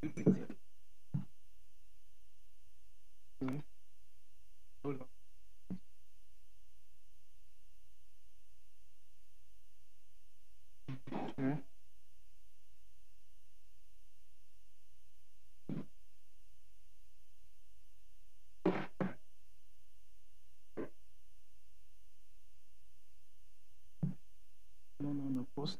No, post.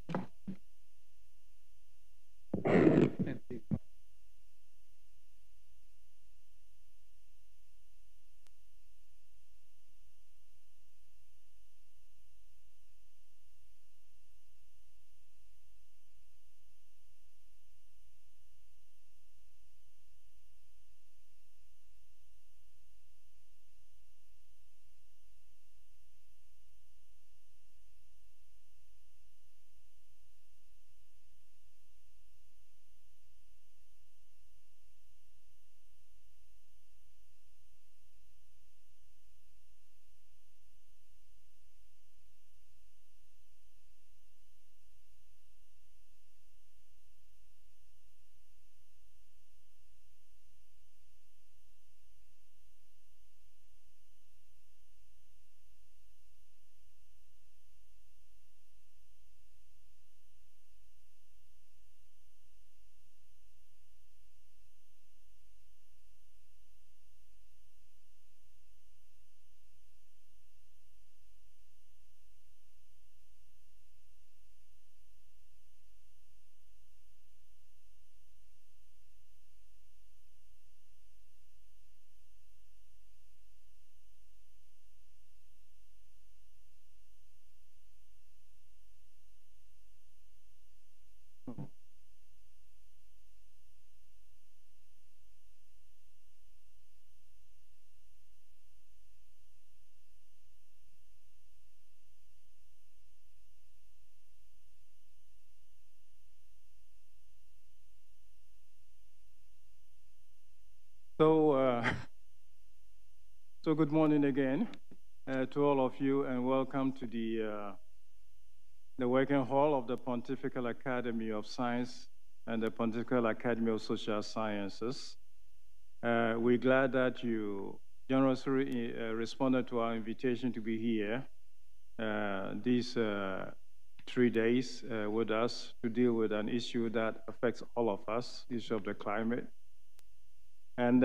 So, so good morning again to all of you, and welcome to the working hall of the Pontifical Academy of Science and the Pontifical Academy of Social Sciences. We're glad that you generously responded to our invitation to be here these 3 days with us to deal with an issue that affects all of us, issue of the climate. And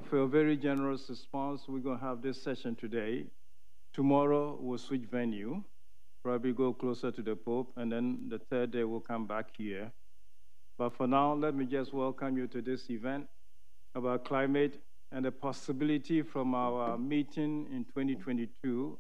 for a very generous response, we're going to have this session today. Tomorrow, we'll switch venue, probably go closer to the Pope, and then the third day, we'll come back here. But for now, let me just welcome you to this event about climate and the possibility from our meeting in 2022,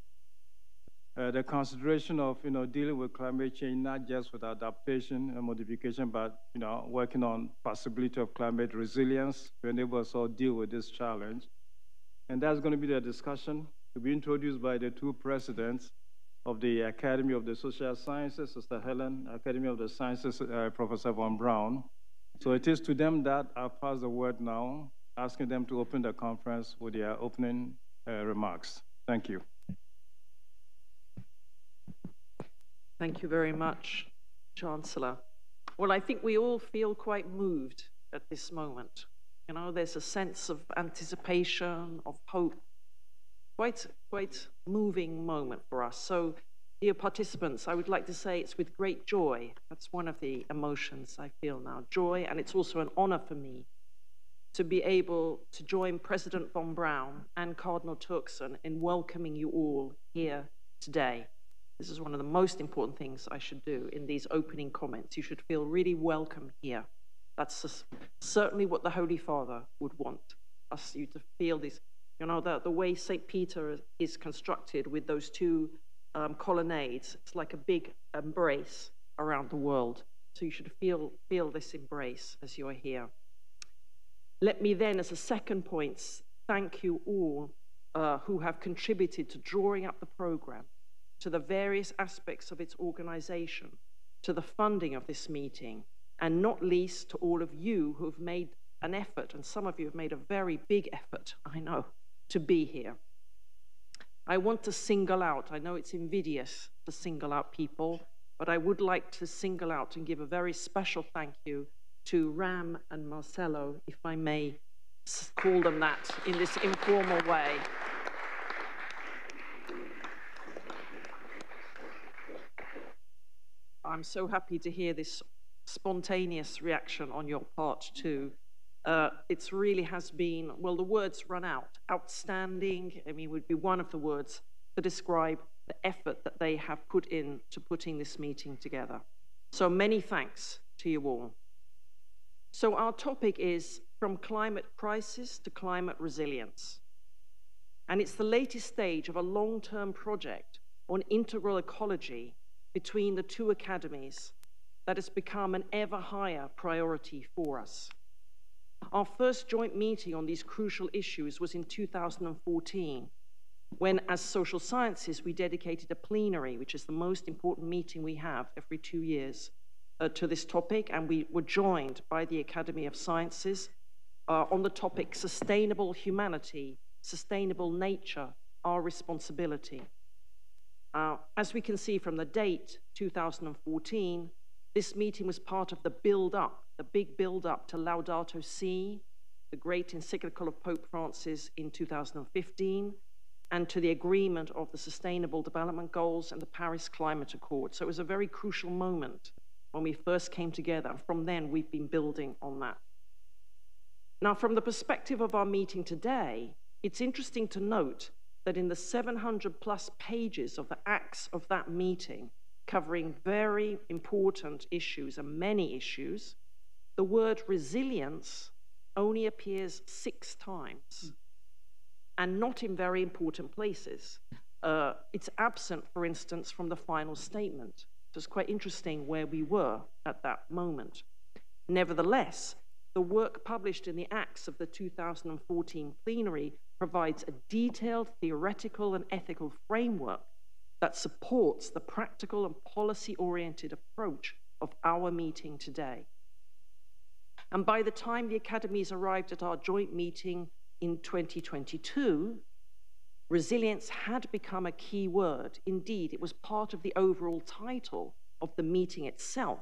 the consideration of dealing with climate change, not just with adaptation and modification, but working on possibility of climate resilience to enable us all deal with this challenge. And that's going to be the discussion to be introduced by the two presidents of the Academy of the Social Sciences, Sister Helen, Academy of the Sciences, Professor Von Braun. So it is to them that I'll pass the word now, asking them to open the conference with their opening remarks. Thank you. Thank you very much, Chancellor. Well, I think we all feel quite moved at this moment. There's a sense of anticipation, of hope, quite moving moment for us. So, dear participants, I would like to say it's with great joy. That's one of the emotions I feel now, joy, and it's also an honor for me to be able to join President Von Braun and Cardinal Turkson in welcoming you all here today. This is one of the most important things I should do in these opening comments. You should feel really welcome here. That's certainly what the Holy Father would want you to feel this. The way St. Peter is constructed with those two colonnades, it's like a big embrace around the world. So you should feel this embrace as you are here. Let me then, as a second point, thank you all who have contributed to drawing up the program, to the various aspects of its organization, to the funding of this meeting, and not least to all of you who have made an effort, and some of you have made a very big effort, I know, to be here. I want to single out, I know it's invidious to single out people, but I would like to single out and give a very special thank you to Ram and Marcelo, if I may call them that in this informal way. I'm so happy to hear this spontaneous reaction on your part too. It really has been, well, the words run out. Outstanding, I mean, would be one of the words to describe the effort that they have put into putting this meeting together. So many thanks to you all. So our topic is From Climate Crisis to Climate Resilience. And it's the latest stage of a long-term project on integral ecology between the two academies that has become an ever higher priority for us. Our first joint meeting on these crucial issues was in 2014, when, as social sciences, we dedicated a plenary, which is the most important meeting we have every 2 years, to this topic, and we were joined by the Academy of Sciences on the topic Sustainable Humanity, Sustainable Nature, Our Responsibility. As we can see from the date, 2014, this meeting was part of the build-up, the big build-up to Laudato Si, the great encyclical of Pope Francis in 2015, and to the agreement of the Sustainable Development Goals and the Paris Climate Accord. So it was a very crucial moment when we first came together, and from then we've been building on that. Now, from the perspective of our meeting today, it's interesting to note that in the 700+ pages of the acts of that meeting, covering very important issues and many issues, the word resilience only appears 6 times, and not in very important places. It's absent, for instance, from the final statement. So it's quite interesting where we were at that moment. Nevertheless, the work published in the Acts of the 2014 plenary provides a detailed theoretical and ethical framework that supports the practical and policy-oriented approach of our meeting today. And by the time the academies arrived at our joint meeting in 2022, resilience had become a key word. Indeed, it was part of the overall title of the meeting itself,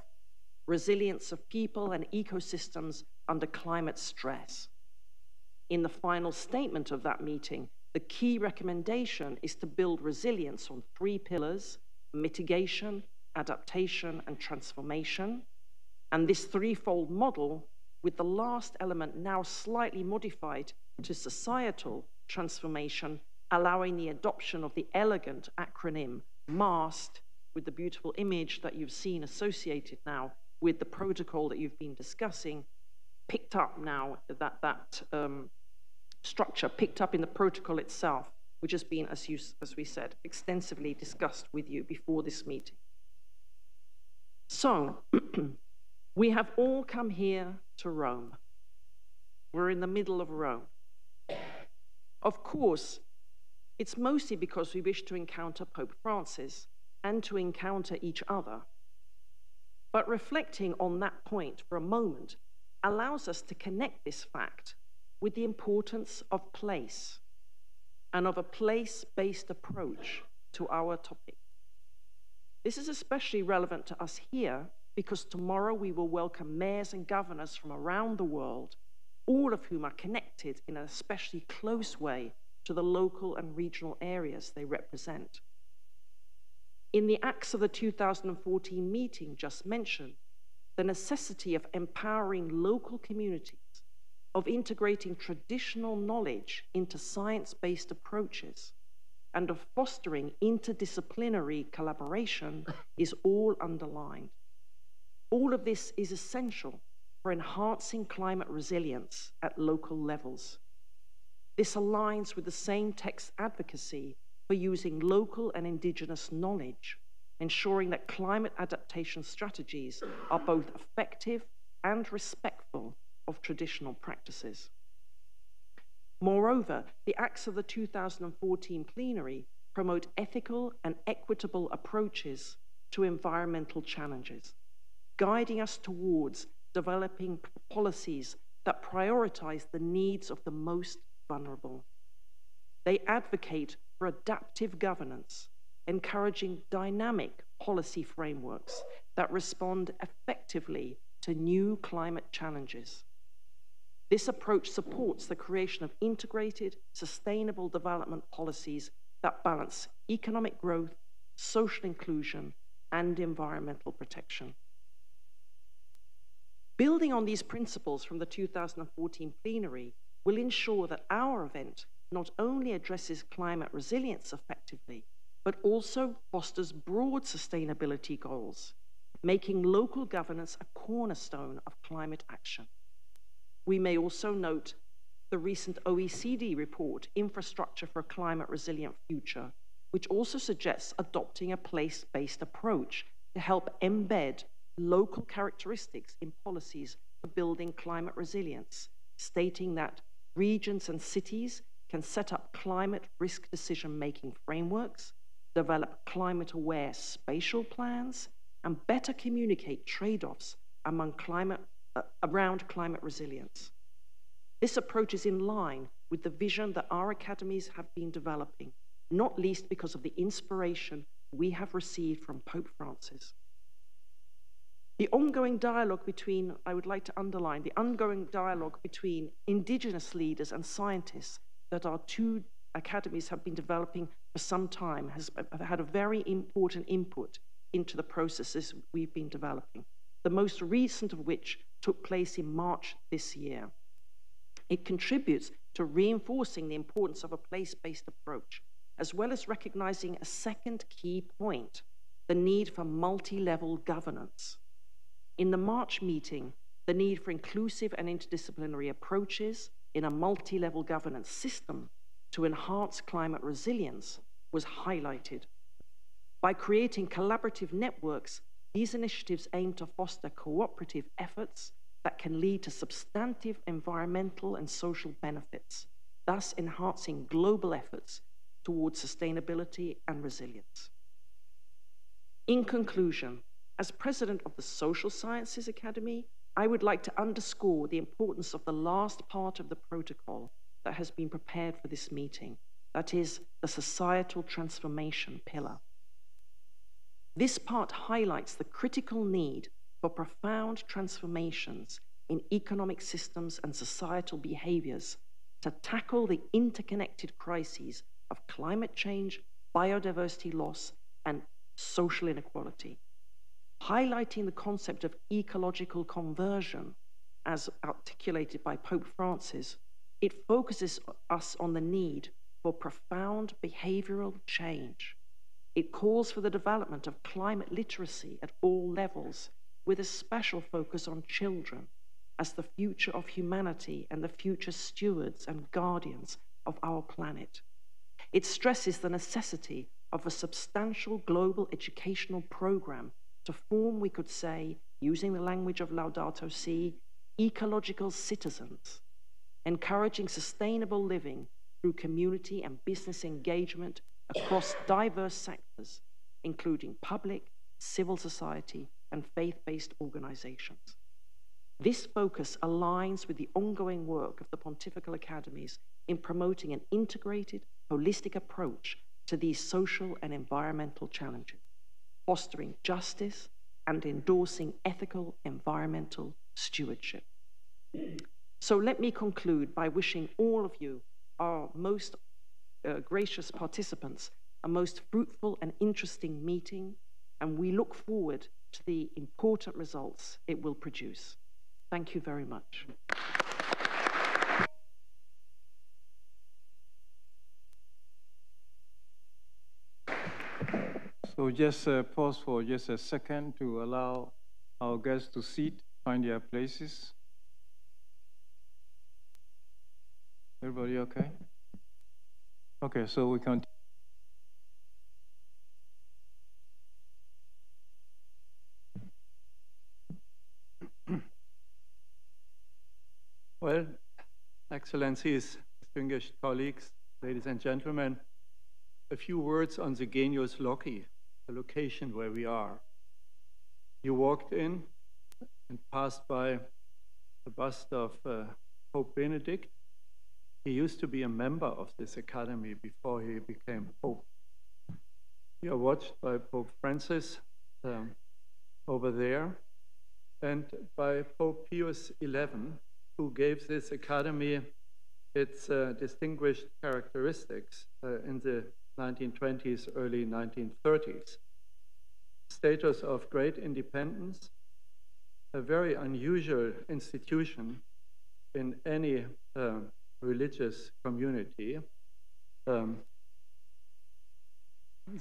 Resilience of People and Ecosystems under Climate Stress. In the final statement of that meeting, the key recommendation is to build resilience on 3 pillars: mitigation, adaptation, and transformation. And this threefold model, with the last element now slightly modified to societal transformation, allowing the adoption of the elegant acronym MAST, with the beautiful image that you've seen associated now with the protocol that you've been discussing, picked up now, that structure picked up in the protocol itself, which has been, as we said, extensively discussed with you before this meeting. So, we have all come here to Rome. We're in the middle of Rome. Of course, it's mostly because we wish to encounter Pope Francis and to encounter each other. But reflecting on that point for a moment allows us to connect this fact with the importance of place and of a place-based approach to our topic. This is especially relevant to us here because tomorrow we will welcome mayors and governors from around the world, all of whom are connected in an especially close way to the local and regional areas they represent. In the acts of the 2014 meeting just mentioned, the necessity of empowering local communities, of integrating traditional knowledge into science-based approaches, and of fostering interdisciplinary collaboration is all underlined. All of this is essential for enhancing climate resilience at local levels. This aligns with the same text advocacy for using local and indigenous knowledge, ensuring that climate adaptation strategies are both effective and respectful of traditional practices. Moreover, the acts of the 2014 plenary promote ethical and equitable approaches to environmental challenges, guiding us towards developing policies that prioritize the needs of the most vulnerable. They advocate for adaptive governance, encouraging dynamic policy frameworks that respond effectively to new climate challenges. This approach supports the creation of integrated, sustainable development policies that balance economic growth, social inclusion, and environmental protection. Building on these principles from the 2014 plenary will ensure that our event not only addresses climate resilience effectively, but also fosters broad sustainability goals, making local governance a cornerstone of climate action. We may also note the recent OECD report, Infrastructure for a Climate Resilient Future, which also suggests adopting a place-based approach to help embed local characteristics in policies for building climate resilience, stating that regions and cities can set up climate risk decision-making frameworks, develop climate-aware spatial plans, and better communicate trade-offs around climate resilience. This approach is in line with the vision that our academies have been developing, not least because of the inspiration we have received from Pope Francis. The ongoing dialogue between, I would like to underline, the ongoing dialogue between indigenous leaders and scientists that our two academies have been developing for some time has had a very important input into the processes we've been developing, the most recent of which took place in March this year. It contributes to reinforcing the importance of a place-based approach, as well as recognizing a second key point, the need for multi-level governance. In the March meeting, the need for inclusive and interdisciplinary approaches in a multi-level governance system to enhance climate resilience was highlighted. By creating collaborative networks, these initiatives aim to foster cooperative efforts that can lead to substantive environmental and social benefits, thus enhancing global efforts towards sustainability and resilience. In conclusion, as president of the Social Sciences Academy, I would like to underscore the importance of the last part of the protocol that has been prepared for this meeting, that is, the societal transformation pillar. This part highlights the critical need for profound transformations in economic systems and societal behaviors to tackle the interconnected crises of climate change, biodiversity loss, and social inequality. Highlighting the concept of ecological conversion, as articulated by Pope Francis, it focuses us on the need for profound behavioral change. It calls for the development of climate literacy at all levels, with a special focus on children as the future of humanity and the future stewards and guardians of our planet. It stresses the necessity of a substantial global educational program to form, we could say, using the language of Laudato Si, ecological citizens, encouraging sustainable living through community and business engagement across diverse sectors, including public, civil society, and faith-based organizations. This focus aligns with the ongoing work of the Pontifical Academies in promoting an integrated, holistic approach to these social and environmental challenges, fostering justice and endorsing ethical environmental stewardship. So let me conclude by wishing all of you, our most gracious participants, a most fruitful and interesting meeting, and we look forward to the important results it will produce. Thank you very much. So just pause for just a second to allow our guests to find their places. Everybody okay? Okay, so we continue. Well, Excellencies, distinguished colleagues, ladies and gentlemen, a few words on the Genius Loci, the location where we are. You walked in and passed by the bust of Pope Benedict. He used to be a member of this academy before he became Pope. You are watched by Pope Francis over there. and by Pope Pius XI, who gave this academy its distinguished characteristics in the 1920s, early 1930s. Status of great independence, a very unusual institution in any religious community. The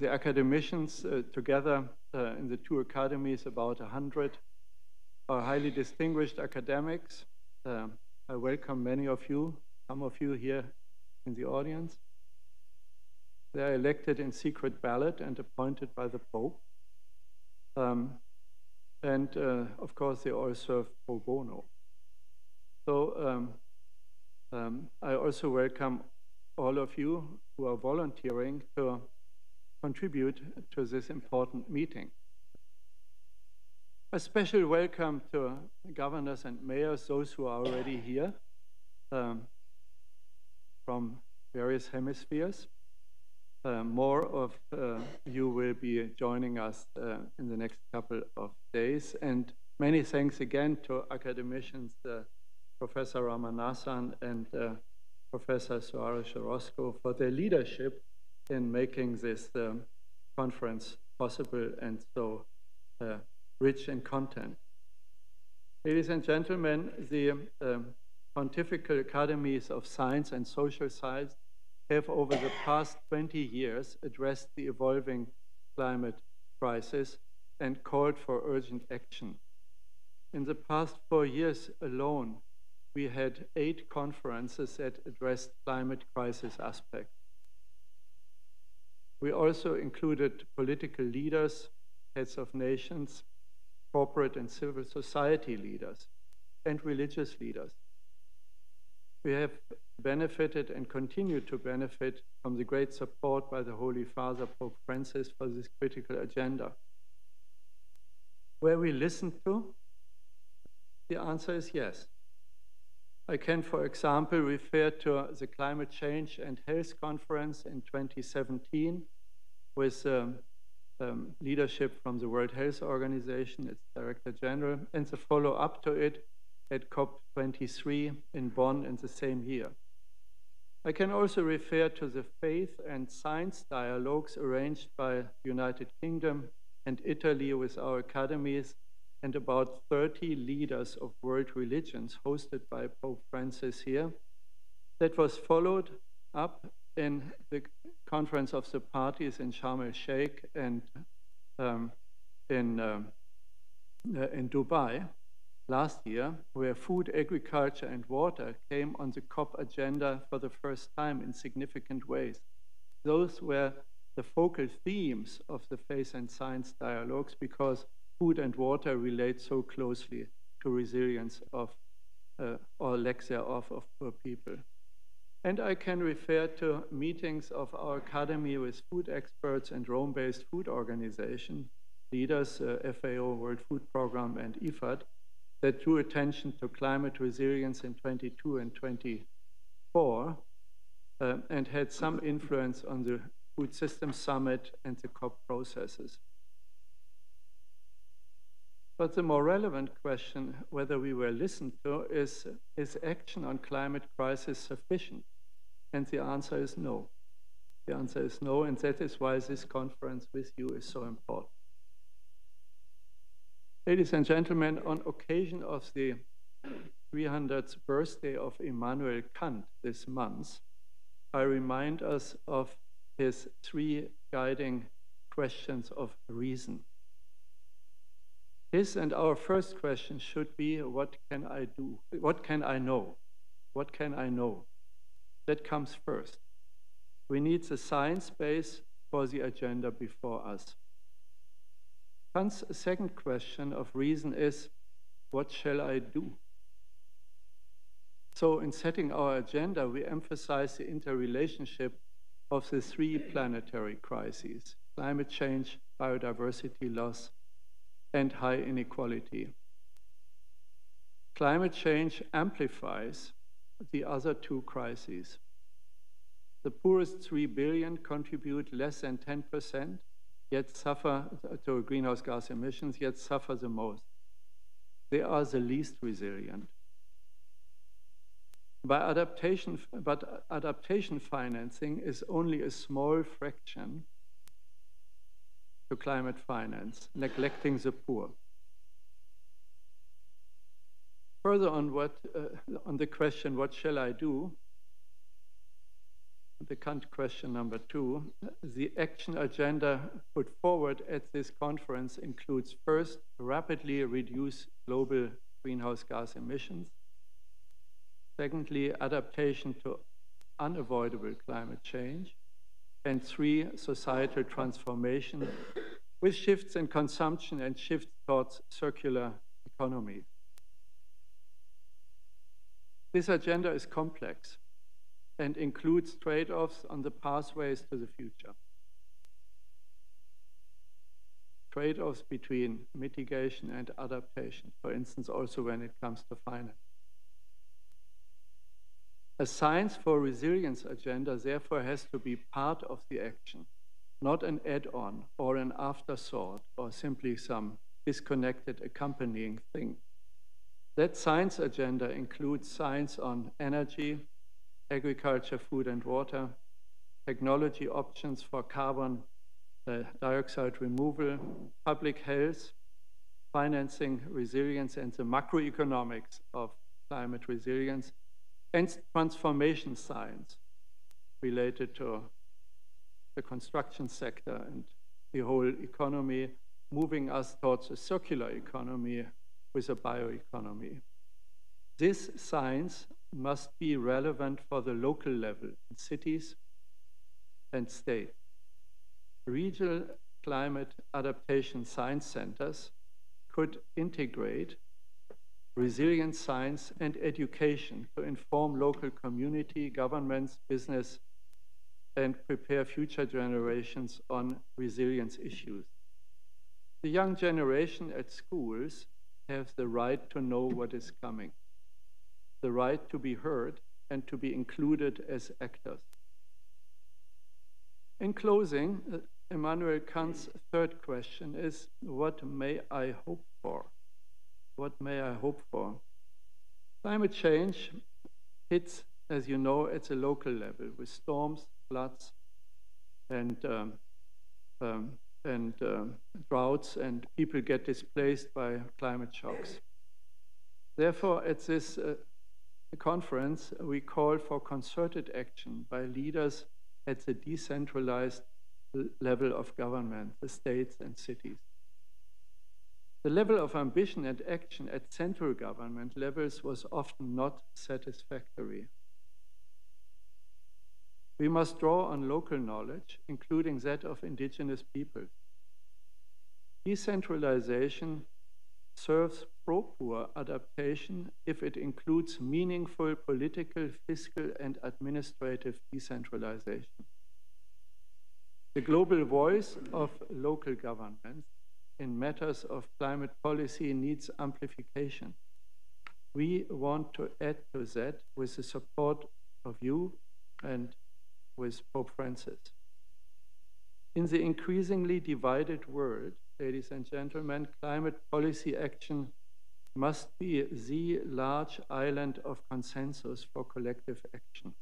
academicians together in the two academies, about 100, are highly distinguished academics. I welcome many of you, some of you here in the audience. They are elected in secret ballot and appointed by the Pope. Of course, they all serve pro bono. So I also welcome all of you who are volunteering to contribute to this important meeting. A special welcome to governors and mayors, those who are already here from various hemispheres. More of you will be joining us in the next couple of days. And many thanks again to academicians, Professor Ramanathan and Professor Suarez Orozco, for their leadership in making this conference possible and so rich in content. Ladies and gentlemen, the Pontifical Academies of Science and Social Science have over the past 20 years addressed the evolving climate crisis and called for urgent action. In the past 4 years alone, we had 8 conferences that addressed climate crisis aspects. We also included political leaders, heads of nations, corporate and civil society leaders, and religious leaders. We have benefited and continue to benefit from the great support by the Holy Father, Pope Francis, for this critical agenda. Were we listened to? The answer is yes. I can, for example, refer to the Climate Change and Health Conference in 2017 with leadership from the World Health Organization, its Director General, and the follow-up to it at COP23 in Bonn in the same year. I can also refer to the faith and science dialogues arranged by the United Kingdom and Italy with our academies, and about 30 leaders of world religions hosted by Pope Francis here. That was followed up in the Conference of the Parties in Sharm el-Sheikh and in Dubai last year, where food, agriculture, and water came on the COP agenda for the first time in significant ways. Those were the focal themes of the faith and science dialogues because food and water relate so closely to resilience of, or lack thereof, of poor people. And I can refer to meetings of our academy with food experts and Rome-based food organization leaders, FAO, World Food Programme, and IFAD, that drew attention to climate resilience in 22 and 24, and had some influence on the Food Systems Summit and the COP processes. But the more relevant question, whether we were listened to, is action on climate crisis sufficient? And the answer is no. The answer is no, and that is why this conference with you is so important. Ladies and gentlemen, on occasion of the 300th birthday of Immanuel Kant this month, I remind us of his 3 guiding questions of reason. His and our first question should be, what can I do? What can I know? What can I know? That comes first. We need the science base for the agenda before us. Kant's second question of reason is, what shall I do? So in setting our agenda, we emphasize the interrelationship of the 3 planetary crises: climate change, biodiversity loss, and high inequality. Climate change amplifies the other 2 crises. The poorest 3 billion contribute less than 10%, yet suffer to greenhouse gas emissions, yet suffer the most. they are the least resilient. But adaptation financing is only a small fraction to climate finance, neglecting the poor. Further on the question, what shall I do? The question number 2, the action agenda put forward at this conference includes first, rapidly reduce global greenhouse gas emissions. Secondly, adaptation to unavoidable climate change. And 3, societal transformation with shifts in consumption and shifts towards circular economy. This agenda is complex and includes trade-offs on the pathways to the future. Trade-offs between mitigation and adaptation, for instance, also when it comes to finance. A science for resilience agenda therefore has to be part of the action, not an add-on or an afterthought or simply some disconnected accompanying thing. That science agenda includes science on energy, agriculture, food and water, technology options for carbon dioxide removal, public health, financing resilience and the macroeconomics of climate resilience, and transformation science related to the construction sector and the whole economy, moving us towards a circular economy with a bioeconomy. This science must be relevant for the local level in cities and states. Regional climate adaptation science centers could integrate resilience science and education to inform local community, governments, business, and prepare future generations on resilience issues. The young generation at schools have the right to know what is coming, the right to be heard and to be included as actors. In closing, Immanuel Kant's third question is, what may I hope for? What may I hope for? Climate change hits, as you know, at a local level with storms, floods, and droughts, and people get displaced by climate shocks. Therefore, at this conference, we call for concerted action by leaders at the decentralized level of government, the states and cities. The level of ambition and action at central government levels was often not satisfactory. We must draw on local knowledge, including that of indigenous peoples. Decentralization serves pro-poor adaptation if it includes meaningful political, fiscal, and administrative decentralization. The global voice of local governments in matters of climate policy needs amplification. We want to add to that with the support of you and with Pope Francis. In the increasingly divided world, ladies and gentlemen, climate policy action must be the large island of consensus for collective action.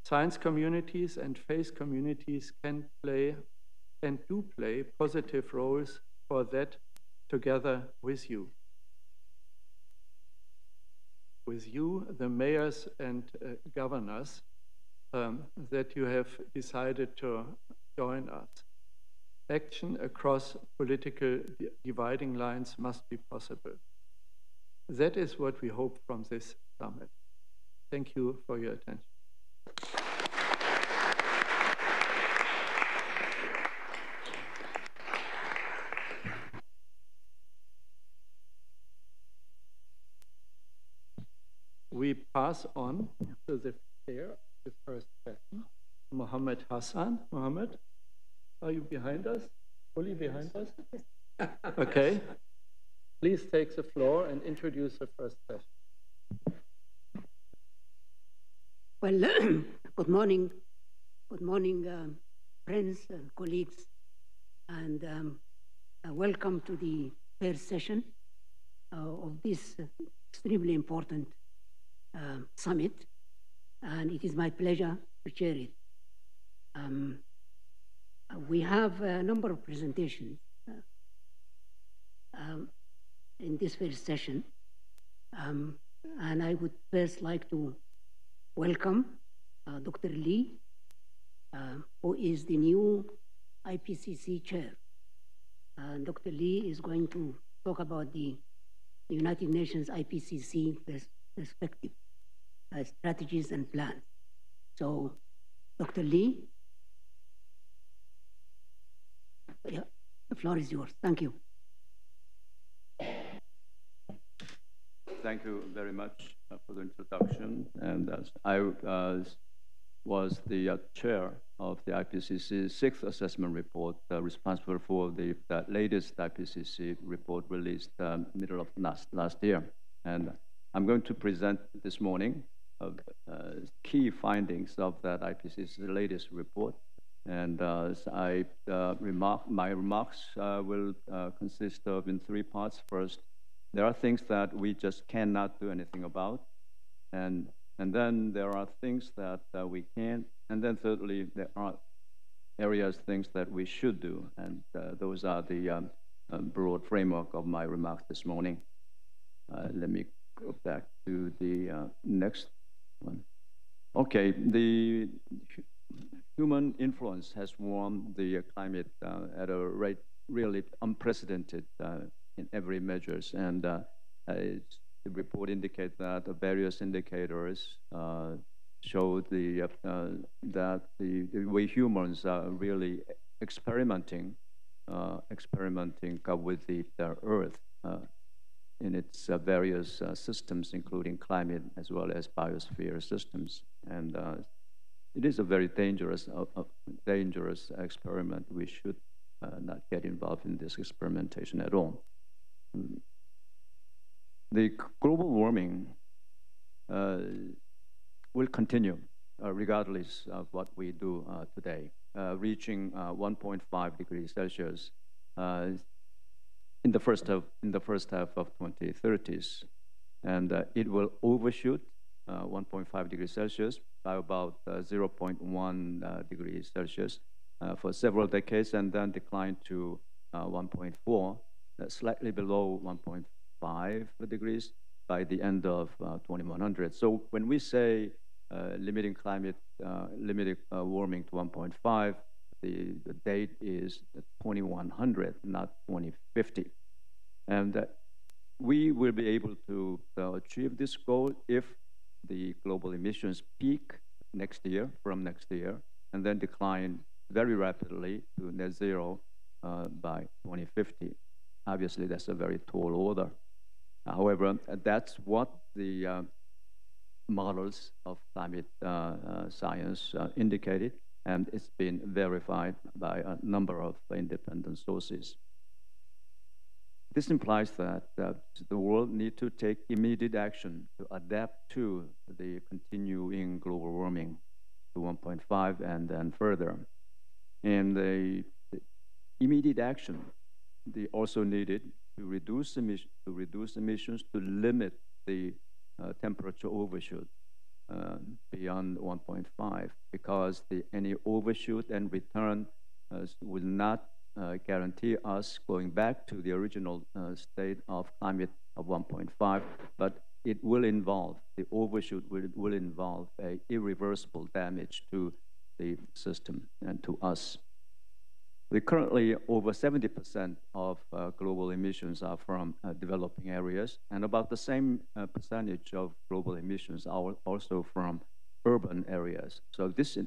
Science communities and faith communities can play and do play positive roles for that together with you. With you, the mayors and governors, that you have decided to join us. Action across political dividing lines must be possible. That is what we hope from this summit. Thank you for your attention. We pass on to the chair of the first session, Mohammed Hassan. Mohammed, are you behind us? Fully behind us? Okay. Please take the floor and introduce the first session. Well, good morning. Good morning, friends and colleagues, and welcome to the third session. of this extremely important summit, and it is my pleasure to chair it. We have a number of presentations in this first session, and I would first like to welcome Dr. Lee, who is the new IPCC chair. Dr. Lee is going to talk about the United Nations IPCC perspective, strategies and plans. So, Dr. Lee, yeah, the floor is yours. Thank you. Thank you very much for the introduction. And as I was the chair of the IPCC's sixth assessment report, responsible for the latest IPCC report released middle of last year. And I'm going to present this morning key findings of that IPCC's latest report. And my remarks will consist of in three parts. First, there are things that we just cannot do anything about. And then there are things that we can. And then thirdly, there are areas, things that we should do. And those are the broad framework of my remarks this morning. Let me go back to the next one. Okay, the human influence has warmed the climate at a rate really unprecedented in every measures. And the report indicates that the various indicators show that the way humans are really experimenting with the Earth in its various systems, including climate as well as biosphere systems. And it is a very dangerous experiment. We should not get involved in this experimentation at all. The global warming will continue regardless of what we do today, reaching 1.5 degrees Celsius in the first half of 2030s, and it will overshoot 1.5 degrees Celsius by about 0.1 degrees Celsius for several decades, and then decline to 1.4, slightly below 1.5 degrees by the end of 2100. So when we say limiting warming to 1.5, the date is 2100, not 2050. And we will be able to achieve this goal if the global emissions peak from next year, and then decline very rapidly to net zero by 2050. Obviously, that's a very tall order. However, that's what the models of climate science indicated, and it's been verified by a number of independent sources. This implies that the world needs to take immediate action to adapt to the continuing global warming to 1.5 and then further. And the immediate action they also needed to reduce emissions to limit the temperature overshoot beyond 1.5, because any overshoot and return will not guarantee us going back to the original state of climate of 1.5, but it will involve, the overshoot will involve a irreversible damage to the system and to us. Currently, over 70% of global emissions are from developing areas, and about the same percentage of global emissions are also from urban areas. So this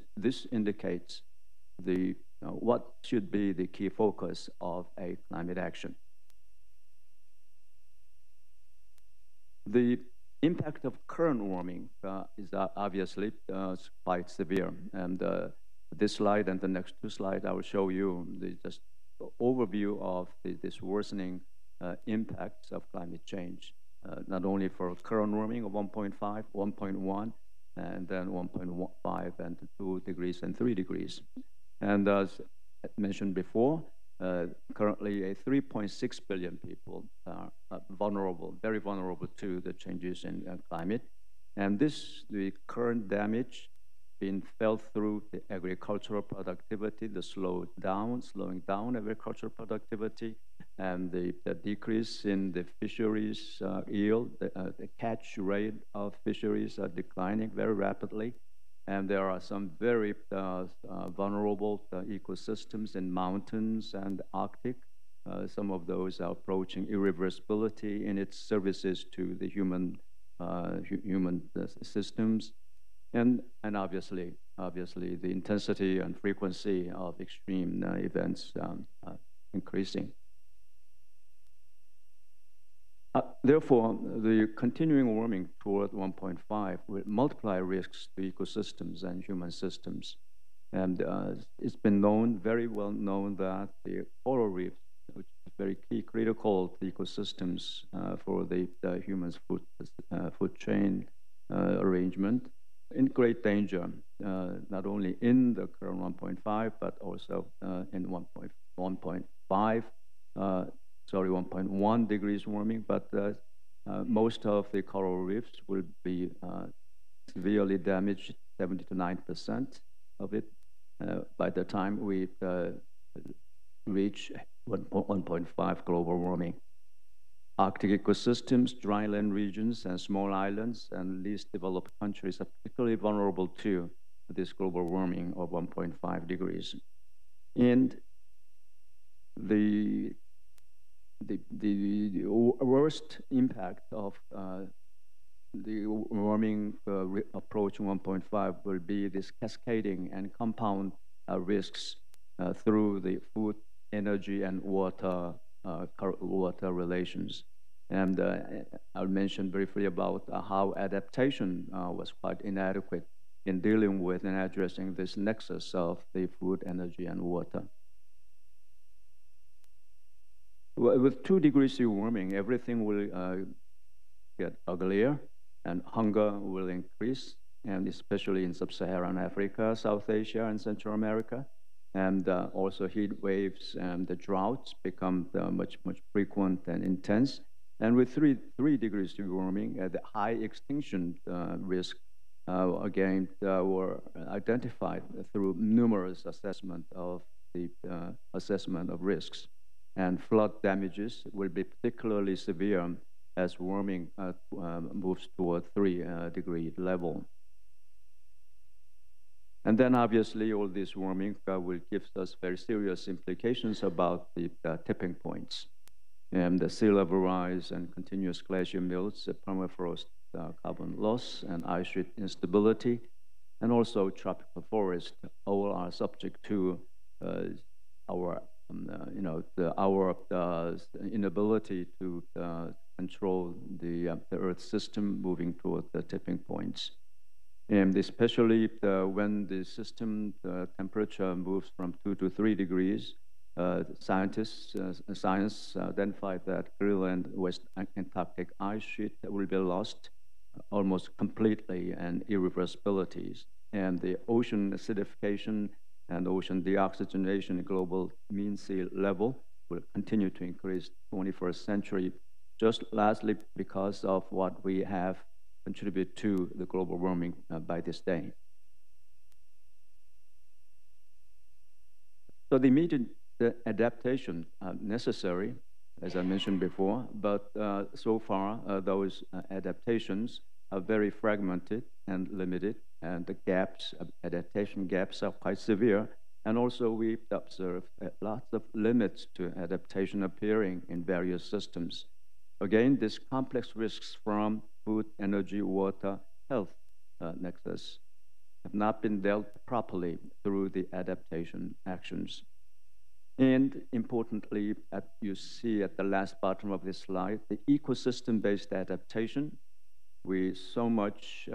indicates what should be the key focus of a climate action. The impact of current warming is obviously quite severe, and this slide and the next two slides, I will show you just overview of this worsening impacts of climate change, not only for current warming of 1.5, 1.1, and then 1.5 and 2 degrees and 3 degrees. And as mentioned before, Currently, 3.6 billion people are vulnerable, very vulnerable to the changes in climate. And the current damage being felt through the agricultural productivity, the slowing down agricultural productivity, and the decrease in the fisheries yield, the catch rate of fisheries are declining very rapidly. And there are some very vulnerable ecosystems in mountains and Arctic. Some of those are approaching irreversibility in its services to the human systems. And obviously, the intensity and frequency of extreme events increasing. Therefore, the continuing warming toward 1.5 will multiply risks to ecosystems and human systems. And it's been known, very well known, that the coral reefs, which is very key, critical to ecosystems for the human's food chain arrangement, in great danger, not only in the current 1.5, but also in 1.1 degrees warming, but most of the coral reefs will be severely damaged, 70 to 9% of it, by the time we reach 1.5 global warming. Arctic ecosystems, dryland regions, and small islands and least developed countries are particularly vulnerable to this global warming of 1.5 degrees. And the worst impact of the warming approaching 1.5 will be this cascading and compound risks through the food, energy, and water relations. And I'll mention briefly about how adaptation was quite inadequate in dealing with and addressing this nexus of the food, energy, and water. With 2 degrees warming, everything will get uglier, and hunger will increase, and especially in sub-Saharan Africa, South Asia, and Central America. And also heat waves and the droughts become much frequent and intense. And with 3 degrees warming, the high extinction risk again were identified through numerous assessment of risks. And flood damages will be particularly severe as warming moves toward 3 degree level. And then obviously all this warming will give us very serious implications about the tipping points. And the sea level rise and continuous glacier melts, permafrost carbon loss, and ice sheet instability, and also tropical forest, all are subject to our inability to control the Earth system moving toward the tipping points. And especially when the system temperature moves from 2 to 3 degrees, science identified that Greenland West Antarctic ice sheet will be lost almost completely and irreversibilities. And the ocean acidification and ocean deoxygenation global mean sea level will continue to increase 21st century, just lastly because of what we have contributed to the global warming by this day. So the immediate adaptation necessary, as I mentioned before, but so far those adaptations are very fragmented and limited, and the gaps, adaptation gaps, are quite severe. And also we observe lots of limits to adaptation appearing in various systems. Again, these complex risks from food, energy, water, health nexus have not been dealt properly through the adaptation actions. And importantly, you see at the last bottom of this slide, the ecosystem-based adaptation. We so much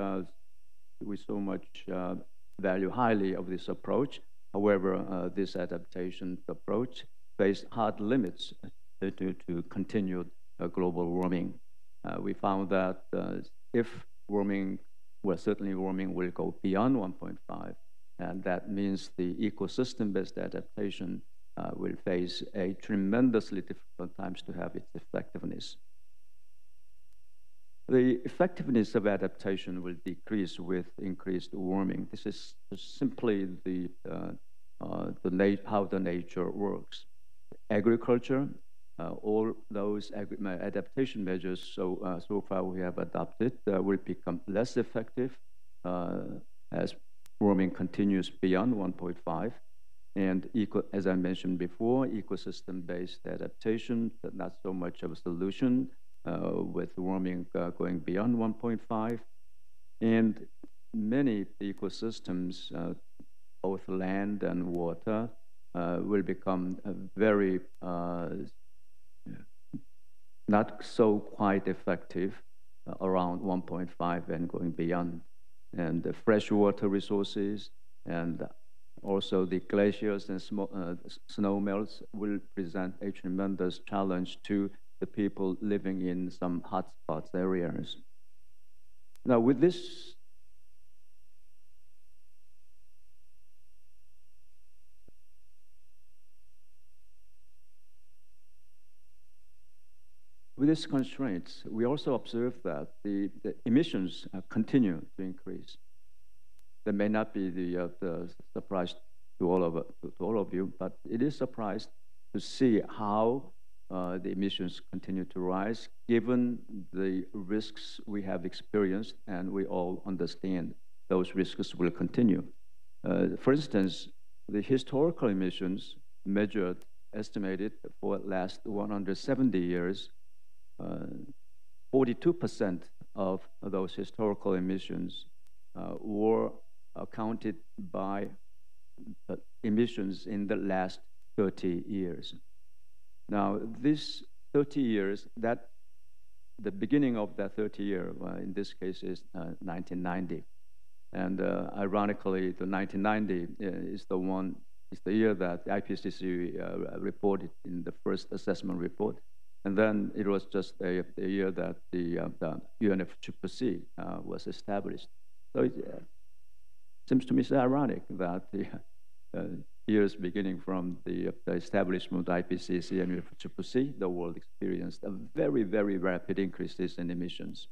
value highly of this approach. However, this adaptation approach faced hard limits to continued global warming. We found that if warming will go beyond 1.5, and that means the ecosystem-based adaptation will face a tremendously difficult times to have its effectiveness. The effectiveness of adaptation will decrease with increased warming. This is simply how the nature works. Agriculture, all those adaptation measures so far we have adopted will become less effective as warming continues beyond 1.5. And as I mentioned before, ecosystem-based adaptation, not so much of a solution with warming going beyond 1.5. And many ecosystems, both land and water, will become very not so quite effective around 1.5 and going beyond. And the freshwater resources and also the glaciers and snow melts will present a tremendous challenge to the people living in some hotspots areas. Now with this constraints, we also observe that the emissions continue to increase. That may not be the surprise to all of you, but it is a surprise to see how the emissions continue to rise, given the risks we have experienced, and we all understand those risks will continue. For instance, the historical emissions estimated for the last 170 years, 42% of those historical emissions were accounted by emissions in the last 30 years. Now, this 30 years, the beginning of that 30 year, in this case, is 1990. And ironically, the 1990 is the year that the IPCC reported in the first assessment report. And then it was just the year that the UNFCCC was established. So it seems to me so ironic that the years beginning from the establishment of IPCC and UNFCCC, the world experienced a very, very rapid increases in emissions.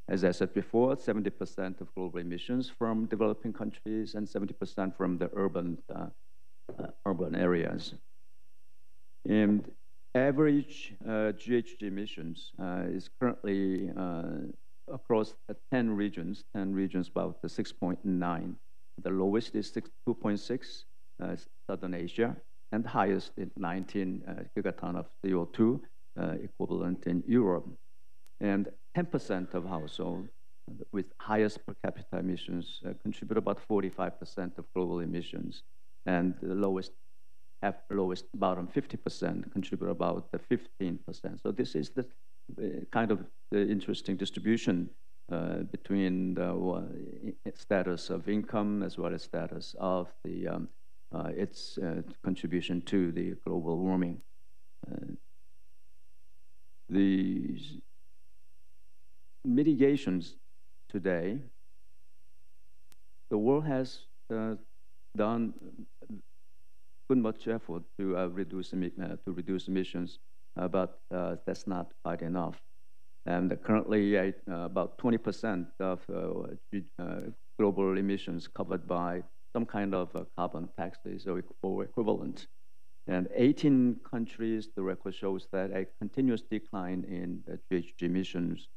As I said before, 70% of global emissions from developing countries and 70% from the urban areas. And average GHG emissions is currently across 10 regions about 6.9. The lowest is 2.6, Southern Asia, and highest is 19 gigaton of CO2 equivalent in Europe. And 10% of households with highest per capita emissions contribute about 45% of global emissions, and the lowest bottom 50% contribute about 15%. So this is the kind of the interesting distribution between the status of income as well as status of its contribution to the global warming. The mitigations today, the world has done good much effort to reduce emissions, but that's not quite enough. And currently, about 20% of global emissions covered by some kind of carbon taxes or equivalent. And 18 countries, the record shows that a continuous decline in GHG emissions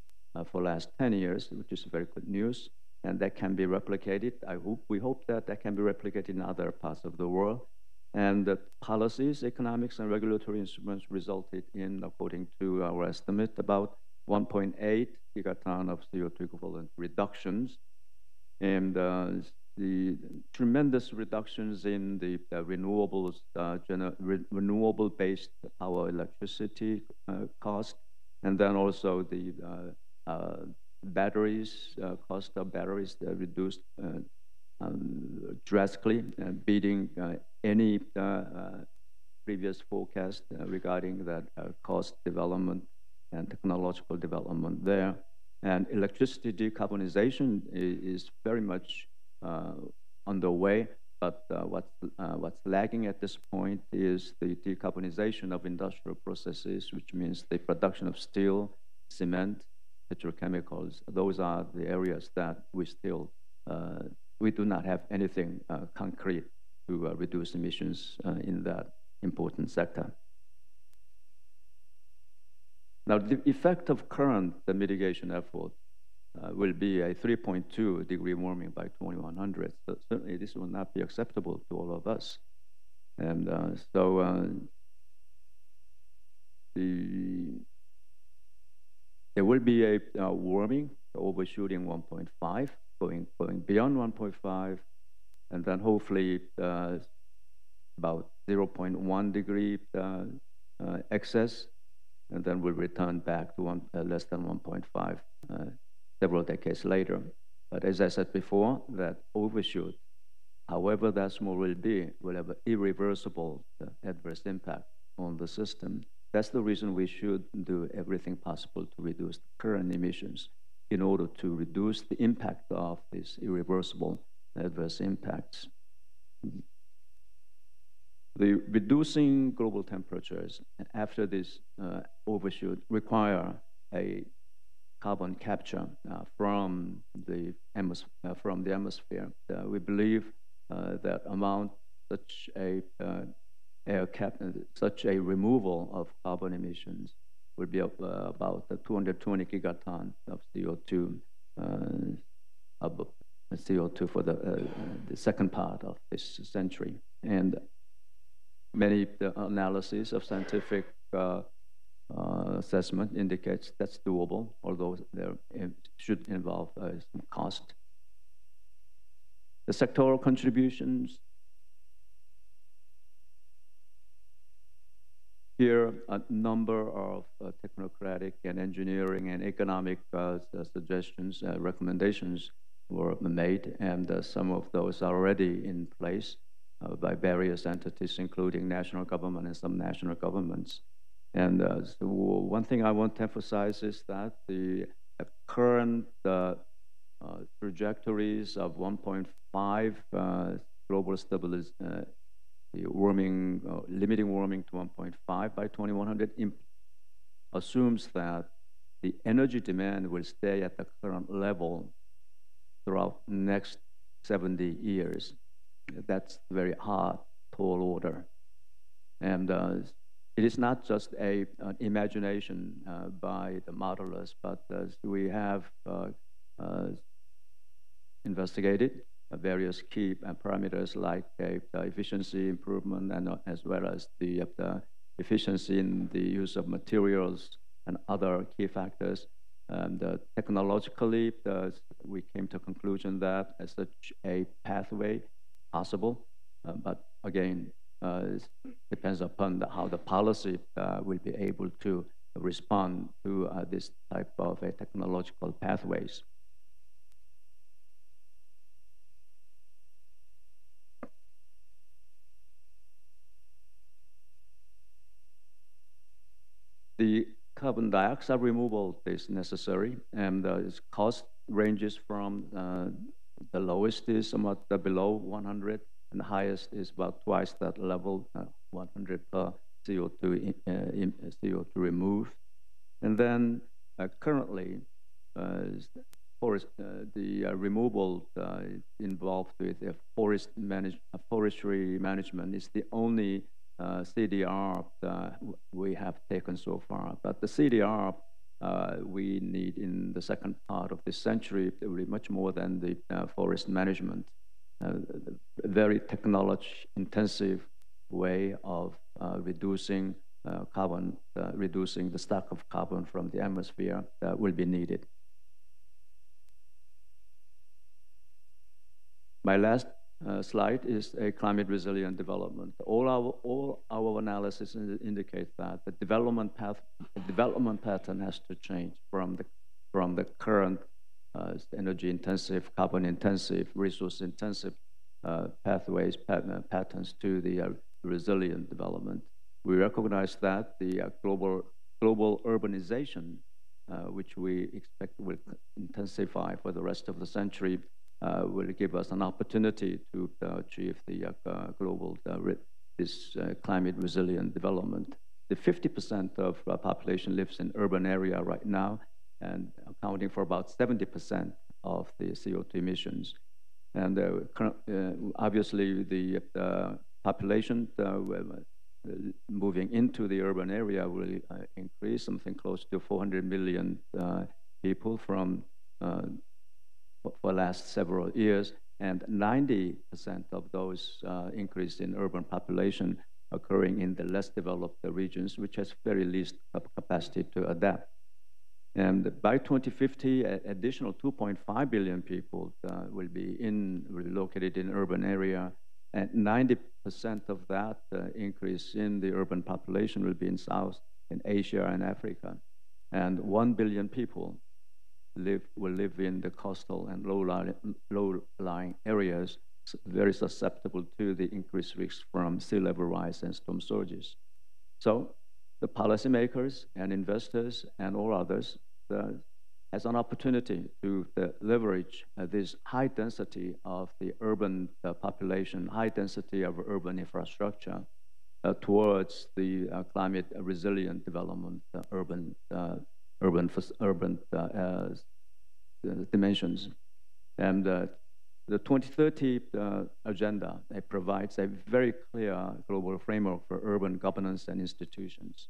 for the last 10 years, which is very good news. And that can be replicated. We hope that can be replicated in other parts of the world. And the policies, economics, and regulatory instruments resulted in, according to our estimate, about 1.8 gigaton of CO2 equivalent reductions. And the tremendous reductions in the renewables, renewable-based power electricity cost, and then also the batteries, cost of batteries reduced drastically, beating any previous forecast regarding that cost development and technological development there. And electricity decarbonization is very much underway. but what's lagging at this point is the decarbonization of industrial processes, which means the production of steel, cement, petrochemicals. Those are the areas that we still, we do not have anything concrete to reduce emissions in that important sector. Now, the effect of current mitigation effort will be a 3.2 degree warming by 2100. So certainly this will not be acceptable to all of us. And there will be a warming, overshooting 1.5, going beyond 1.5, and then hopefully about 0.1 degree excess, and then we'll return back to less than 1.5 several decades later. But as I said before, that overshoot, however that small will be, will have an irreversible adverse impact on the system. That's the reason we should do everything possible to reduce the current emissions in order to reduce the impact of these irreversible adverse impacts. The reducing global temperatures after this overshoot require a carbon capture from the atmosphere. We believe that such a removal of carbon emissions would be about 220 gigaton of CO2, for the second part of this century. And many analyses of scientific assessment indicates that's doable, although there should involve some cost. The sectoral contributions. Here, a number of technocratic and engineering and economic suggestions, recommendations were made, and some of those are already in place by various entities, including national government and some national governments. And so one thing I want to emphasize is that the current trajectories of 1.5 global stabilization, warming, limiting warming to 1.5 by 2100 assumes that the energy demand will stay at the current level throughout the next 70 years. That's very hard, tall order. And it is not just an imagination by the modelers, but we have investigated various key parameters like efficiency improvement, and as well as the efficiency in the use of materials and other key factors. And technologically, we came to a conclusion that as such a pathway possible, but again, it depends upon how the policy will be able to respond to this type of technological pathways. The carbon dioxide removal is necessary, and its cost ranges from the lowest is somewhat below 100, and the highest is about twice that level, 100 per CO2 removed. And then currently, the removal involved with forestry management is the only CDR we have taken so far. But the CDR we need in the second part of this century will be much more than the forest management. Very technology-intensive way of reducing carbon, reducing the stock of carbon from the atmosphere will be needed. My last slide is a climate resilient development. All our analysis indicates that the development pattern has to change from the current energy intensive, carbon intensive, resource intensive patterns to the resilient development. We recognize that the global urbanization, which we expect will intensify for the rest of the century, will give us an opportunity to achieve the global climate resilient development. The 50% of population lives in urban area right now, and accounting for about 70% of the CO2 emissions. And obviously, the population moving into the urban area will increase, something close to 400 million people from for the last several years, and 90% of those increase in urban population occurring in the less developed regions, which has very least capacity to adapt. And by 2050, additional 2.5 billion people will be located in urban area, and 90% of that increase in the urban population will be in South, in Asia and Africa. And 1 billion people will live in the coastal and low-lying areas, very susceptible to the increased risks from sea level rise and storm surges. So the policymakers and investors and all others has an opportunity to leverage this high density of the urban population, high density of urban infrastructure towards the climate resilient development, urban dimensions. And the 2030 agenda provides a very clear global framework for urban governance and institutions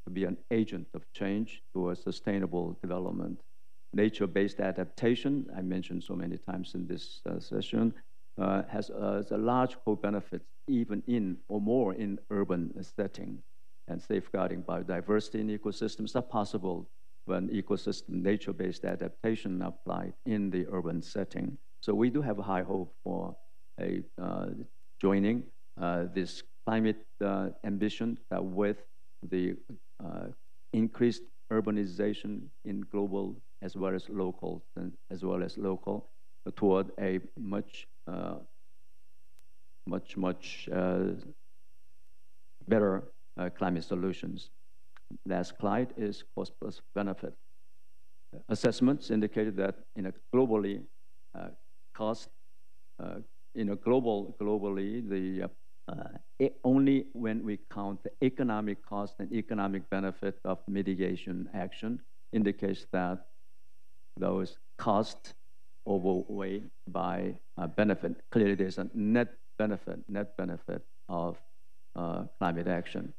to be an agent of change towards sustainable development. Nature-based adaptation, I mentioned so many times in this session, has a large co-benefits even in or more in urban setting, and safeguarding biodiversity in ecosystems are possible when ecosystem nature-based adaptation applied in the urban setting. So we do have a high hope for joining this climate ambition with the increased urbanization in global as well as local, toward a much better climate solutions. Last slide is cost plus benefit. Assessments indicated that in a globally only when we count the economic cost and economic benefit of mitigation action indicates that those costs overweigh by benefit. Clearly, there's a net benefit of climate action.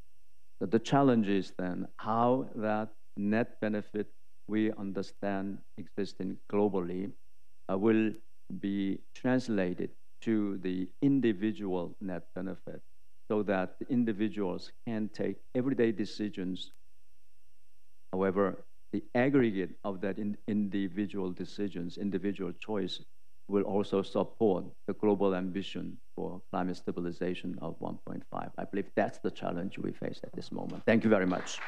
But the challenge is then how that net benefit we understand existing globally will be translated to the individual net benefit so that the individuals can take everyday decisions. However, the aggregate of that individual decisions, individual choice, will also support the global ambition for climate stabilization of 1.5. I believe that's the challenge we face at this moment. Thank you very much.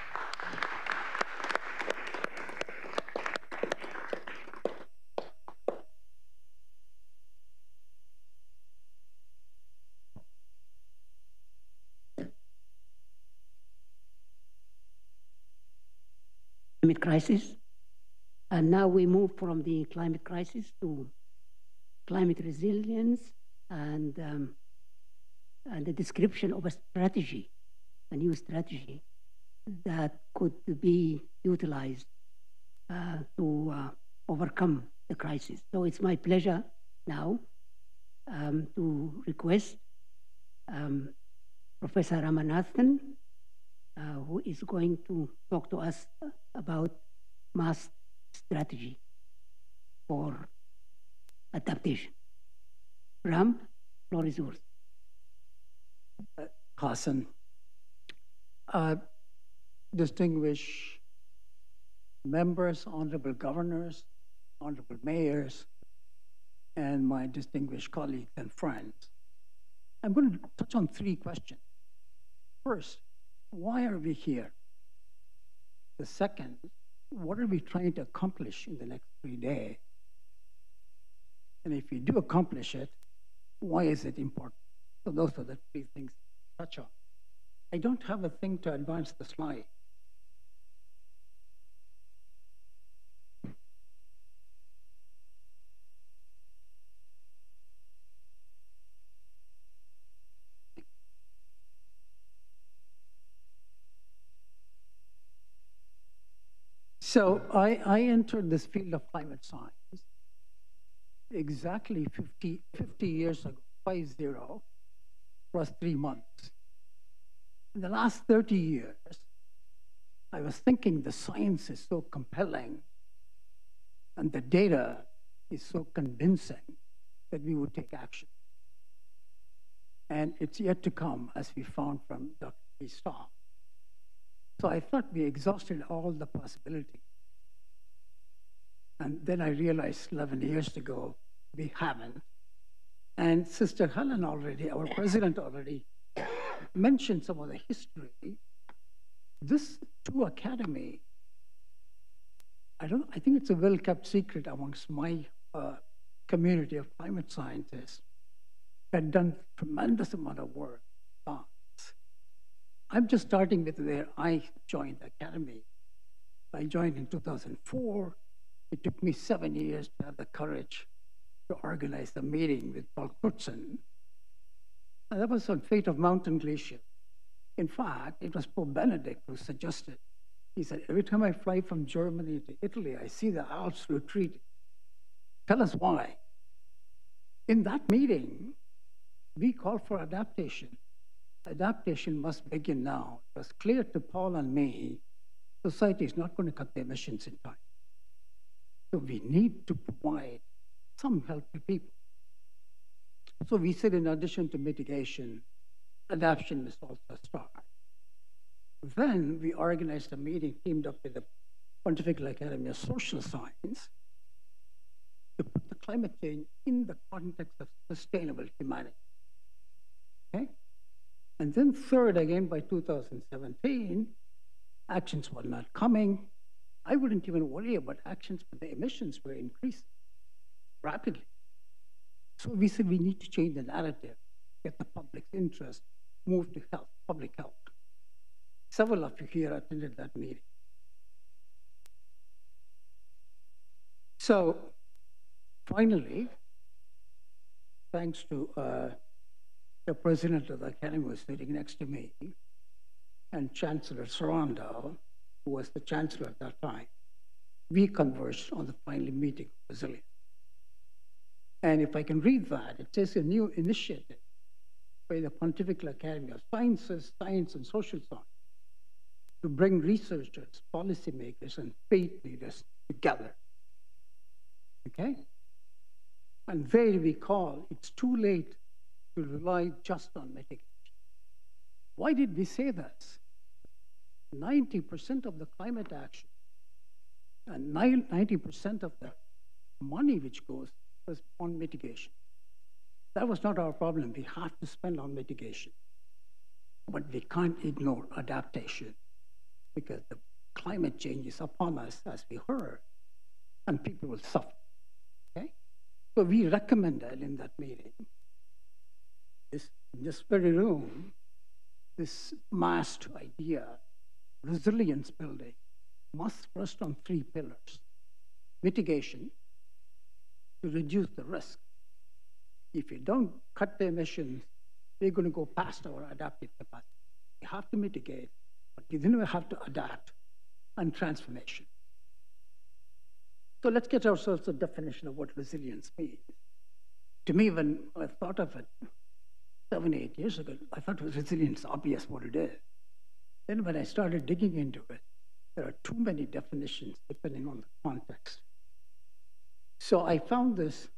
Climate crisis, and now we move from the climate crisis to climate resilience and the description of a strategy, a new strategy that could be utilized to overcome the crisis. So it's my pleasure now to request Professor Ramanathan, who is going to talk to us about mass strategy for adaptation. Ram, floor is yours. Hassan, distinguished members, honorable governors, honorable mayors, and my distinguished colleagues and friends. I'm going to touch on three questions. First, why are we here? The second, what are we trying to accomplish in the next 3 days? And if we do accomplish it, why is it important? So those are the three things to touch on. I don't have a thing to advance the slide. So I entered this field of climate science exactly 50 years ago, 50 plus 3 months. In the last 30 years, I was thinking the science is so compelling and the data is so convincing that we would take action. And it's yet to come, as we found from Dr. Lee's talk. So I thought we exhausted all the possibilities. And then I realized 11 years ago, we haven't. And Sister Helen already, our president already mentioned some of the history. This two academy, I think it's a well-kept secret amongst my community of climate scientists, had done tremendous amount of work. I'm just starting with where I joined the academy. I joined in 2004. It took me 7 years to have the courage to organize the meeting with Paul Crutzen. And that was on fate of mountain glacier. In fact, it was Pope Benedict who suggested. He said, every time I fly from Germany to Italy, I see the Alps retreating. Tell us why. In that meeting, we called for adaptation. Adaptation must begin now. It was clear to Paul and me, society is not going to cut the emissions in time. So we need to provide some help to people. So we said, in addition to mitigation, adaptation is also a start. Then we organized a meeting, teamed up with the Pontifical Academy of Social Science, to put the climate change in the context of sustainable humanity. Okay? And then third, again, by 2017, actions were not coming. I wouldn't even worry about actions, but the emissions were increasing rapidly. So we said we need to change the narrative, get the public's interest, move to health, public health. Several of you here attended that meeting. So finally, thanks to the president of the academy who was sitting next to me, and Chancellor Sarando, who was the chancellor at that time, we conversed on the final meeting of resilience. And if I can read that, it says a new initiative by the Pontifical Academy of Sciences, Science and Social Science to bring researchers, policymakers, and faith leaders together. Okay? And there we call, it's too late to rely just on mitigation. Why did we say this? 90% of the climate action and 90% of the money which goes was on mitigation. That was not our problem. We have to spend on mitigation. But we can't ignore adaptation because the climate change is upon us, as we heard, and people will suffer. Okay? So we recommended in that meeting, in this very room, this masked idea, resilience building, must rest on 3 pillars. Mitigation, to reduce the risk. If you don't cut the emissions, we're going to go past our adaptive capacity. We have to mitigate, but then we have to adapt, and transformation. So let's get ourselves a definition of what resilience means. To me, when I thought of it 7, 8 years ago, I thought resilience is obvious what it is. Then when I started digging into it, there are too many definitions depending on the context. So I found this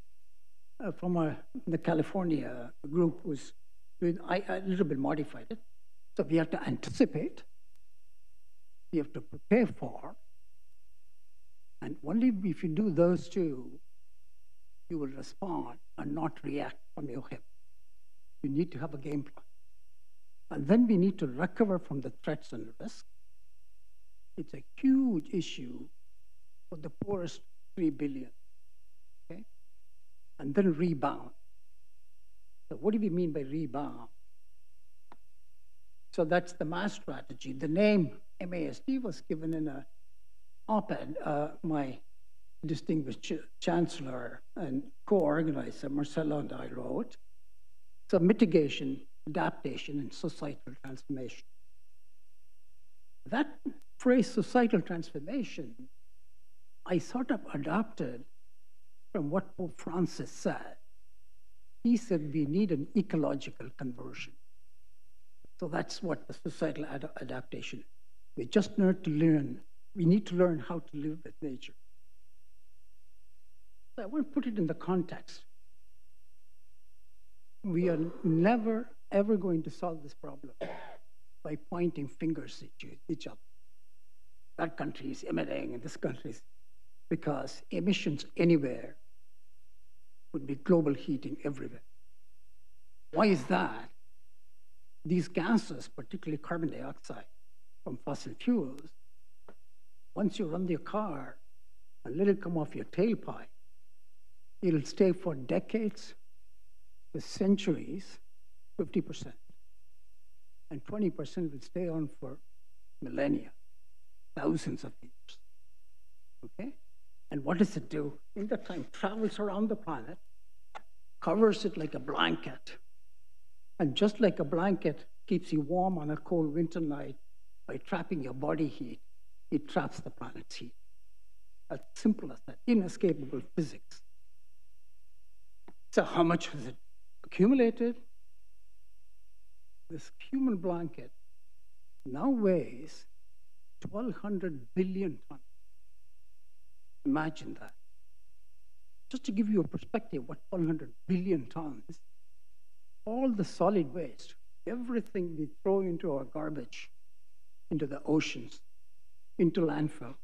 from the California group was doing, I a little bit modified it. So we have to anticipate, we have to prepare for, and only if you do those two, you will respond and not react from your hip. You need to have a game plan. And then we need to recover from the threats and risks. It's a huge issue for the poorest 3 billion. Okay? And then rebound. So what do we mean by rebound? So that's the MAST strategy. The name MASD was given in an op-ed my distinguished chancellor and co-organizer, Marcelo, and I wrote. So mitigation, adaptation, and societal transformation. That phrase, societal transformation, I sort of adopted from what Pope Francis said. He said we need an ecological conversion. So that's what the societal adaptation is. We just need to learn. We need to learn how to live with nature. So I want to put it in the context. We are never, ever going to solve this problem by pointing fingers at each other. That country is emitting, and this country is, because emissions anywhere would be global heating everywhere. Why is that? These gases, particularly carbon dioxide from fossil fuels, once you run your car and let it come off your tailpipe, it'll stay for decades, for centuries, 50%. And 20% will stay on for millennia, thousands of years. Okay? And what does it do? In that time, travels around the planet, covers it like a blanket. And just like a blanket keeps you warm on a cold winter night by trapping your body heat, it traps the planet's heat. As simple as that, inescapable physics. So how much has it accumulated? This human blanket now weighs 1,200 billion tons. Imagine that. Just to give you a perspective, what 1,200 billion tons, all the solid waste, everything we throw into our garbage, into the oceans, into landfill,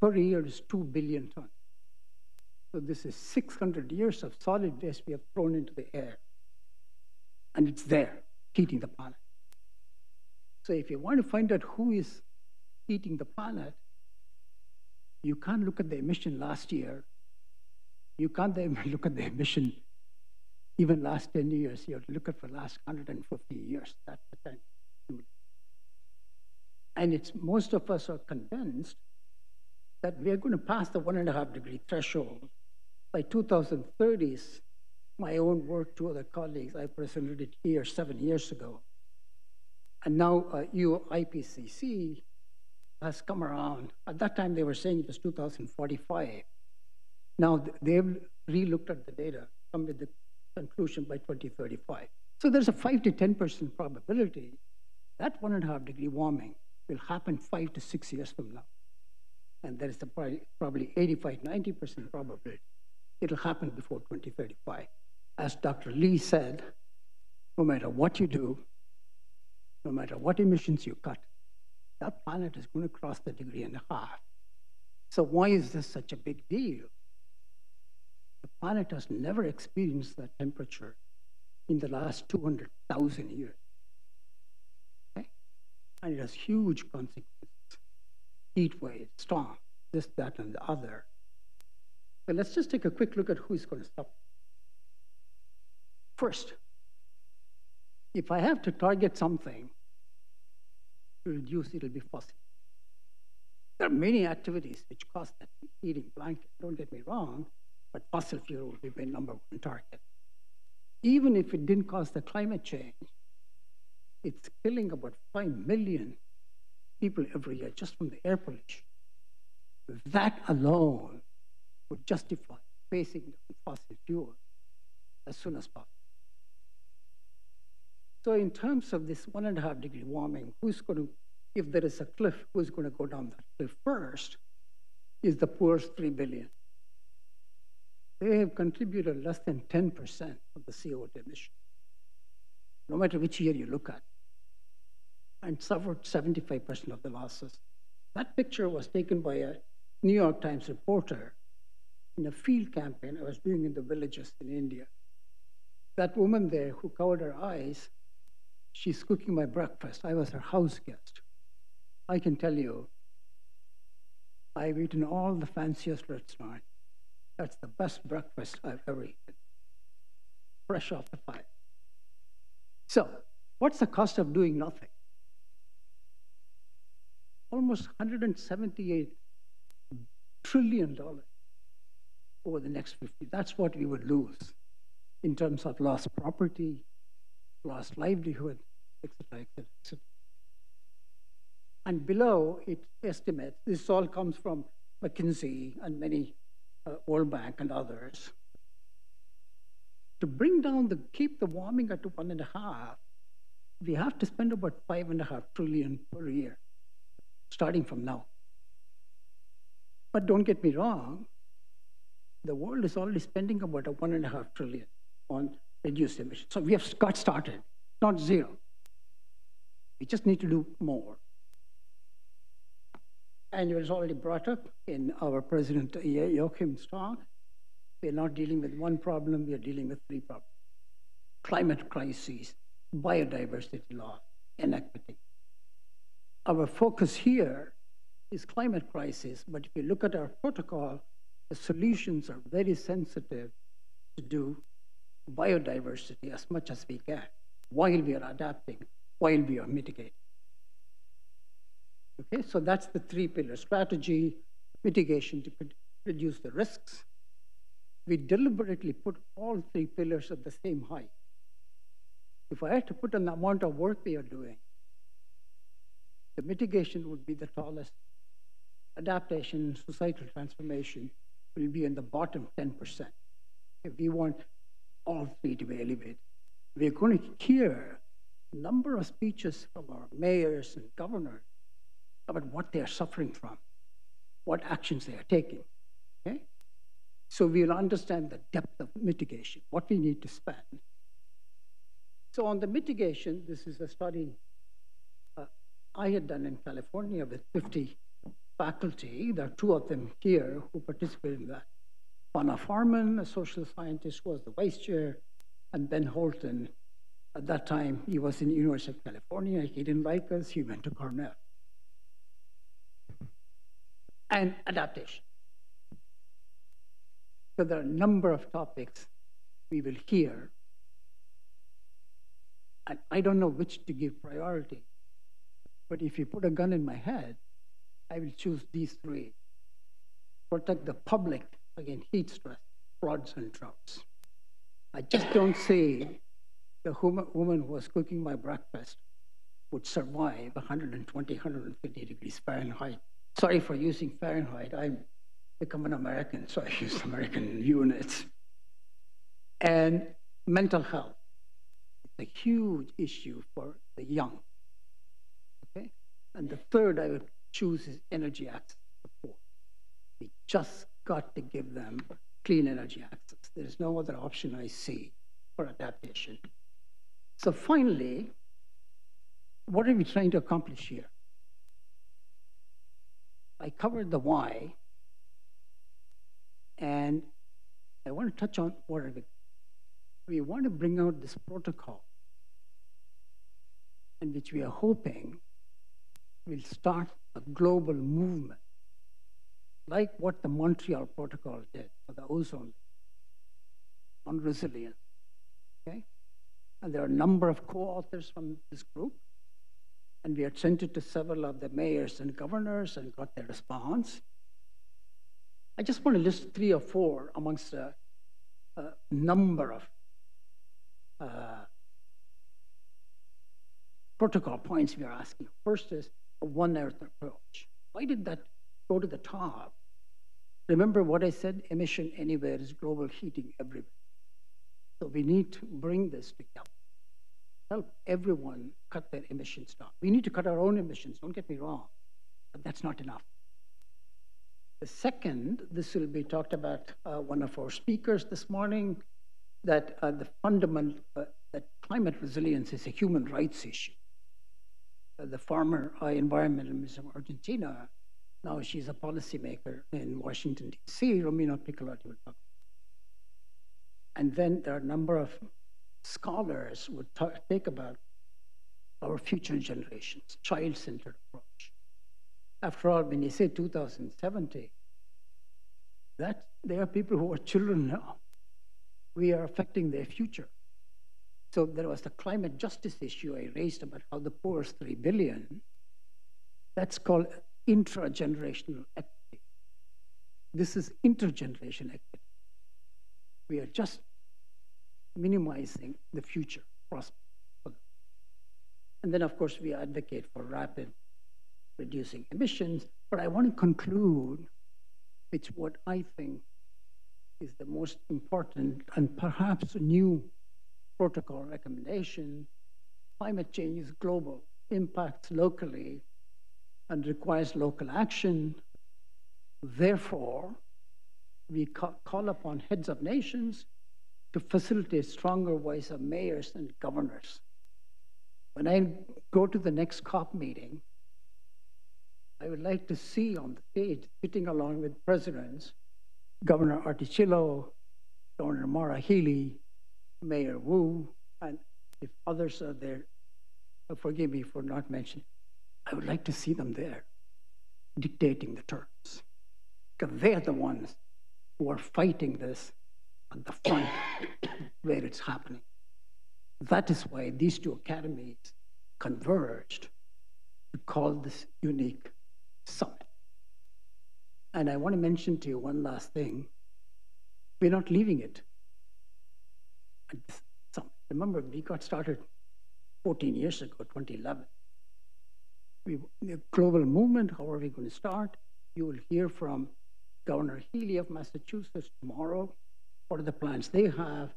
per year is 2 billion tons. So this is 600 years of solid waste we have thrown into the air. And it's there, heating the planet. So if you want to find out who is heating the planet, you can't look at the emission last year. You can't even look at the emission even last 10 years. You have to look at for the last 150 years. That's the time. And it's, most of us are convinced that we are going to pass the 1.5 degree threshold. By 2030, my own work, two other colleagues, I presented it here 7 years ago. And now IPCC has come around. At that time, they were saying it was 2045. Now they've re-looked at the data, come with the conclusion by 2035. So there's a 5 to 10% probability that 1.5 degree warming will happen 5 to 6 years from now. And there is a probably 85, 90% probability it'll happen before 2035. As Dr. Lee said, no matter what you do, no matter what emissions you cut, that planet is going to cross the 1.5 degrees. So why is this such a big deal? The planet has never experienced that temperature in the last 200,000 years. Okay? And it has huge consequences. Heat waves, storm, this, that, and the other. So let's just take a quick look at who's going to stop. First, if I have to target something to reduce, it'll be fossil. There are many activities which cause that heating blanket, don't get me wrong, but fossil fuel will be my number one target. Even if it didn't cause the climate change, it's killing about 5 million people every year just from the air pollution. That alone would justify phasing fossil fuel as soon as possible. So in terms of this 1.5 degree warming, who's going to, if there is a cliff, who's going to go down that cliff first is the poorest 3 billion. They have contributed less than 10% of the CO2 emission, no matter which year you look at, and suffered 75% of the losses. That picture was taken by a New York Times reporter in a field campaign I was doing in the villages in India. That woman there who covered her eyes, she's cooking my breakfast. I was her house guest. I can tell you, I've eaten all the fanciest restaurants. That's the best breakfast I've ever eaten, fresh off the fire. So, what's the cost of doing nothing? Almost $178 trillion over the next 50. That's what we would lose in terms of lost property, lost livelihood, et cetera, et cetera, et cetera. And below, it estimates, this all comes from McKinsey and many World Bank and others, to bring down keep the warming at 1.5, we have to spend about 5.5 trillion per year, starting from now. But don't get me wrong, the world is already spending about 1.5 trillion on reduced emissions. So we have got started, not zero. We just need to do more. And it was already brought up in our President Joachim's talk. We're not dealing with one problem, we are dealing with three problems. Climate crises, biodiversity loss, inequity. Our focus here is climate crisis, but if you look at our protocol, the solutions are very sensitive to do biodiversity as much as we can while we are adapting, while we are mitigating. Okay, so that's the three-pillar strategy: mitigation to reduce the risks. We deliberately put all three pillars at the same height. If I had to put an amount of work we are doing, the mitigation would be the tallest. Adaptation, societal transformation will be in the bottom 10%. If we want all three to be elevated, we're going to hear a number of speeches from our mayors and governors about what they are suffering from, what actions they are taking, okay? So we'll understand the depth of mitigation, what we need to spend. So on the mitigation, this is a study I had done in California with 50 faculty. There are two of them here who participated in that. Anna Farman, a social scientist, was the vice chair, and Ben Holton. At that time, he was in the University of California. He didn't like us, he went to Cornell. And adaptation. So there are a number of topics we will hear. And I don't know which to give priority. But if you put a gun in my head, I will choose these three. Protect the public against heat stress, floods, and droughts. I just don't see the woman who was cooking my breakfast would survive 120, 150 degrees Fahrenheit. Sorry for using Fahrenheit. I've become an American, so I use American units. And mental health. It's a huge issue for the young. Okay? And the third I would choose is energy access to the poor. We just got to give them clean energy access. There's no other option I see for adaptation. So finally, what are we trying to accomplish here? I covered the why, and I want to touch on what are we want to bring out this protocol, in which we are hoping will start a global movement, like what the Montreal Protocol did for the ozone on resilience, okay? And there are a number of co-authors from this group, and we had sent it to several of the mayors and governors and got their response. I just want to list 3 or 4 amongst a number of protocol points we are asking. First is a one earth approach. Why did that go to the top? Remember what I said, emission anywhere is global heating everywhere. So we need to bring this together. Help everyone cut their emissions down. We need to cut our own emissions, don't get me wrong, but that's not enough. The second, this will be talked about one of our speakers this morning, that the fundamental, that climate resilience is a human rights issue. The former environmentalist of Argentina, now she's a policymaker in Washington, D.C., Romina Piccolotti will talk. And then there are a number of scholars who would think about our future generations, child-centered approach. After all, when you say 2070, that there are people who are children now. We are affecting their future. So there was the climate justice issue I raised about how the poor is 3 billion. That's called intragenerational equity. This is intergenerational equity. We are just minimizing the future prospect. And then, of course, we advocate for rapid reducing emissions. But I want to conclude it's what I think is the most important and perhaps new protocol recommendation. Climate change is global, impacts locally, and requires local action. Therefore, we call upon heads of nations to facilitate stronger voice of mayors and governors. When I go to the next COP meeting, I would like to see on the stage, sitting along with presidents, Governor Articillo, Governor Maura Healey, Mayor Wu, and if others are there, forgive me for not mentioning, I would like to see them there dictating the terms, because they're the ones who are fighting this at the front where it's happening. That is why these two academies converged to call this unique summit. And I want to mention to you one last thing. We're not leaving it at this summit. Remember, we got started 14 years ago, 2011. The global movement, how are we going to start? You will hear from Governor Healey of Massachusetts tomorrow. What are the plans they have?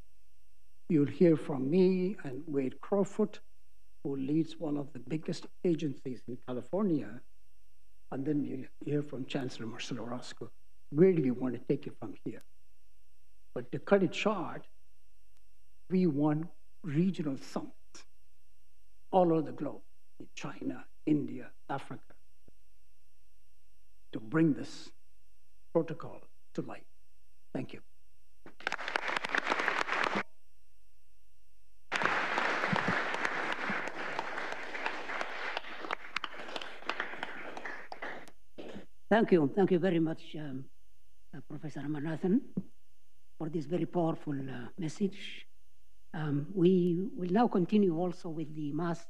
You'll hear from me and Wade Crowfoot, who leads one of the biggest agencies in California. And then you'll hear from Chancellor Marcelo Orozco. Where do we want to take it from here? But to cut it short, we want regional summits all over the globe, in China, India, Africa, to bring this protocol to life. Thank you. Thank you very much, Professor Ramanathan, for this very powerful message. We will now continue also with the mass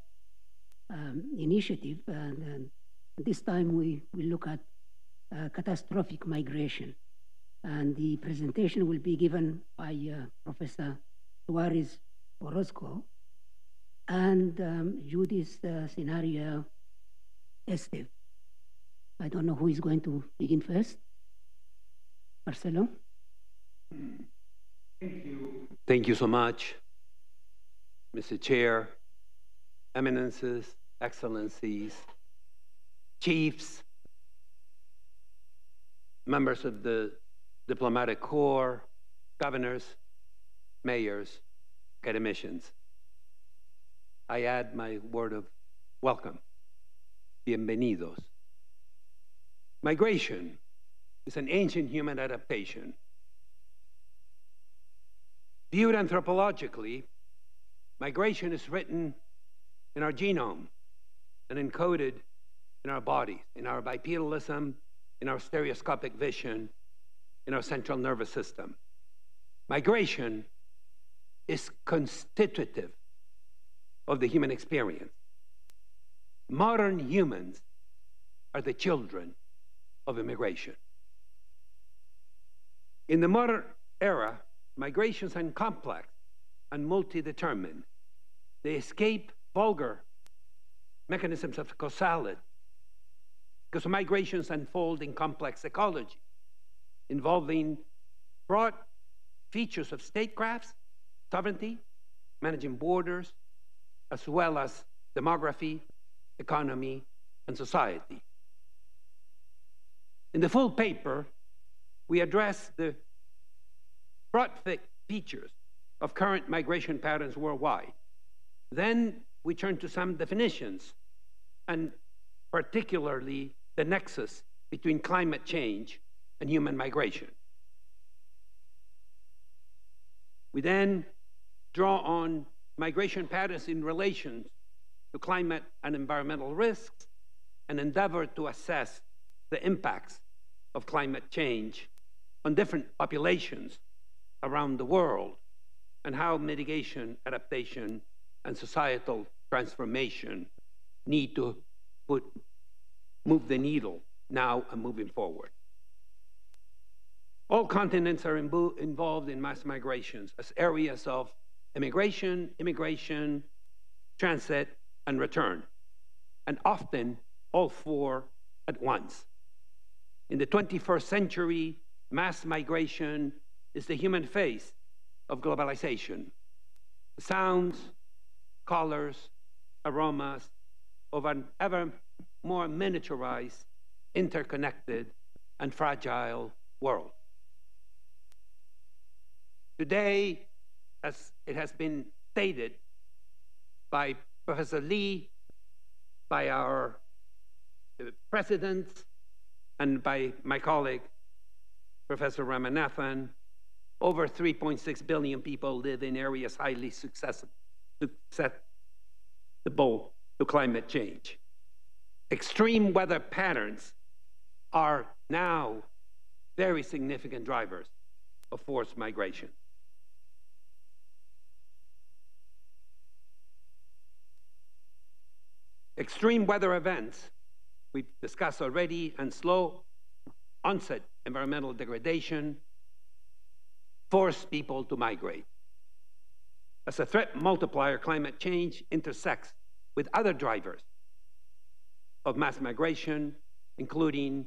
initiative, and this time we will look at catastrophic migration. And the presentation will be given by Professor Suarez Orozco and Judith Scenario Esteve. I don't know who is going to begin first. Marcelo? Thank you. Thank you so much, Mr. Chair, Eminences, Excellencies, Chiefs, members of the Diplomatic Corps, governors, mayors, academicians. I add my word of welcome. Bienvenidos. Migration is an ancient human adaptation. Viewed anthropologically, migration is written in our genome and encoded in our bodies, in our bipedalism, in our stereoscopic vision, in our central nervous system. Migration is constitutive of the human experience. Modern humans are the children of immigration. In the modern era, migrations are complex and multi-determined. They escape vulgar mechanisms of causality because migrations unfold in complex ecology, involving broad features of statecrafts, sovereignty, managing borders, as well as demography, economy, and society. In the full paper, we address the broad features of current migration patterns worldwide. Then we turn to some definitions, and particularly the nexus between climate change and human migration. We then draw on migration patterns in relation to climate and environmental risks and endeavor to assess the impacts of climate change on different populations around the world and how mitigation, adaptation, and societal transformation need to move the needle now and moving forward. All continents are involved in mass migrations as areas of immigration, transit, and return, and often all four at once. In the 21st century, mass migration is the human face of globalization. The sounds, colors, aromas of an ever more miniaturized, interconnected, and fragile world. Today, as it has been stated by Professor Lee, by our president, and by my colleague, Professor Ramanathan, over 3.6 billion people live in areas highly susceptible to climate change. Extreme weather patterns are now very significant drivers of forced migration. Extreme weather events, we've discussed already, and slow onset environmental degradation force people to migrate. As a threat multiplier, climate change intersects with other drivers of mass migration, including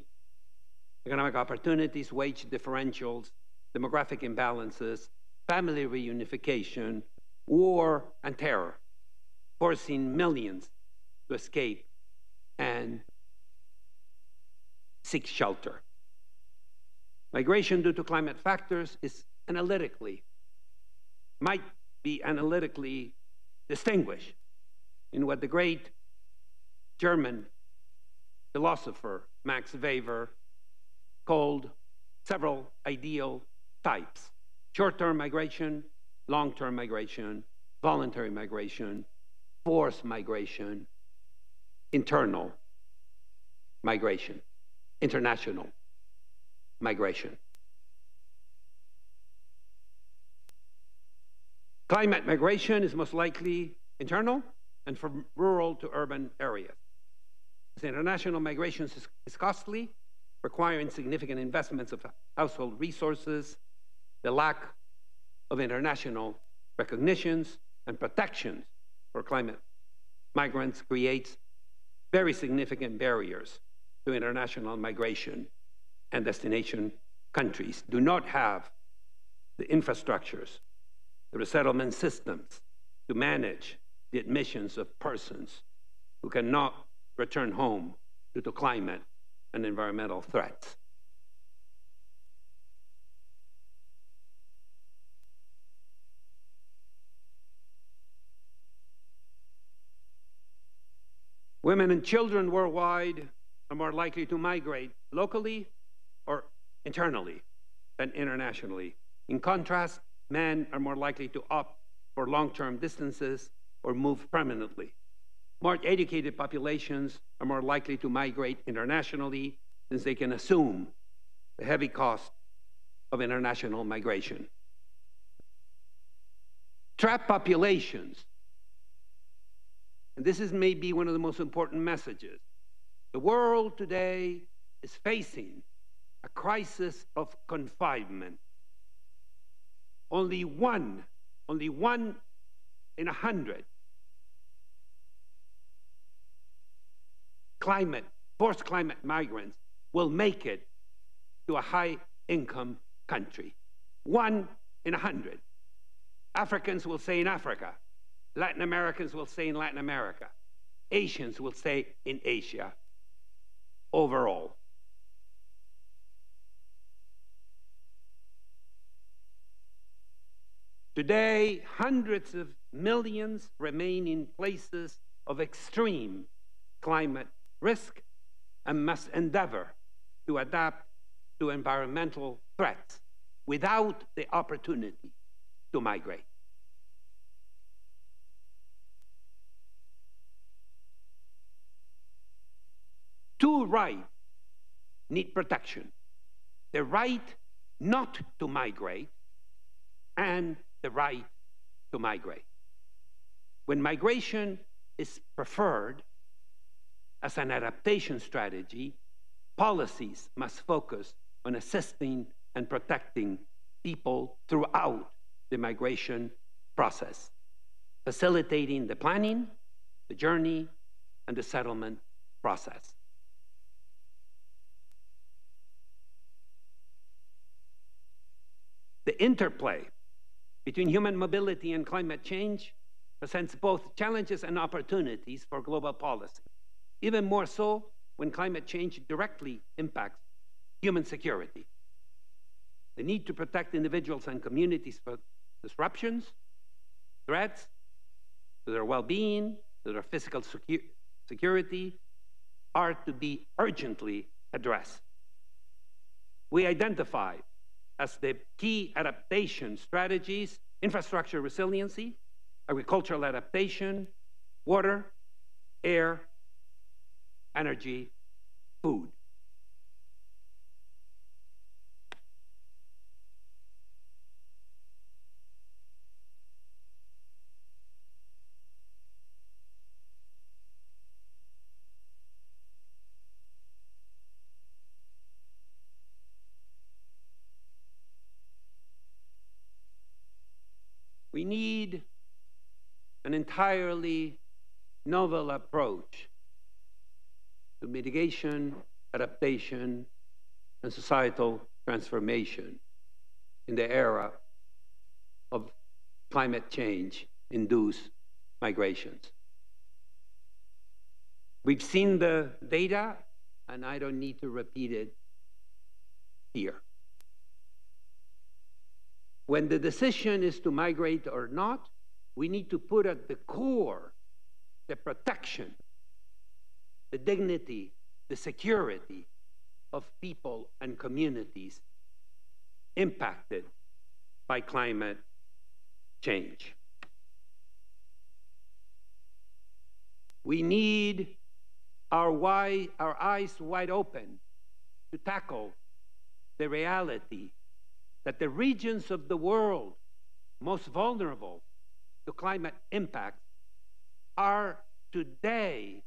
economic opportunities, wage differentials, demographic imbalances, family reunification, war, and terror, forcing millions to escape and seek shelter. Migration due to climate factors is might be analytically distinguished in what the great German philosopher Max Weber called several ideal types: short-term migration, long-term migration, voluntary migration, forced migration, internal migration, international migration. Climate migration is most likely internal and from rural to urban areas. As international migration is costly, requiring significant investments of household resources, the lack of international recognitions and protections for climate migrants creates very significant barriers to international migration, and destination countries do not have the infrastructures, the resettlement systems to manage the admissions of persons who cannot return home due to climate and environmental threats. Women and children worldwide are more likely to migrate locally or internally than internationally. In contrast, men are more likely to opt for long-term distances or move permanently. More educated populations are more likely to migrate internationally since they can assume the heavy cost of international migration. Trapped populations, and this is maybe one of the most important messages. The world today is facing a crisis of confinement. Only one in 100 forced climate migrants will make it to a high-income country. 1 in 100. Africans will stay in Africa. Latin Americans will stay in Latin America. Asians will stay in Asia overall. Today, hundreds of millions remain in places of extreme climate risk and must endeavor to adapt to environmental threats without the opportunity to migrate. Two rights need protection: the right not to migrate and the right to migrate. When migration is preferred as an adaptation strategy, policies must focus on assisting and protecting people throughout the migration process, facilitating the planning, the journey, and the settlement process. The interplay between human mobility and climate change presents both challenges and opportunities for global policy, even more so when climate change directly impacts human security. The need to protect individuals and communities from disruptions, threats to their well-being, to their physical security, are to be urgently addressed. We identify as the key adaptation strategies infrastructure resiliency, agricultural adaptation, water, air, energy, food. We need an entirely novel approach to mitigation, adaptation, and societal transformation in the era of climate change-induced migrations. We've seen the data, and I don't need to repeat it here. When the decision is to migrate or not, we need to put at the core the protection, the dignity, the security of people and communities impacted by climate change. We need our eyes wide open to tackle the reality that the regions of the world most vulnerable to climate impacts are today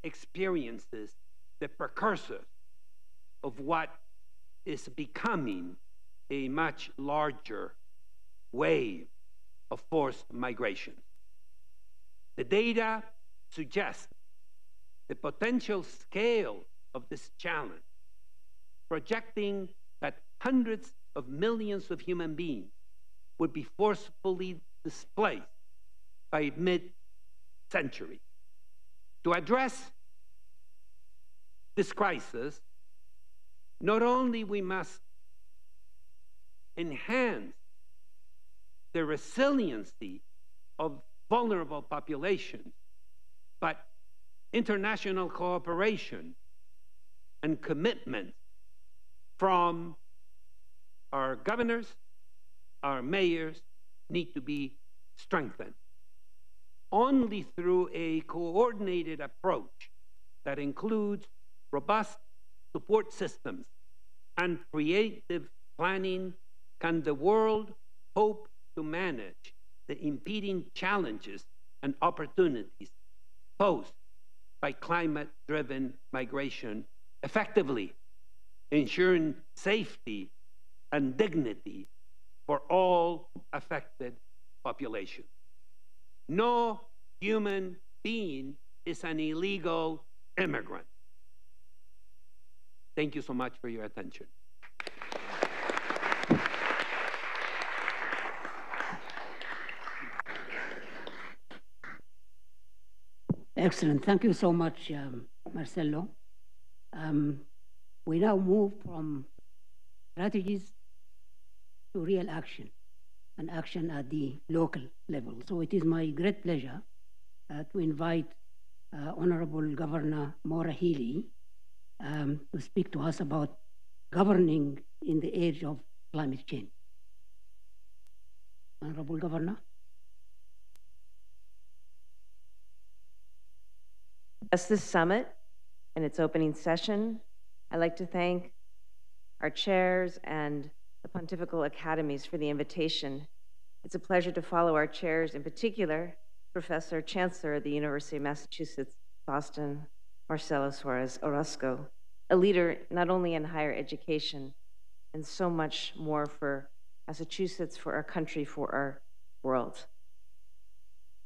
experiences the precursors of what is becoming a much larger wave of forced migration. The data suggests the potential scale of this challenge, projecting that hundreds of millions of human beings would be forcefully displaced by mid-century. To address this crisis, not only we must enhance the resiliency of vulnerable populations, but international cooperation and commitment from our governors, our mayors, need to be strengthened. Only through a coordinated approach that includes robust support systems and creative planning can the world hope to manage the impeding challenges and opportunities posed by climate-driven migration effectively, ensuring safety and dignity for all affected populations. No human being is an illegal immigrant. Thank you so much for your attention. Excellent. Thank you so much, Marcelo. We now move from strategies to real action, and action at the local level. So it is my great pleasure to invite Honorable Governor Maura Healey to speak to us about governing in the age of climate change. Honorable Governor. As this summit and its opening session, I'd like to thank our chairs and the Pontifical Academies for the invitation. It's a pleasure to follow our chairs, in particular, Professor Chancellor of the University of Massachusetts, Boston, Marcelo Suarez Orozco, a leader not only in higher education and so much more for Massachusetts, for our country, for our world.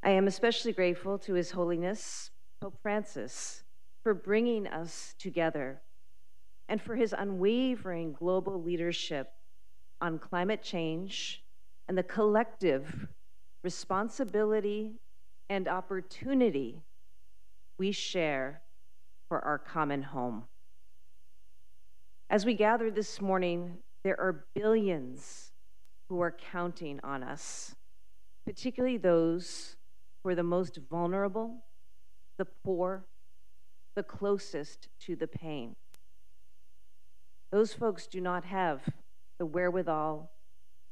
I am especially grateful to His Holiness Pope Francis for bringing us together and for his unwavering global leadership on climate change and the collective responsibility and opportunity we share for our common home. As we gather this morning, there are billions who are counting on us, particularly those who are the most vulnerable, the poor, the closest to the pain. Those folks do not have the wherewithal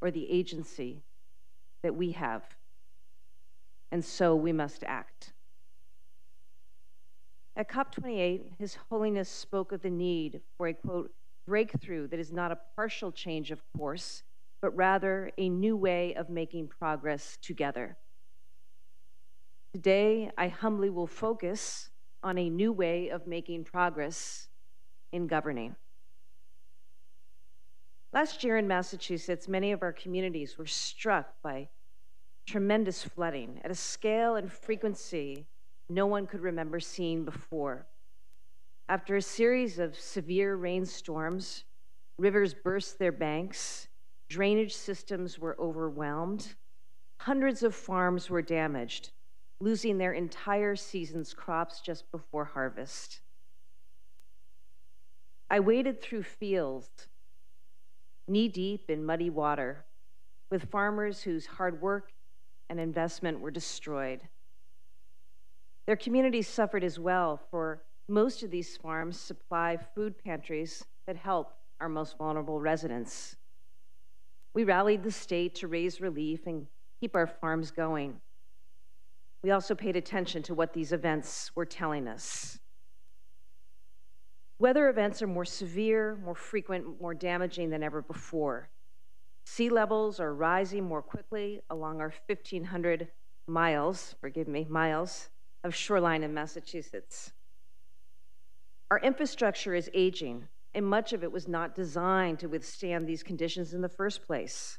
or the agency that we have, and so we must act. At COP28, His Holiness spoke of the need for a, quote, breakthrough that is not a partial change of course, but rather a new way of making progress together. Today, I humbly will focus on a new way of making progress in governing. Last year in Massachusetts, many of our communities were struck by tremendous flooding at a scale and frequency no one could remember seeing before. After a series of severe rainstorms, rivers burst their banks, drainage systems were overwhelmed, hundreds of farms were damaged, losing their entire season's crops just before harvest. I waded through fields, knee-deep in muddy water, with farmers whose hard work and investment were destroyed. Their communities suffered as well, for most of these farms supply food pantries that help our most vulnerable residents. We rallied the state to raise relief and keep our farms going. We also paid attention to what these events were telling us. Weather events are more severe, more frequent, more damaging than ever before. Sea levels are rising more quickly along our 1,500 miles, miles of shoreline in Massachusetts. Our infrastructure is aging, and much of it was not designed to withstand these conditions in the first place.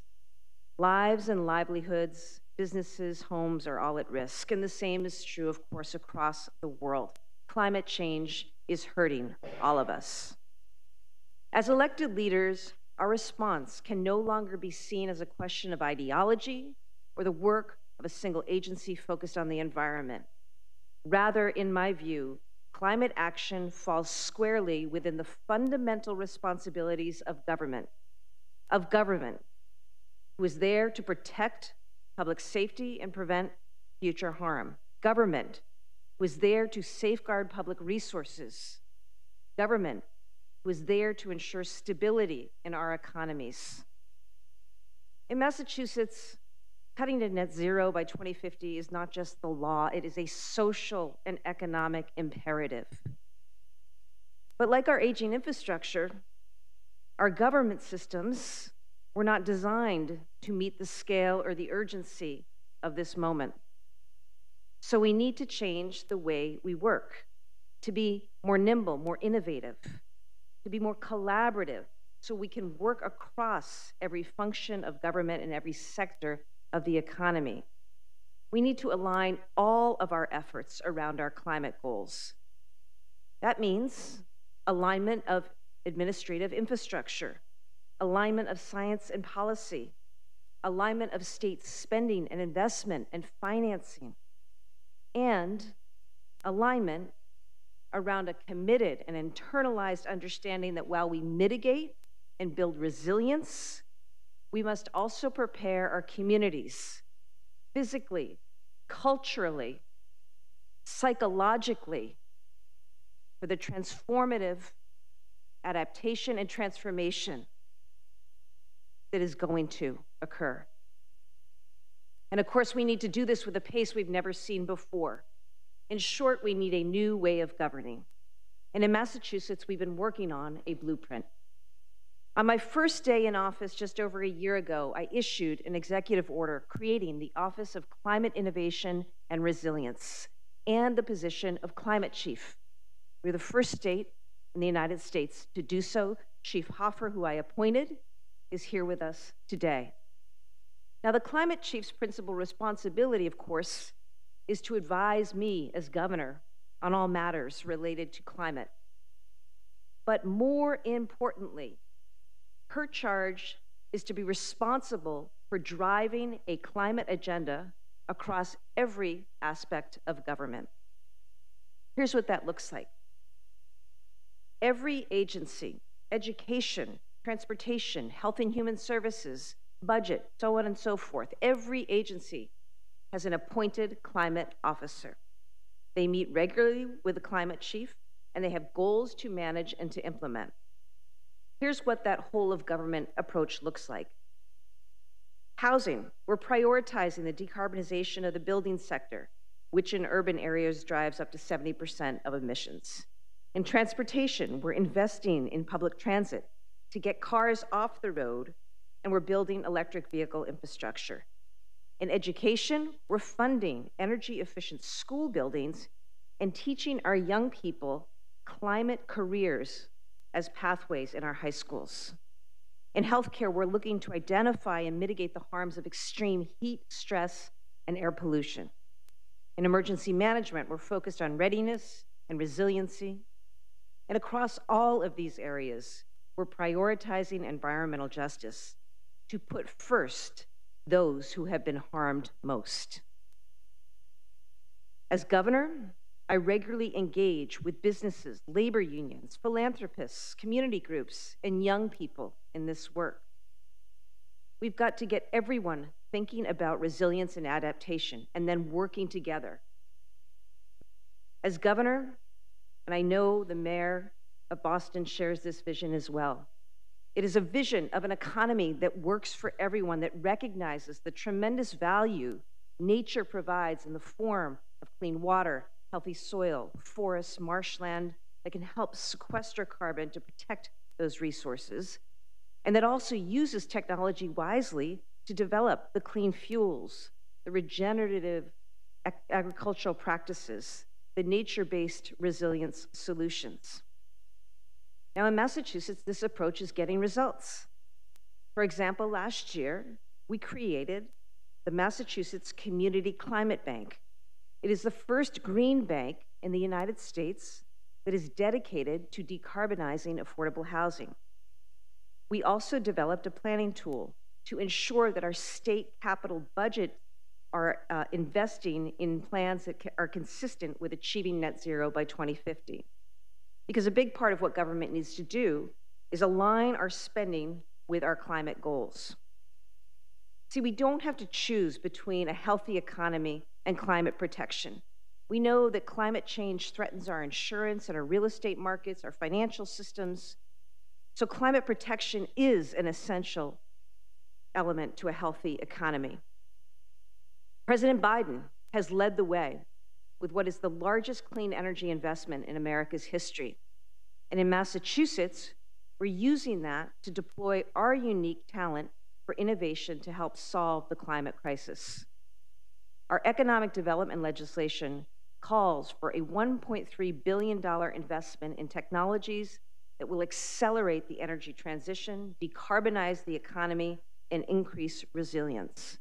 Lives and livelihoods, businesses, homes are all at risk, and the same is true, of course, across the world. Climate change is hurting all of us. As elected leaders, our response can no longer be seen as a question of ideology or the work of a single agency focused on the environment. Rather, in my view, climate action falls squarely within the fundamental responsibilities of government, who is there to protect public safety and prevent future harm. Government, who is there to safeguard public resources. Government, who is there to ensure stability in our economies. In Massachusetts, cutting to net zero by 2050 is not just the law, it is a social and economic imperative. But like our aging infrastructure, our government systems were not designed to meet the scale or the urgency of this moment. So we need to change the way we work, to be more nimble, more innovative, to be more collaborative, so we can work across every function of government and every sector of the economy. We need to align all of our efforts around our climate goals. That means alignment of administrative infrastructure, alignment of science and policy, alignment of state spending and investment and financing, and alignment around a committed and internalized understanding that while we mitigate and build resilience, we must also prepare our communities physically, culturally, psychologically for the transformative adaptation and transformation that is going to occur. And of course, we need to do this with a pace we've never seen before. In short, we need a new way of governing. And in Massachusetts, we've been working on a blueprint. On my first day in office just over a year ago, I issued an executive order creating the Office of Climate Innovation and Resilience and the position of Climate Chief. We're the first state in the United States to do so. Chief Hoffer, who I appointed, is here with us today. Now, the Climate Chief's principal responsibility, of course, is to advise me as governor on all matters related to climate. But more importantly, her charge is to be responsible for driving a climate agenda across every aspect of government. Here's what that looks like. Every agency, education, transportation, health and human services, budget, so on and so forth, every agency has an appointed climate officer. They meet regularly with the climate chief, and they have goals to manage and to implement. Here's what that whole of government approach looks like. Housing, we're prioritizing the decarbonization of the building sector, which in urban areas drives up to 70% of emissions. In transportation, we're investing in public transit to get cars off the road, and we're building electric vehicle infrastructure. In education, we're funding energy-efficient school buildings and teaching our young people climate careers as pathways in our high schools. In healthcare, we're looking to identify and mitigate the harms of extreme heat, stress, and air pollution. In emergency management, we're focused on readiness and resiliency. And across all of these areas, we're prioritizing environmental justice to put first those who have been harmed most. As governor, I regularly engage with businesses, labor unions, philanthropists, community groups, and young people in this work. We've got to get everyone thinking about resilience and adaptation and then working together. As governor, and I know the mayor of Boston shares this vision as well, it is a vision of an economy that works for everyone, that recognizes the tremendous value nature provides in the form of clean water, healthy soil, forests, marshland that can help sequester carbon to protect those resources, and that also uses technology wisely to develop the clean fuels, the regenerative agricultural practices, the nature-based resilience solutions. Now in Massachusetts, this approach is getting results. For example, last year, we created the Massachusetts Community Climate Bank. It is the first green bank in the United States that is dedicated to decarbonizing affordable housing. We also developed a planning tool to ensure that our state capital budget are investing in plans that are consistent with achieving net zero by 2050. Because a big part of what government needs to do is align our spending with our climate goals. See, we don't have to choose between a healthy economy and climate protection. We know that climate change threatens our insurance and our real estate markets, our financial systems. So climate protection is an essential element to a healthy economy. President Biden has led the way with what is the largest clean energy investment in America's history. And in Massachusetts, we're using that to deploy our unique talent for innovation to help solve the climate crisis. Our economic development legislation calls for a $1.3 billion investment in technologies that will accelerate the energy transition, decarbonize the economy, and increase resilience.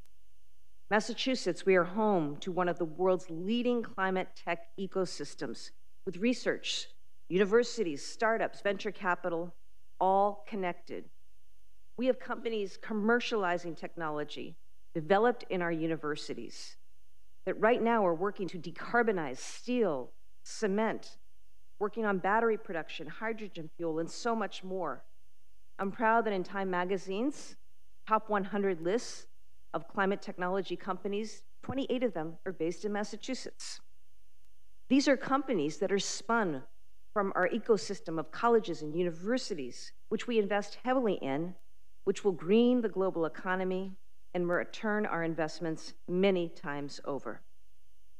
Massachusetts, we are home to one of the world's leading climate tech ecosystems, with research, universities, startups, venture capital, all connected. We have companies commercializing technology developed in our universities that right now are working to decarbonize steel, cement, working on battery production, hydrogen fuel, and so much more. I'm proud that in Time Magazine's top 100 lists of climate technology companies, 28 of them are based in Massachusetts. These are companies that are spun from our ecosystem of colleges and universities, which we invest heavily in, which will green the global economy and return our investments many times over.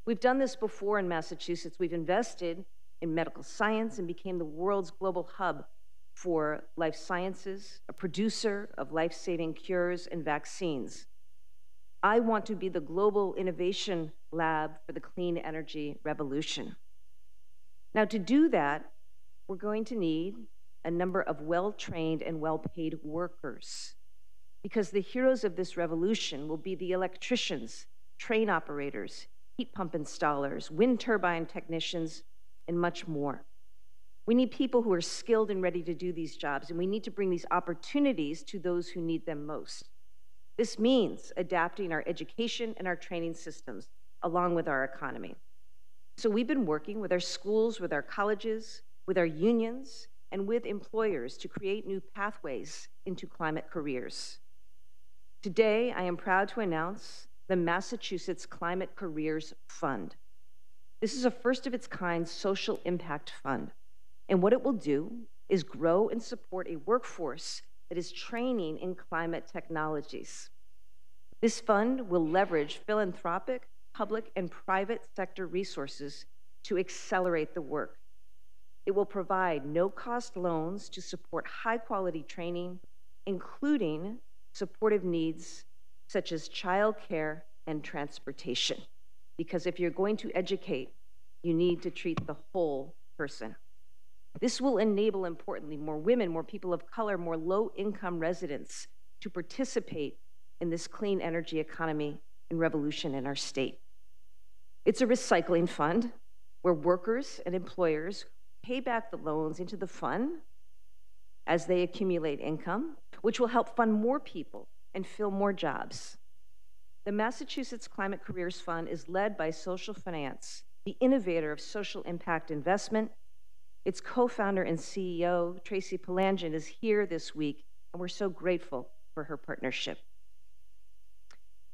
We've done this before in Massachusetts. We've invested in medical science and became the world's global hub for life sciences, a producer of life-saving cures and vaccines. I want to be the global innovation lab for the clean energy revolution. Now, to do that, we're going to need a number of well-trained and well-paid workers, because the heroes of this revolution will be the electricians, train operators, heat pump installers, wind turbine technicians, and much more. We need people who are skilled and ready to do these jobs, and we need to bring these opportunities to those who need them most. This means adapting our education and our training systems along with our economy. So we've been working with our schools, with our colleges, with our unions, and with employers to create new pathways into climate careers. Today, I am proud to announce the Massachusetts Climate Careers Fund. This is a first-of-its-kind social impact fund, and what it will do is grow and support a workforce that is training in climate technologies. This fund will leverage philanthropic, public, and private sector resources to accelerate the work. It will provide no-cost loans to support high-quality training, including supportive needs such as childcare and transportation. Because if you're going to educate, you need to treat the whole person. This will enable, importantly, more women, more people of color, more low-income residents to participate in this clean energy economy and revolution in our state. It's a recycling fund where workers and employers pay back the loans into the fund as they accumulate income, which will help fund more people and fill more jobs. The Massachusetts Climate Careers Fund is led by Social Finance, the innovator of social impact investment. Its co-founder and CEO, Tracy Palangin, is here this week, and we're so grateful for her partnership.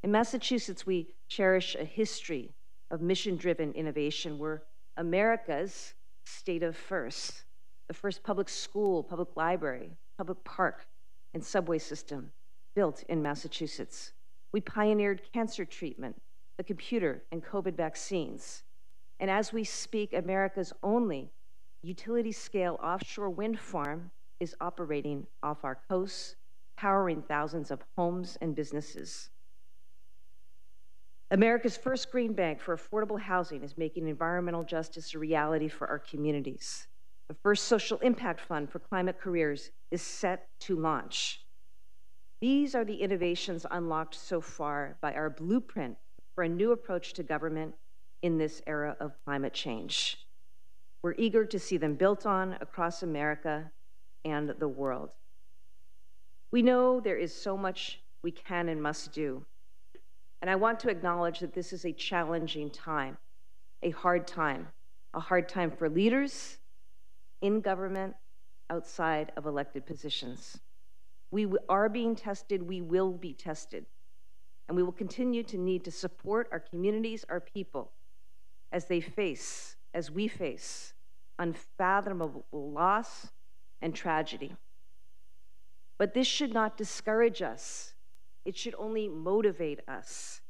In Massachusetts, we cherish a history of mission-driven innovation. We're America's state of first, the first public school, public library, public park, and subway system built in Massachusetts. We pioneered cancer treatment, the computer, and COVID vaccines. And as we speak, America's only utility-scale offshore wind farm is operating off our coasts, powering thousands of homes and businesses. America's first green bank for affordable housing is making environmental justice a reality for our communities. The first social impact fund for climate careers is set to launch. These are the innovations unlocked so far by our blueprint for a new approach to government in this era of climate change. We're eager to see them built on across America and the world. We know there is so much we can and must do. And I want to acknowledge that this is a challenging time, a hard time for leaders in government, outside of elected positions. We are being tested, we will be tested, and we will continue to need to support our communities, our people, as we face unfathomable loss and tragedy. But this should not discourage us. It should only motivate us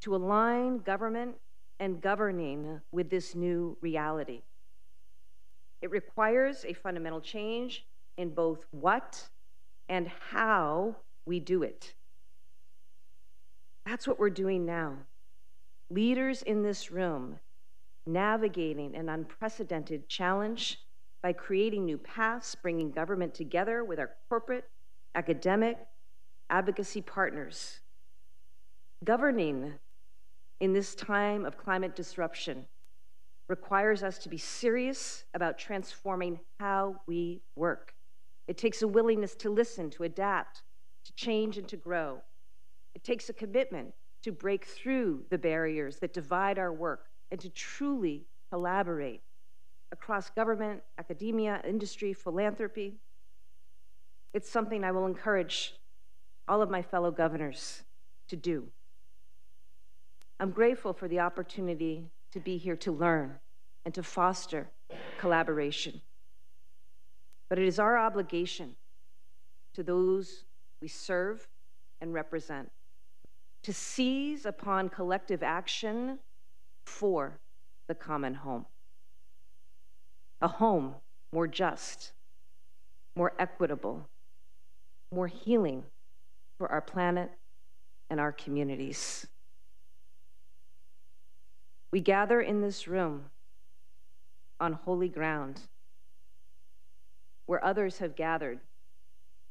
to align government and governing with this new reality. It requires a fundamental change in both what and how we do it. That's what we're doing now. Leaders in this room navigating an unprecedented challenge by creating new paths, bringing government together with our corporate, academic, advocacy partners. Governing in this time of climate disruption requires us to be serious about transforming how we work. It takes a willingness to listen, to adapt, to change, and to grow. It takes a commitment to break through the barriers that divide our work and to truly collaborate across government, academia, industry, philanthropy. It's something I will encourage all of my fellow governors to do. I'm grateful for the opportunity to be here to learn and to foster collaboration. But it is our obligation to those we serve and represent to seize upon collective action for the common home. A home more just, more equitable, more healing for our planet and our communities. We gather in this room on holy ground where others have gathered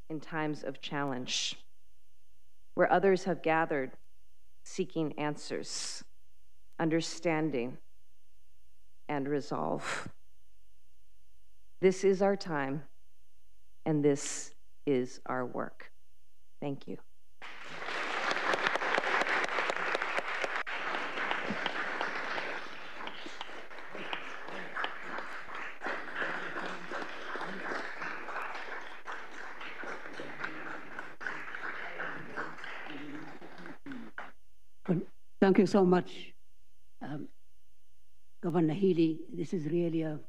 in times of challenge, where others have gathered seeking answers, understanding, and resolve. This is our time, and this is our work. Thank you. Thank you so much, Governor Healy. This is really a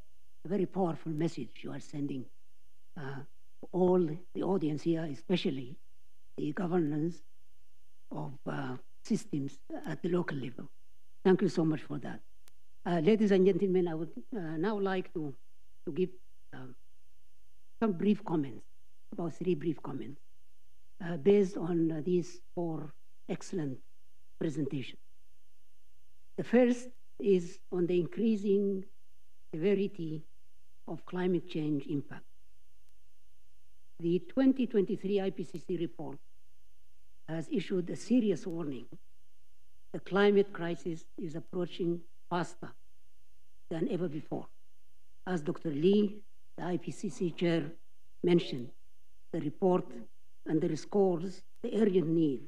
very powerful message you are sending all the audience here, especially the governance of systems at the local level. Thank you so much for that. Ladies and gentlemen, I would now like to give some brief comments, about 3 brief comments, based on these 4 excellent presentations. The first is on the increasing severity of climate change impact. The 2023 IPCC report has issued a serious warning. The climate crisis is approaching faster than ever before. As Dr. Lee, the IPCC chair, mentioned, the report underscores the urgent need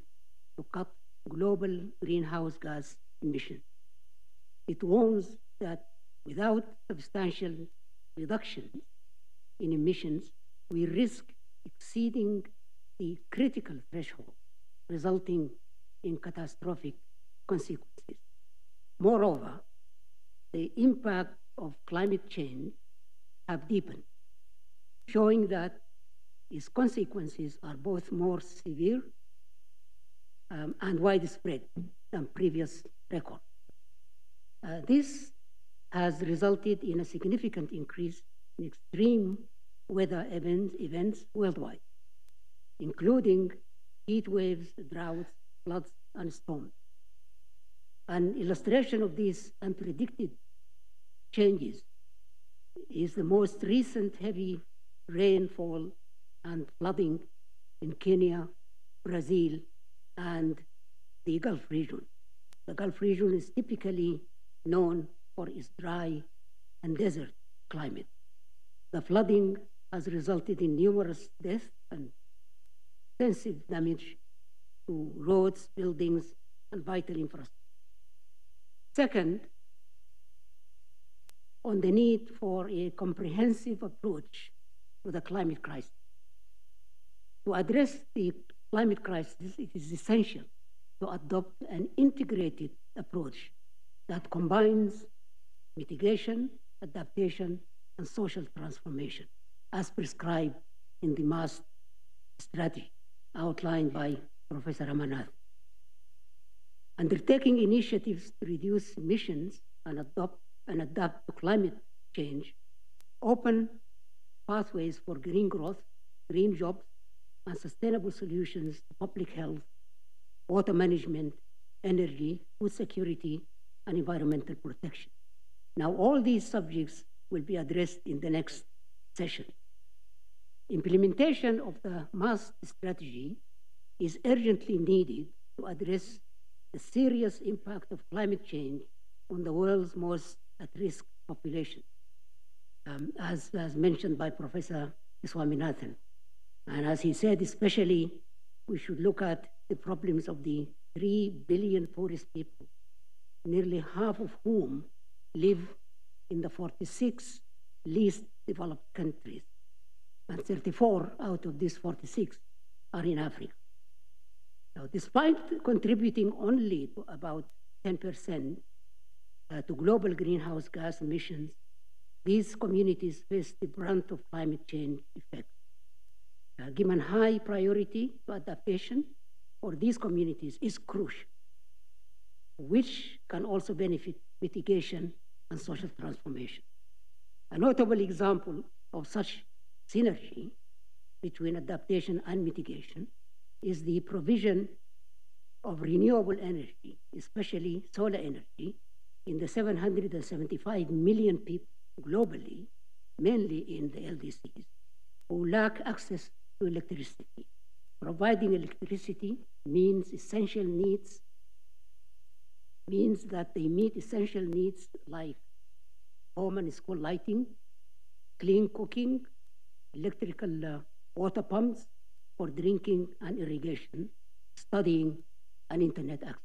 to cut global greenhouse gas emissions. It warns that without substantial reductions in emissions, we risk exceeding the critical threshold, resulting in catastrophic consequences. Moreover, the impact of climate change have deepened, showing that its consequences are both more severe and widespread than previous records. This has resulted in a significant increase in extreme weather events worldwide, including heat waves, droughts, floods, and storms. An illustration of these unpredicted changes is the most recent heavy rainfall and flooding in Kenya, Brazil, and the Gulf region. The Gulf region is typically known for its dry and desert climate. The flooding has resulted in numerous deaths and extensive damage to roads, buildings, and vital infrastructure. Second, on the need for a comprehensive approach to the climate crisis. To address the climate crisis, it is essential to adopt an integrated approach that combines mitigation, adaptation, and social transformation, as prescribed in the MAST strategy outlined by Professor Ramanath. Undertaking initiatives to reduce emissions and adapt to climate change open pathways for green growth, green jobs, and sustainable solutions to public health, water management, energy, food security, and environmental protection. Now, all these subjects will be addressed in the next session. Implementation of the MAST strategy is urgently needed to address the serious impact of climate change on the world's most at-risk population, as mentioned by Professor Swaminathan. And as he said, especially, we should look at the problems of the 3 billion poorest people, nearly half of whom live in the 46 least developed countries, and 34 out of these 46 are in Africa. Now, despite contributing only to about 10% to global greenhouse gas emissions, these communities face the brunt of climate change effects. Given high priority to adaptation for these communities is crucial, which can also benefit mitigation and social transformation. A notable example of such synergy between adaptation and mitigation is the provision of renewable energy, especially solar energy, in the 775 million people globally, mainly in the LDCs, who lack access to electricity. Providing electricity means that they meet essential needs like home and school lighting, clean cooking, electrical water pumps for drinking and irrigation, studying, and internet access.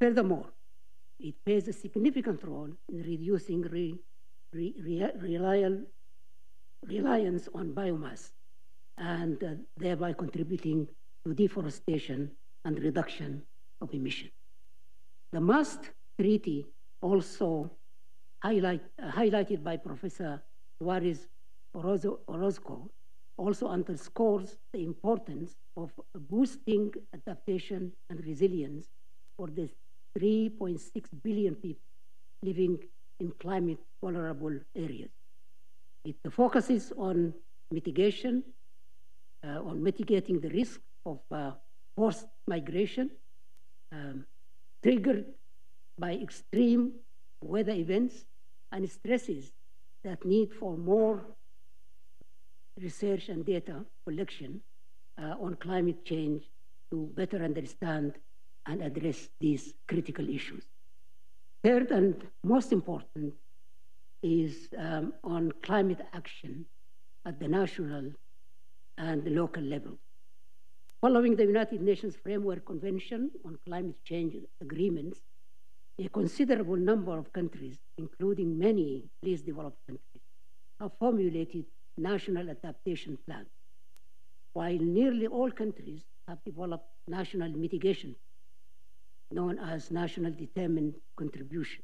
Furthermore, it plays a significant role in reducing reliance on biomass and thereby contributing to deforestation and reduction of emissions. The MAST Treaty, also highlighted by Professor Suarez Orozco, also underscores the importance of boosting adaptation and resilience for the 3.6 billion people living in climate vulnerable areas. It focuses on mitigation, on mitigating the risk of forced migration triggered by extreme weather events, and stresses that need for more research and data collection on climate change to better understand and address these critical issues. Third and most important is on climate action at the national and the local level. Following the United Nations Framework Convention on Climate Change Agreements, a considerable number of countries, including many least developed countries, have formulated national adaptation plans, while nearly all countries have developed national mitigation, known as National Determined Contribution.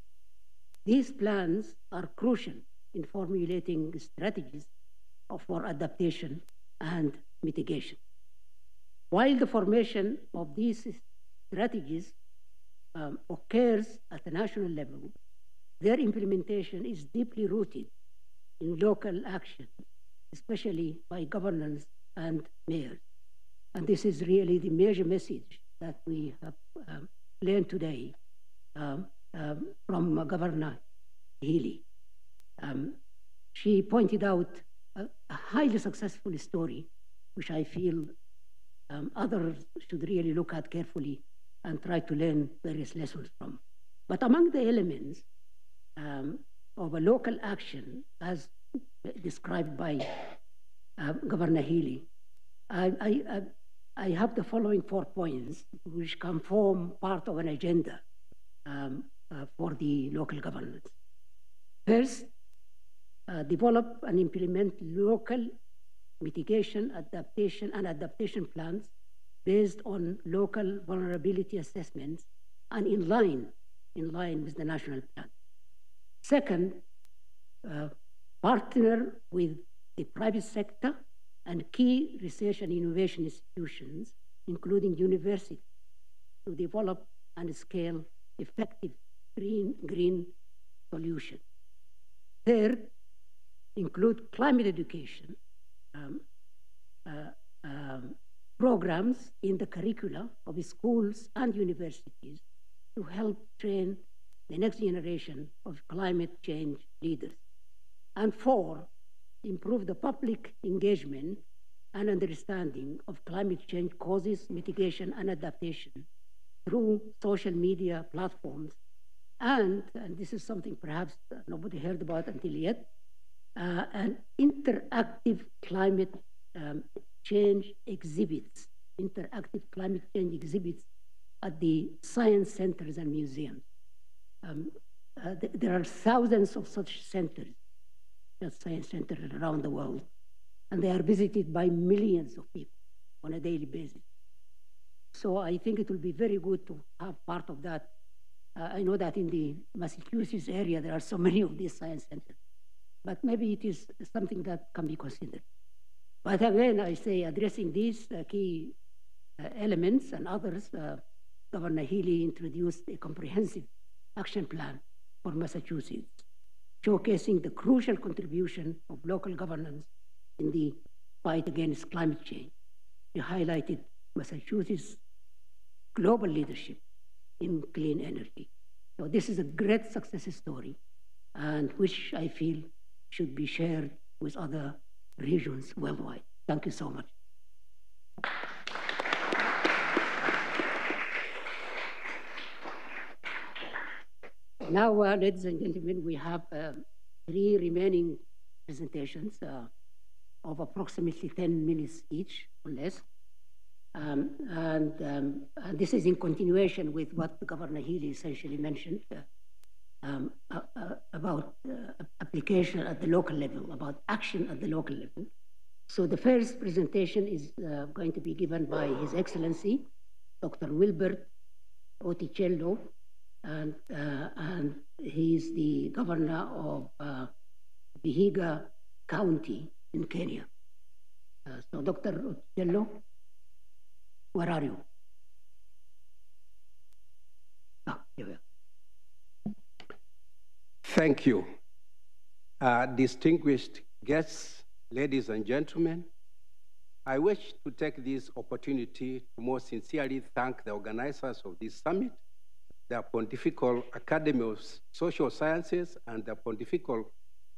These plans are crucial in formulating strategies for adaptation and mitigation. While the formation of these strategies occurs at the national level, their implementation is deeply rooted in local action, especially by governors and mayors. And this is really the major message that we have learned today from Governor Healy. She pointed out a highly successful story, which I feel others should really look at carefully and try to learn various lessons from. But among the elements of a local action, as described by Governor Healy, I have the following 4 points, which can form part of an agenda for the local governments. First, develop and implement local mitigation, adaptation plans based on local vulnerability assessments and in line with the national plan. Second, partner with the private sector and key research and innovation institutions, including universities, to develop and scale effective green solutions. Third, include climate education programs in the curricula of schools and universities to help train the next generation of climate change leaders. And four, improve the public engagement and understanding of climate change causes, mitigation, and adaptation through social media platforms. And this is something perhaps nobody heard about until yet, an interactive climate change exhibits, at the science centers and museums. There are thousands of such centers, science centers around the world, and they are visited by millions of people on a daily basis. So I think it will be very good to have part of that. I know that in the Massachusetts area, there are so many of these science centers, but maybe it is something that can be considered. But again, I say addressing these key elements and others, Governor Healy introduced a comprehensive action plan for Massachusetts, showcasing the crucial contribution of local governance in the fight against climate change. He highlighted Massachusetts' global leadership in clean energy. So this is a great success story, and which I feel should be shared with other regions worldwide. Thank you so much. Now, ladies and gentlemen, we have 3 remaining presentations of approximately 10 minutes each or less. And this is in continuation with what Governor Healy essentially mentioned about application at the local level, about action at the local level. So the first presentation is going to be given by His Excellency, Dr. Wilbert Oticello, and he's the governor of Vihiga County in Kenya. So Dr. Oticello, where are you? Here we are. Thank you. Distinguished guests, ladies and gentlemen, I wish to take this opportunity to most sincerely thank the organizers of this summit, the Pontifical Academy of Social Sciences and the Pontifical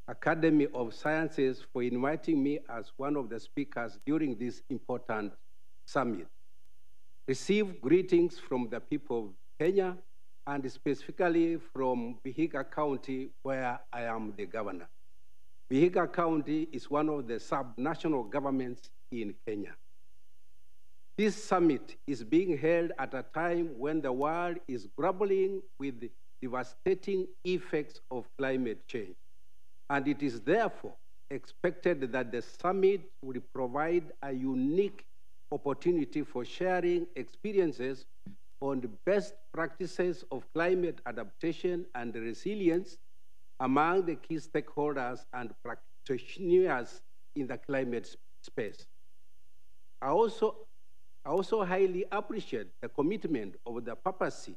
Academy of Sciences for inviting me as one of the speakers during this important summit. Receive greetings from the people of Kenya and specifically from Vihiga County, where I am the governor. Vihiga County is one of the sub-national governments in Kenya. This summit is being held at a time when the world is grappling with the devastating effects of climate change. And it is therefore expected that the summit will provide a unique opportunity for sharing experiences on the best practices of climate adaptation and resilience among the key stakeholders and practitioners in the climate space. I also highly appreciate the commitment of the papacy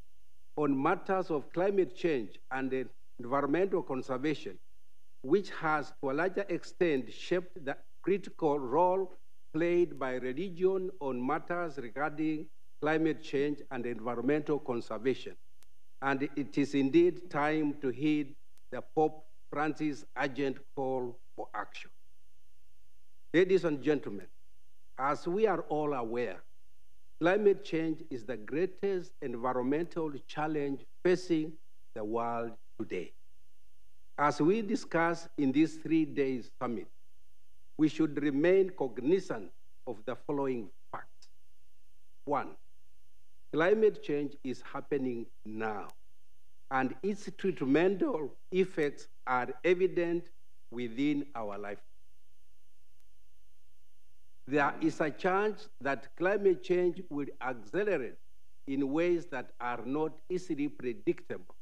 on matters of climate change and environmental conservation, which has to a larger extent shaped the critical role played by religion on matters regarding climate change and environmental conservation. And it is indeed time to heed the Pope Francis' urgent call for action. Ladies and gentlemen, as we are all aware, climate change is the greatest environmental challenge facing the world today. As we discuss in this 3-day summit, we should remain cognizant of the following facts. 1, climate change is happening now, and its detrimental effects are evident within our lifetime. There is a chance that climate change will accelerate in ways that are not easily predictable,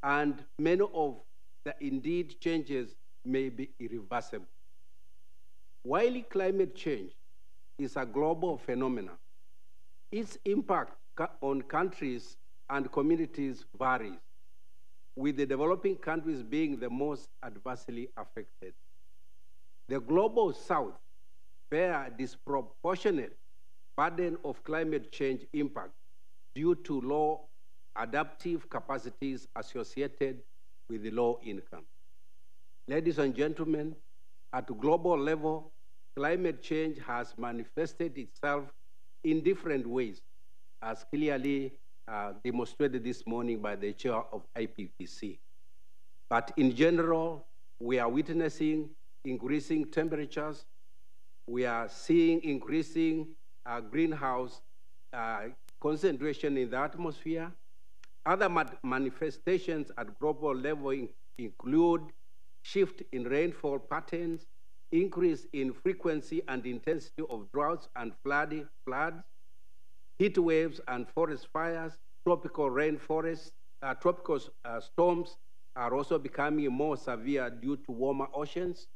and many of the indeed changes may be irreversible. While climate change is a global phenomenon, its impact on countries and communities varies, with the developing countries being the most adversely affected. The global South bear a disproportionate burden of climate change impact due to low adaptive capacities associated with the low income. Ladies and gentlemen, at a global level, climate change has manifested itself in different ways, as clearly demonstrated this morning by the chair of IPPC. But in general, we are witnessing increasing temperatures. We are seeing increasing greenhouse concentration in the atmosphere. Other manifestations at global level include shift in rainfall patterns, increase in frequency and intensity of droughts and floods, heat waves and forest fires, tropical rainforests, tropical storms are also becoming more severe due to warmer oceans.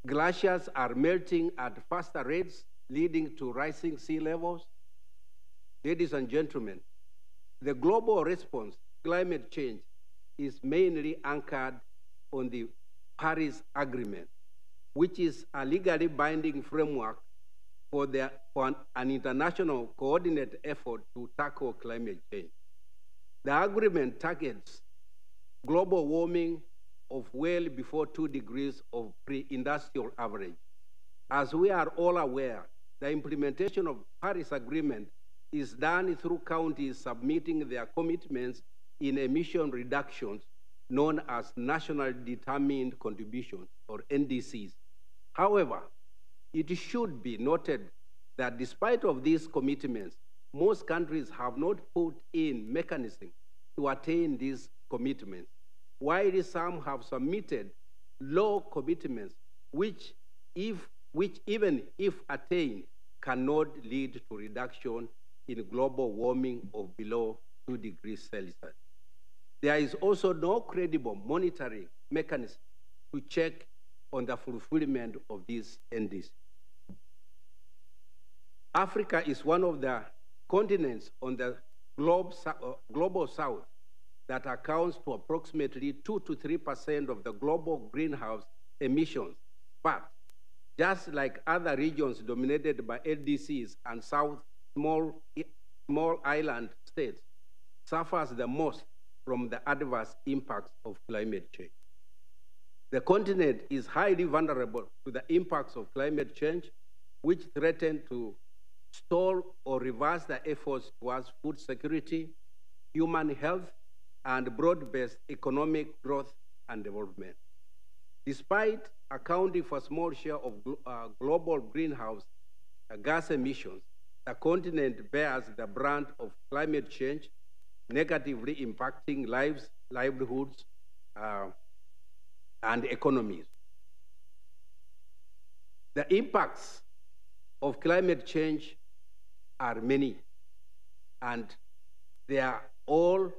Glaciers are melting at faster rates, leading to rising sea levels. Ladies and gentlemen, the global response to climate change is mainly anchored on the Paris Agreement, which is a legally binding framework for an international coordinated effort to tackle climate change. The agreement targets global warming of well before 2 degrees of pre-industrial average. As we are all aware, the implementation of the Paris Agreement is done through counties submitting their commitments in emission reductions, known as National Determined Contributions, or NDCs. However, it should be noted that despite of these commitments, most countries have not put in mechanisms to attain these commitments, while some have submitted low commitments, which even if attained, cannot lead to reduction in global warming of below 2 degrees Celsius. There is also no credible monitoring mechanism to check on the fulfillment of these NDCs. Africa is one of the continents on the global south that accounts to approximately 2 to 3% of the global greenhouse emissions. But just like other regions dominated by LDCs and south small island states, suffers the most from the adverse impacts of climate change. The continent is highly vulnerable to the impacts of climate change, which threaten to stall or reverse the efforts towards food security, human health, and broad-based economic growth and development. Despite accounting for a small share of global greenhouse gas emissions, the continent bears the brunt of climate change, negatively impacting lives, livelihoods, and economies. The impacts of climate change are many, and they are all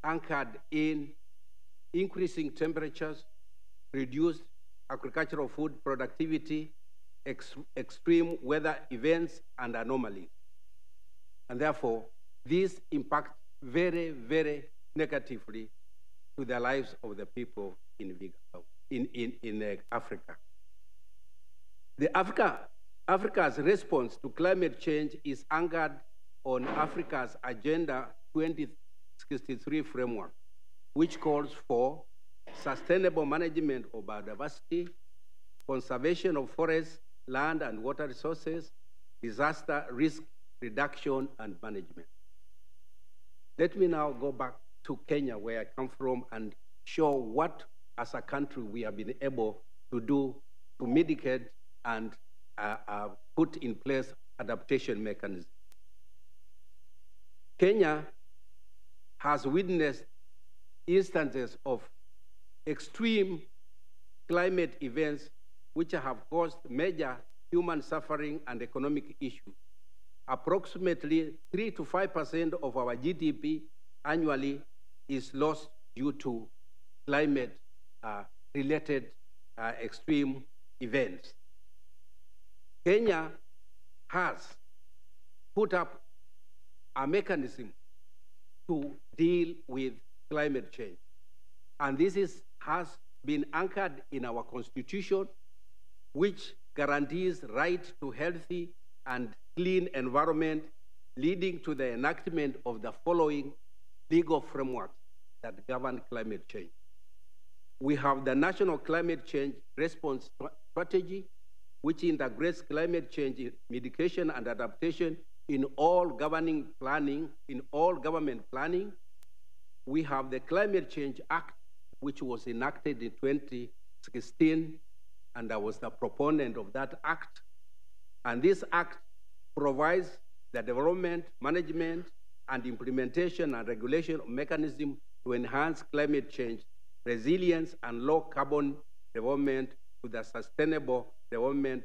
anchored in increasing temperatures, reduced agricultural food productivity, extreme weather events, and anomalies. And therefore, these impact very, very negatively to the lives of the people in Africa. Africa's response to climate change is anchored on Africa's Agenda 2063 framework, which calls for sustainable management of biodiversity, conservation of forests, land and water resources, disaster risk reduction and management. Let me now go back to Kenya, where I come from, and show what, as a country, we have been able to do to mitigate and put in place adaptation mechanisms. Kenya has witnessed instances of extreme climate events which have caused major human suffering and economic issues. Approximately 3 to 5% of our GDP annually is lost due to climate-related extreme events. Kenya has put up a mechanism to deal with climate change. And this has been anchored in our constitution, which guarantees right to healthy and clean environment, leading to the enactment of the following legal frameworks that govern climate change. We have the National Climate Change Response Strategy, which integrates climate change mitigation and adaptation in all government planning. We have the Climate Change Act, which was enacted in 2016, and I was the proponent of that act. And this act provides the development, management, and implementation and regulation of mechanisms to enhance climate change resilience and low carbon development to the sustainable development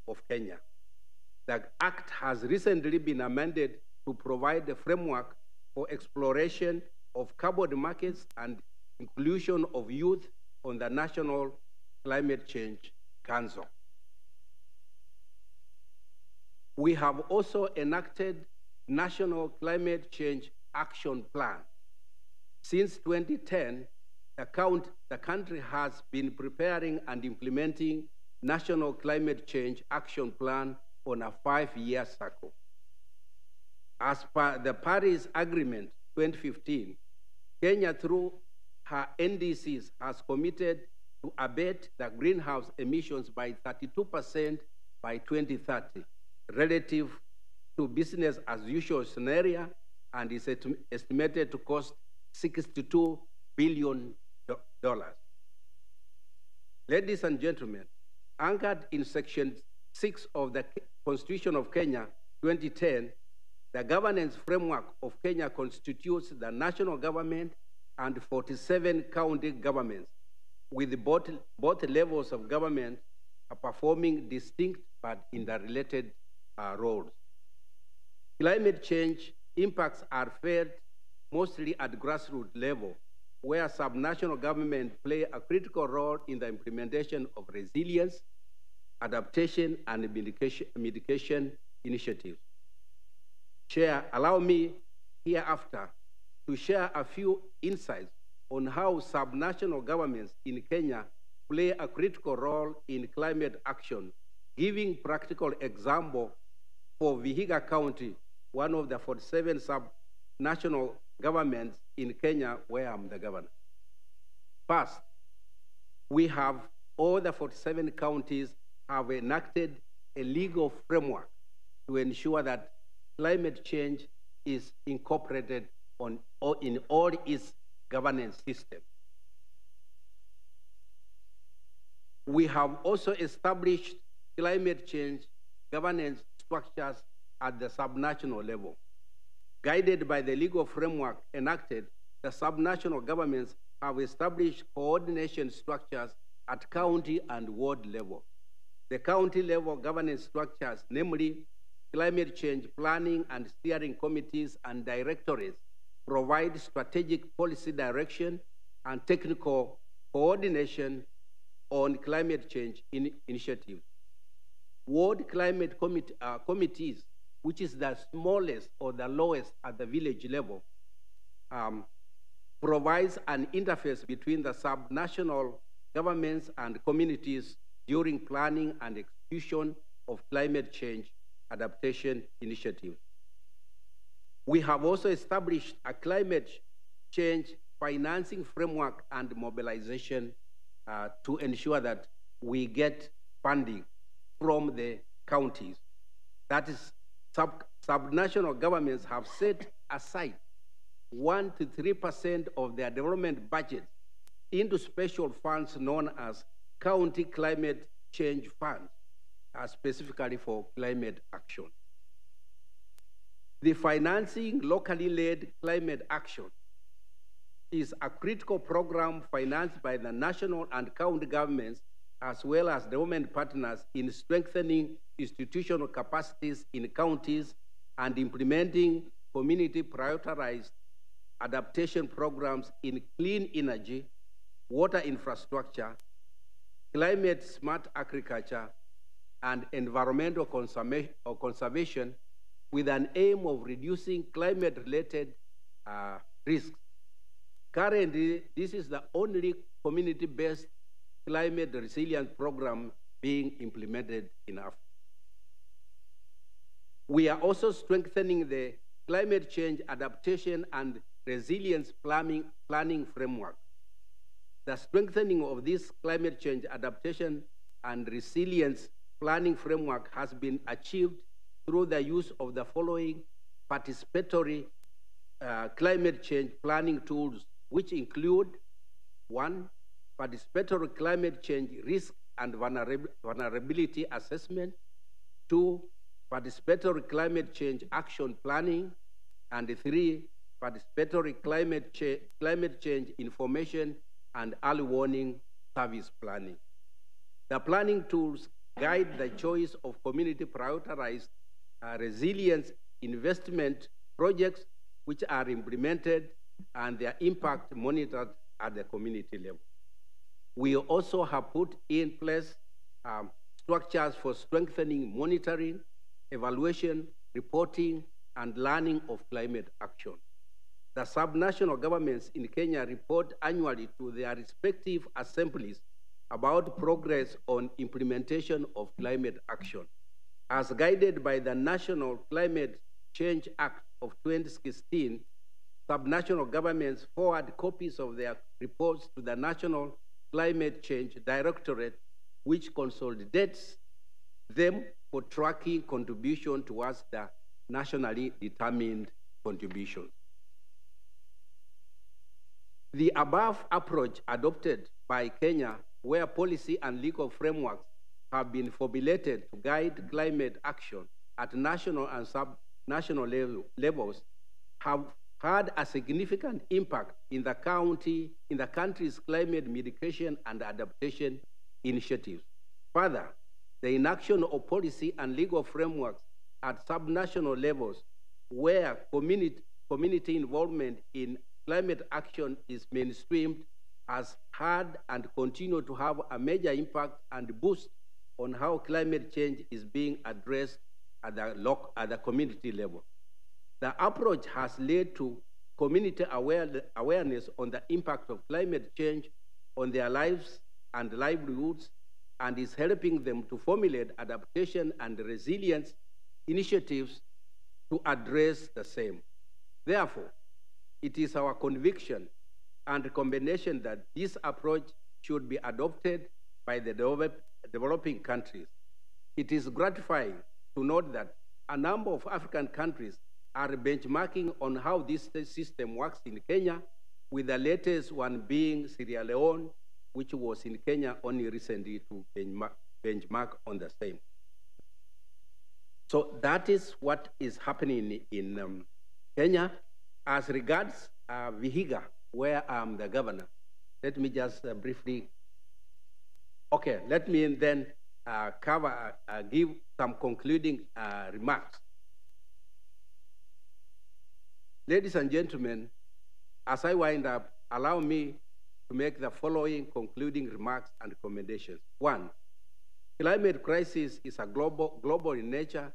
of Kenya. The act has recently been amended to provide a framework for exploration of carbon markets and inclusion of youth on the National Climate Change Council. We have also enacted National Climate Change Action Plan. Since 2010, the country has been preparing and implementing National Climate Change Action Plan on a 5-year cycle. As per the Paris Agreement 2015, Kenya, through her NDCs, has committed to abate the greenhouse emissions by 32% by 2030, relative to business as usual scenario, and is estimated to cost $62 billion Ladies and gentlemen, anchored in Section 6 of the Constitution of Kenya, 2010, the governance framework of Kenya constitutes the national government and 47 county governments, with both levels of government performing distinct but interrelated roles. Climate change impacts are felt mostly at grassroots level, where subnational governments play a critical role in the implementation of resilience, adaptation, and mitigation initiatives. Chair, allow me hereafter to share a few insights on how subnational governments in Kenya play a critical role in climate action, giving practical example for Vihiga County, one of the 47 subnational governments in Kenya where I'm the governor. First, we have all the 47 counties have enacted a legal framework to ensure that climate change is incorporated in all its governance systems. We have also established climate change governance structures at the subnational level. Guided by the legal framework enacted, the subnational governments have established coordination structures at county and ward level. The county level governance structures, namely climate change planning and steering committees and directorates, provide strategic policy direction and technical coordination on climate change initiatives. Ward climate committees, which is the smallest or the lowest at the village level, provides an interface between the subnational governments and communities during planning and execution of climate change adaptation initiatives. We have also established a climate change financing framework and mobilization to ensure that we get funding from the counties. That is, subnational governments have set aside 1 to 3% of their development budget into special funds known as county climate change funds, specifically for climate action. The financing locally led climate action is a critical program financed by the national and county governments as well as development partners in strengthening institutional capacities in counties and implementing community prioritized adaptation programs in clean energy, water infrastructure, climate smart agriculture, and environmental conservation with an aim of reducing climate-related risks. Currently, this is the only community-based climate resilience program being implemented in Africa. We are also strengthening the climate change adaptation and resilience planning framework. The strengthening of this climate change adaptation and resilience planning framework has been achieved through the use of the following participatory climate change planning tools, which include: 1, participatory climate change risk and vulnerability assessment; 2, participatory climate change action planning; and 3, participatory climate change information and early warning service planning. The planning tools guide the choice of community prioritized resilience investment projects which are implemented and their impact monitored at the community level. We also have put in place structures for strengthening monitoring, evaluation, reporting, and learning of climate action. The subnational governments in Kenya report annually to their respective assemblies about progress on implementation of climate action. As guided by the National Climate Change Act of 2016, subnational governments forward copies of their reports to the National Climate Change Directorate, which consolidates them for tracking contribution towards the nationally determined contribution. The above approach adopted by Kenya, where policy and legal frameworks have been formulated to guide climate action at national and sub-national levels, have had a significant impact in the country's climate mitigation and adaptation initiatives. Further, the inaction of policy and legal frameworks at subnational levels, where community involvement in climate action is mainstreamed, has had and continue to have a major impact and boost on how climate change is being addressed at the community level. The approach has led to community awareness on the impact of climate change on their lives and livelihoods, and is helping them to formulate adaptation and resilience initiatives to address the same. Therefore, it is our conviction and recommendation that this approach should be adopted by the developing countries. It is gratifying to note that a number of African countries are benchmarking on how this system works in Kenya, with the latest one being Sierra Leone, which was in Kenya only recently to benchmark on the same. So that is what is happening in Kenya. As regards Vihiga, where I'm the governor, let me just briefly, okay, let me then give some concluding remarks. Ladies and gentlemen, as I wind up, allow me to make the following concluding remarks and recommendations. One, climate crisis is a global in nature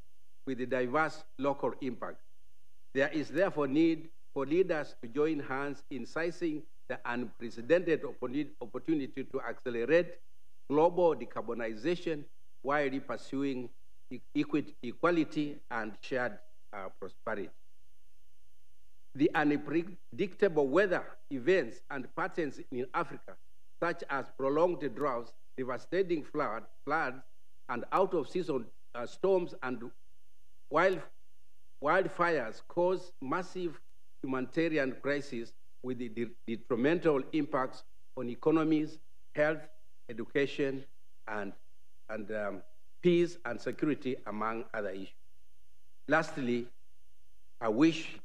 with a diverse local impact. There is therefore need for leaders to join hands in seizing the unprecedented opportunity to accelerate global decarbonization while pursuing equality and shared prosperity. The unpredictable weather events and patterns in Africa, such as prolonged droughts, devastating floods, and out-of-season storms and wildfires, cause massive humanitarian crises with the detrimental impacts on economies, health, education, and peace and security, among other issues. Lastly, I wish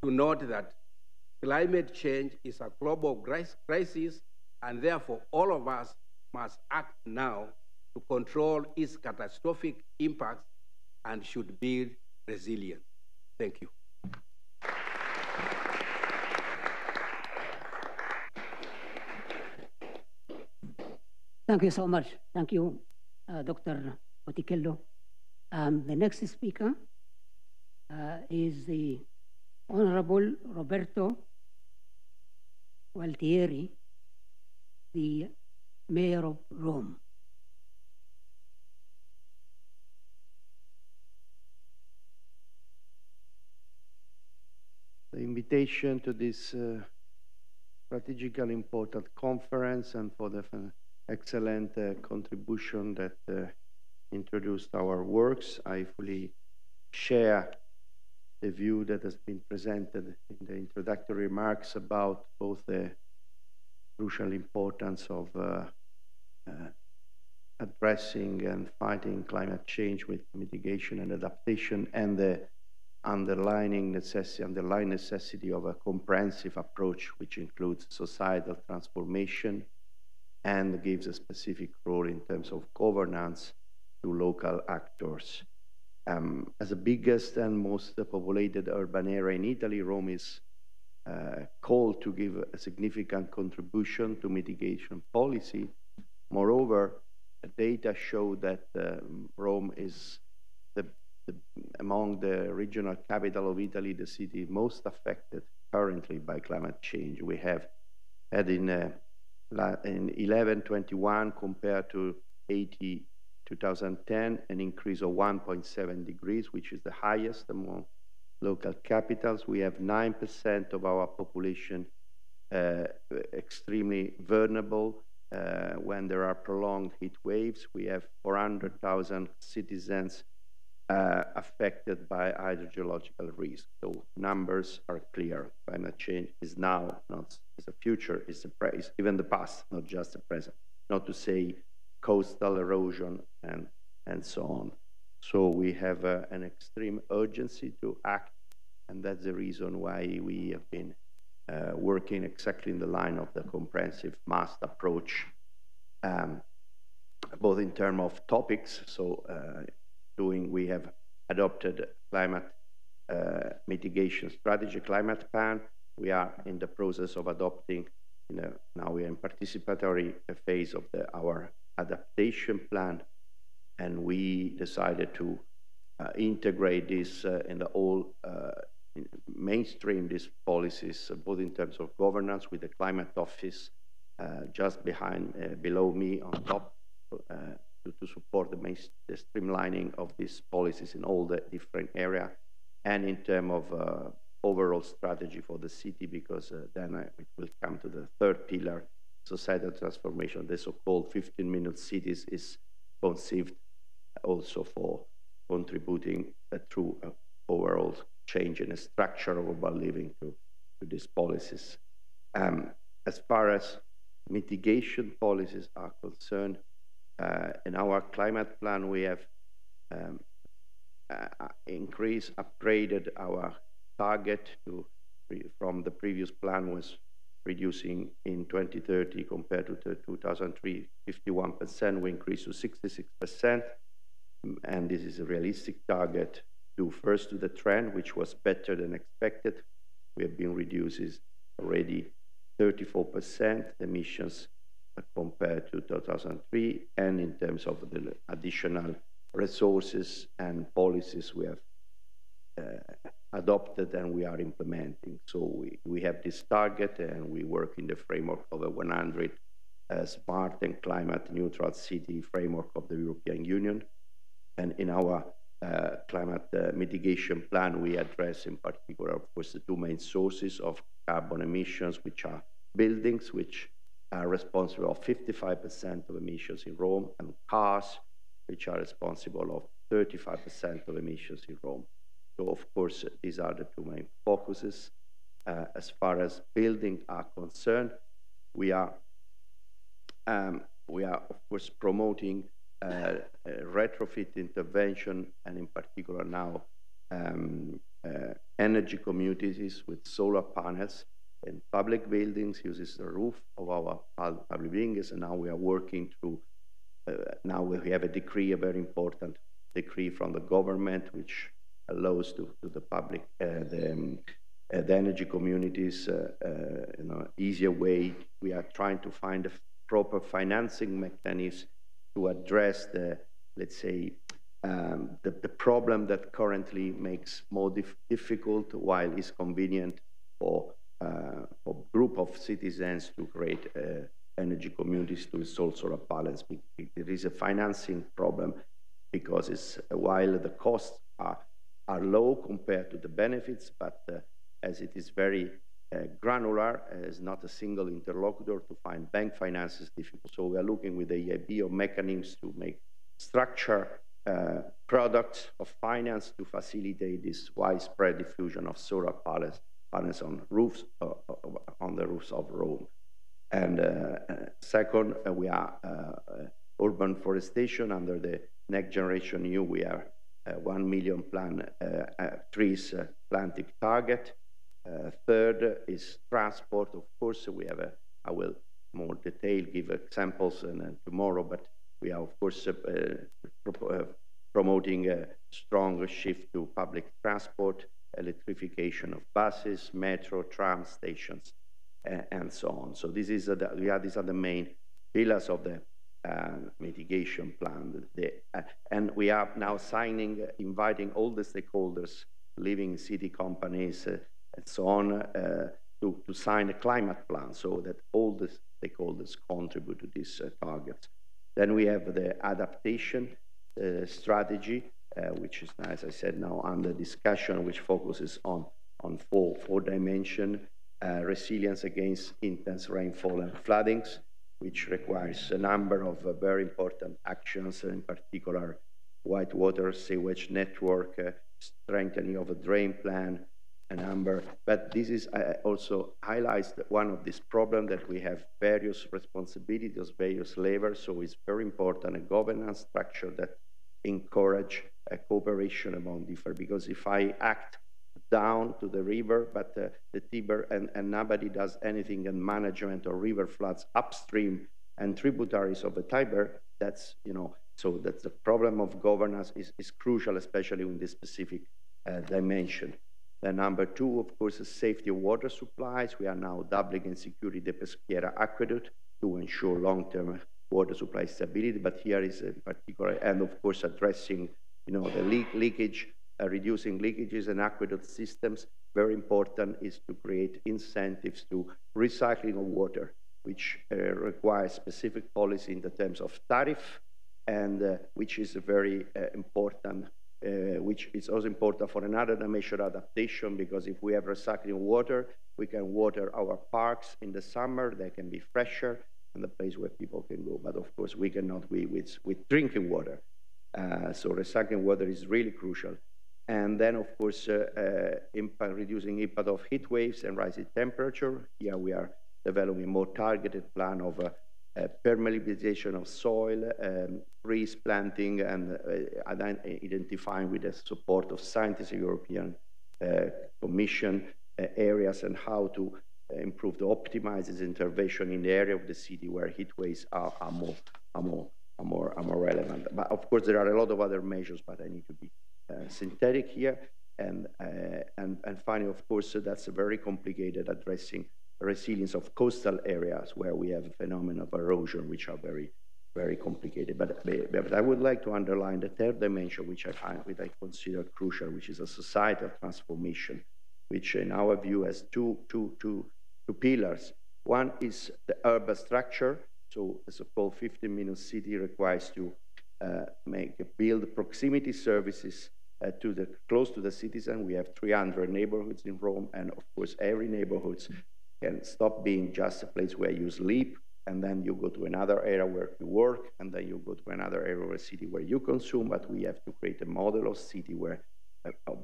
to note that climate change is a global crisis, and therefore all of us must act now to control its catastrophic impacts and should build resilience. Thank you. Thank you so much. Thank you, Dr. Otikello. The next speaker is the Honorable Roberto Gualtieri, the Mayor of Rome. The invitation to this strategically important conference and for the excellent contribution that introduced our works. I fully share the view that has been presented in the introductory remarks about both the crucial importance of addressing and fighting climate change with mitigation and adaptation, and the underlying necessity of a comprehensive approach which includes societal transformation and gives a specific role in terms of governance to local actors. As the biggest and most populated urban area in Italy, Rome is called to give a significant contribution to mitigation policy. Moreover, data show that Rome is among the regional capital of Italy, the city most affected currently by climate change. We have had in 1121 compared to 2010, an increase of 1.7 degrees, which is the highest among local capitals. We have 9% of our population extremely vulnerable when there are prolonged heat waves. We have 400,000 citizens affected by hydrogeological risk. So numbers are clear. Climate change is now, not is a future, is even the past, not just the present. Not to say coastal erosion and so on. So we have an extreme urgency to act, and that's the reason why we have been working exactly in the line of the comprehensive mast approach, both in terms of topics. So we have adopted climate mitigation strategy, climate plan. We are in the process of adopting, now we are in participatory phase of our adaptation plan, and we decided to integrate this in the whole mainstream these policies, both in terms of governance with the climate office just below me on top, to support the streamlining of these policies in all the different areas, and in terms of overall strategy for the city, because then it will come to the third pillar, societal transformation. The so-called 15-minute cities is conceived also for contributing through overall change in the structure of urban living to these policies. As far as mitigation policies are concerned, in our climate plan, we have upgraded our target from the previous plan was reducing in 2030 compared to 2003, 51%, we increased to 66%. And this is a realistic target due first to the trend, which was better than expected. We have been reducing already 34% emissions compared to 2003, and in terms of the additional resources and policies we have adopted and we are implementing. So we have this target, and we work in the framework of a 100 smart and climate neutral city framework of the European Union. And in our climate mitigation plan, we address in particular, of course, the two main sources of carbon emissions, which are buildings, which are responsible of 55% of emissions in Rome, and cars, which are responsible of 35% of emissions in Rome. So, of course, these are the two main focuses. As far as buildings are concerned, we are, of course, promoting retrofit intervention, and in particular now energy communities with solar panels in public buildings, uses the roof of our public buildings, and now we are working through, now we have a decree, a very important decree from the government, which allows to the public, the energy communities, easier way. We are trying to find a proper financing mechanism to address the, let's say, the problem that currently makes more difficult, while it's convenient for a group of citizens to create energy communities to install solar panels. There is a financing problem because while the costs are low compared to the benefits, but as it is very granular, as not a single interlocutor, to find bank finance is difficult. So we are looking with the EIB of mechanisms to make structure products of finance to facilitate this widespread diffusion of solar panels on roofs, on the roofs of Rome. And second, we are urban forestation under the Next Generation EU. We are 1 million trees planting target. Third is transport. Of course, we have I will more detail give examples tomorrow, but we are of course promoting a stronger shift to public transport, electrification of buses, metro, tram stations, and so on. So these are the main pillars of the mitigation plan. And we are now inviting all the stakeholders, living city companies, and so on, to sign a climate plan so that all the stakeholders contribute to these targets. Then we have the adaptation strategy, which is, as I said, now under discussion, which focuses on four dimensions: resilience against intense rainfall and floodings, which requires a number of very important actions, in particular white water sewage network, strengthening of a drain plan, a number. But this is also highlights one of these problems that we have various responsibilities, various levels. So it's very important a governance structure that encourage cooperation among different. Because if I act down to the river, but the Tiber and nobody does anything in management or river floods upstream and tributaries of the Tiber, that's, you know, so that's the problem of governance is crucial, especially in this specific dimension. The number two, of course, is safety of water supplies. We are now doubling and securing the Peschiera aqueduct to ensure long-term water supply stability, but here is in particular, and of course, addressing, you know, the leakage, reducing leakages and aqueduct systems. Very important is to create incentives to recycling of water, which requires specific policy in the terms of tariff, and which is very important, which is also important for another dimension adaptation, because if we have recycling water, we can water our parks in the summer, they can be fresher, and the place where people can go. But of course, we cannot be with drinking water. So recycling water is really crucial. And then, of course, reducing impact of heat waves and rising temperature. Here we are developing a more targeted plan of permeabilization of soil, trees planting, and identifying with the support of scientists, European Commission areas, and how to improve the optimizes intervention in the area of the city where heat waves are more relevant. But of course, there are a lot of other measures, but I need to be synthetic here. And finally, of course, that's very complicated, addressing resilience of coastal areas where we have a phenomenon of erosion, which are very, very complicated. But I would like to underline the third dimension, which I consider crucial, which is a societal transformation, which in our view has two pillars. One is the urban structure. So the so-called 15-minute city requires to build proximity services close to the citizen. We have 300 neighborhoods in Rome, and of course, every neighborhood can stop being just a place where you sleep, and then you go to another area where you work, and then you go to another area of a city where you consume. But we have to create a model of city where,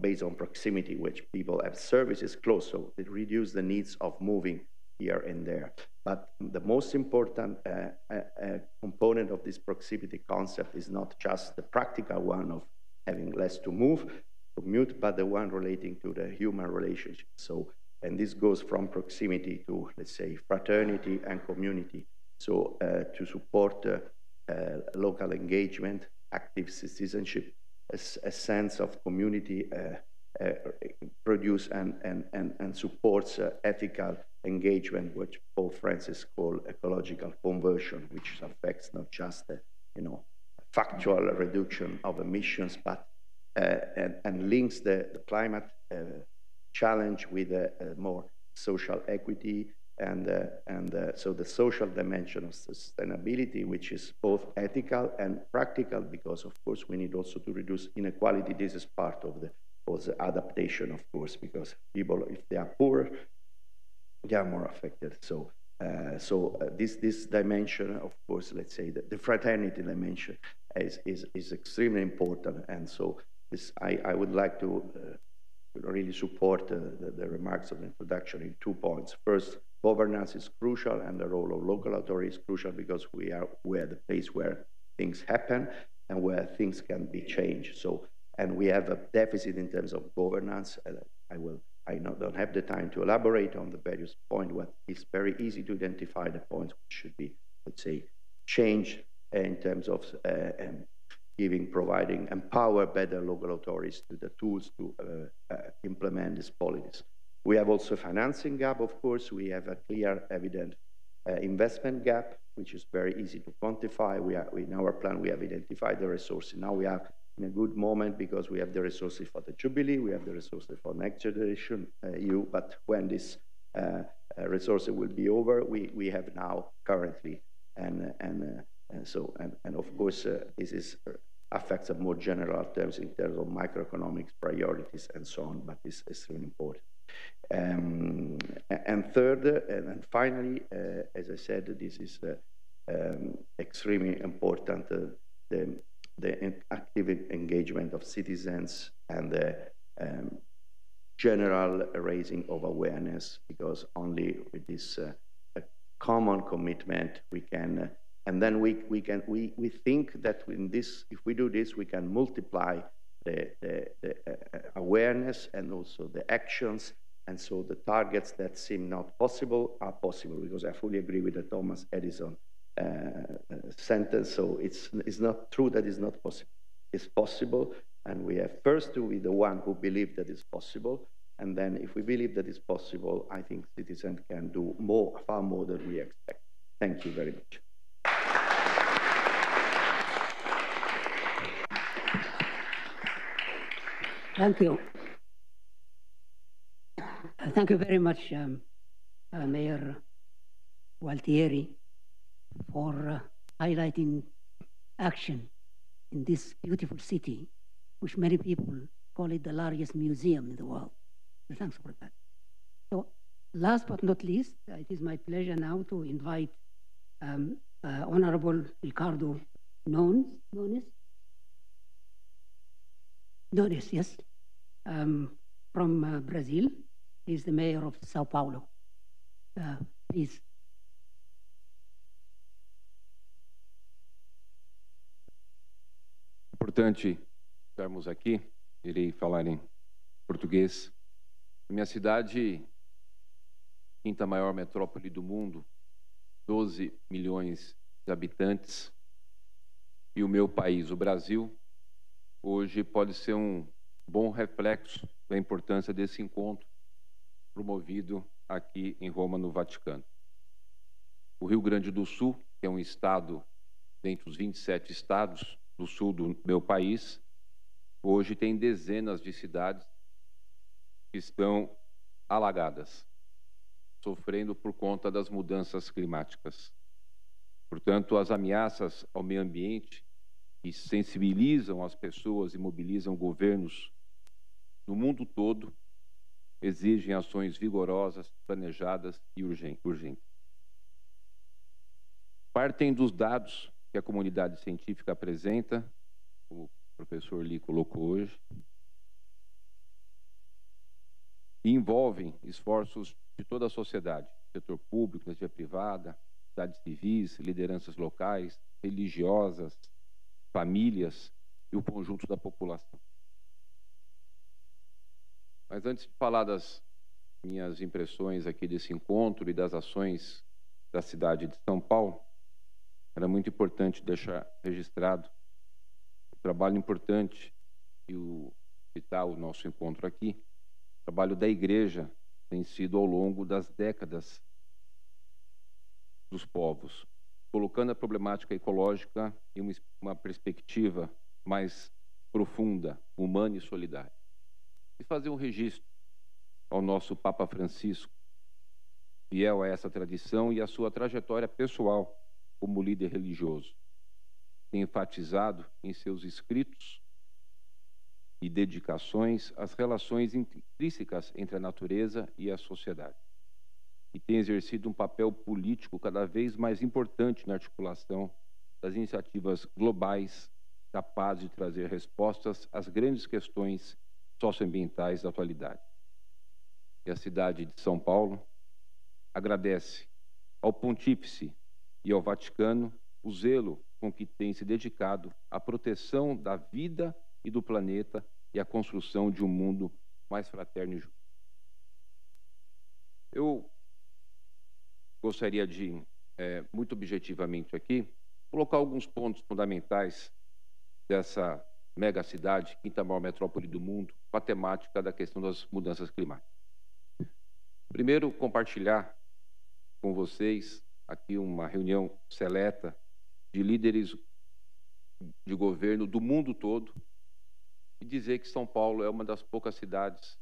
based on proximity, which people have services close, so it reduces the needs of moving here and there. But the most important component of this proximity concept is not just the practical one of having less to commute, but the one relating to the human relationship. So, and this goes from proximity to, let's say, fraternity and community. So to support local engagement, active citizenship, a sense of community produce and supports ethical engagement, which Pope Francis called ecological conversion, which affects not just the, factual reduction of emissions, but and links the climate challenge with more social equity and so the social dimension of sustainability, which is both ethical and practical, because of course we need also to reduce inequality. This is part of the adaptation, of course, because people, if they are poor, they are more affected. So this dimension, of course, let's say that the fraternity dimension is extremely important. And so this, I would like to really support the remarks of the introduction in 2 points. First, governance is crucial, and the role of local authority is crucial, because we are the place where things happen and where things can be changed. So, and we have a deficit in terms of governance. I don't have the time to elaborate on the various points, but it's very easy to identify the points which should be, let's say, changed in terms of providing, empower better local authorities to the tools to implement these policies. We have also a financing gap, of course. We have a clear, evident investment gap, which is very easy to quantify. In our plan, we have identified the resources. Now we are in a good moment because we have the resources for the Jubilee, we have the resources for next generation EU, but when this resources will be over, we have now currently, and of course this is affects more general terms in terms of macroeconomics priorities and so on, but it's extremely important. And third, and finally, as I said, this is extremely important, the active engagement of citizens and the general raising of awareness, because only with this common commitment we can, and then we think that in this, if we do this, we can multiply the awareness and also the actions, and so the targets that seem not possible are possible, because I fully agree with the Thomas Edison sentence. So it's not true that it's not possible. It's possible, and we have first to be the one who believe that it's possible, and then if we believe that it's possible, I think citizens can do more, far more than we expect. Thank you very much. Thank you. Thank you very much, Mayor Gualtieri, for highlighting action in this beautiful city, which many people call it the largest museum in the world. So thanks for that. So last but not least, it is my pleasure now to invite Honorable Ricardo Nunes, yes, from Brazil. He's the mayor of Sao Paulo. Please. Importante estarmos aqui. Irei falar em português. Minha cidade, quinta maior metrópole do mundo, 12 milhões de habitantes, e o meu país, o Brasil, hoje pode ser um bom reflexo da importância desse encontro promovido aqui em Roma, no Vaticano. O Rio Grande do Sul, que é um estado dentre os 27 estados do sul do meu país, hoje tem dezenas de cidades que estão alagadas, sofrendo por conta das mudanças climáticas. Portanto, as ameaças ao meio ambiente que sensibilizam as pessoas e mobilizam governos no mundo todo exigem ações vigorosas, planejadas e urgentes. Partem dos dados que a comunidade científica apresenta, como o professor Lee colocou hoje, e envolvem esforços de toda a sociedade, setor público, iniciativa privada, sociedades civis, lideranças locais, religiosas, famílias e o conjunto da população. Mas antes de falar das minhas impressões aqui desse encontro e das ações da cidade de São Paulo, era muito importante deixar registrado o trabalho importante e citar o nosso encontro aqui. O trabalho da Igreja tem sido ao longo das décadas dos povos, colocando a problemática ecológica em uma perspectiva mais profunda, humana e solidária. E fazer um registro ao nosso Papa Francisco, fiel a essa tradição e a sua trajetória pessoal como líder religioso. Tem enfatizado em seus escritos e dedicações as relações intrínsecas entre a natureza e a sociedade. E tem exercido um papel político cada vez mais importante na articulação das iniciativas globais capazes de trazer respostas às grandes questões socioambientais da atualidade. E a cidade de São Paulo agradece ao Pontífice e ao Vaticano o zelo com que tem se dedicado à proteção da vida e do planeta e à construção de um mundo mais fraterno e justo. Eu gostaria de, muito objetivamente aqui, colocar alguns pontos fundamentais dessa mega cidade, quinta maior metrópole do mundo, com a temática da questão das mudanças climáticas. Primeiro, compartilhar com vocês aqui uma reunião seleta de líderes de governo do mundo todo e dizer que São Paulo é uma das poucas cidades,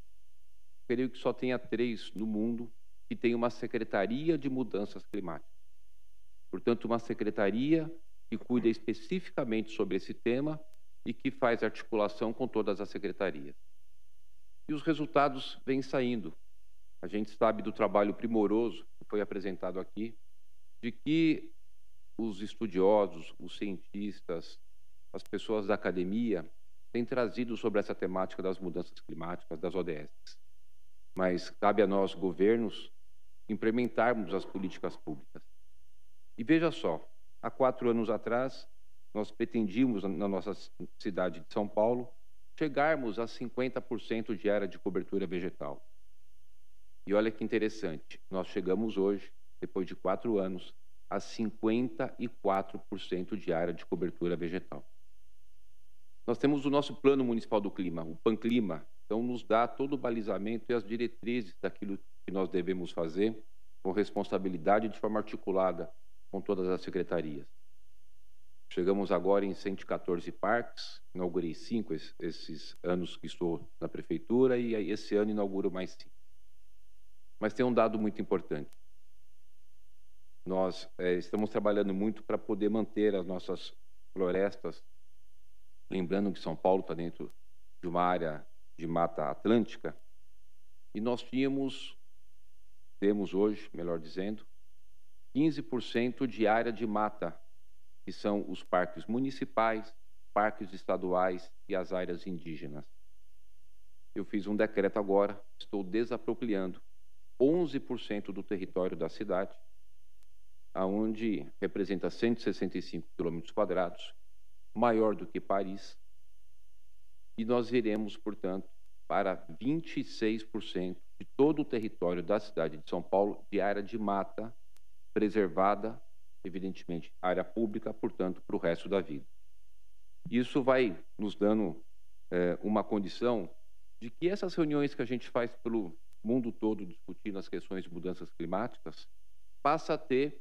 creio que só tenha 3 no mundo, que tem uma secretaria de mudanças climáticas. Portanto, uma secretaria que cuida especificamente sobre esse tema e que faz articulação com todas as secretarias. E os resultados vêm saindo. A gente sabe do trabalho primoroso que foi apresentado aqui, de que os estudiosos, os cientistas, as pessoas da academia têm trazido sobre essa temática das mudanças climáticas, das ODS. Mas cabe a nós, governos, implementarmos as políticas públicas. E veja só, há 4 anos atrás, nós pretendíamos, na nossa cidade de São Paulo, chegarmos a 50% de área de cobertura vegetal. E olha que interessante, nós chegamos hoje, depois de 4 anos, a 54% de área de cobertura vegetal. Nós temos o nosso Plano Municipal do Clima, o PANClima, então nos dá todo o balizamento e as diretrizes daquilo que nós devemos fazer com responsabilidade de forma articulada com todas as secretarias. Chegamos agora em 114 parques, inaugurei 5 esses anos que estou na prefeitura e esse ano inauguro mais 5. Mas tem um dado muito importante. Nós estamos trabalhando muito para poder manter as nossas florestas, lembrando que São Paulo está dentro de uma área de mata atlântica, e nós temos hoje, melhor dizendo, 15% de área de mata, que são os parques municipais, parques estaduais e as áreas indígenas. Eu fiz um decreto agora, estou desapropriando 11% do território da cidade, aonde representa 165 km², maior do que Paris, e nós iremos, portanto, para 26% de todo o território da cidade de São Paulo de área de mata preservada, evidentemente, área pública, portanto, para o resto da vida. Isso vai nos dando uma condição de que essas reuniões que a gente faz pelo mundo todo discutindo as questões de mudanças climáticas passa a ter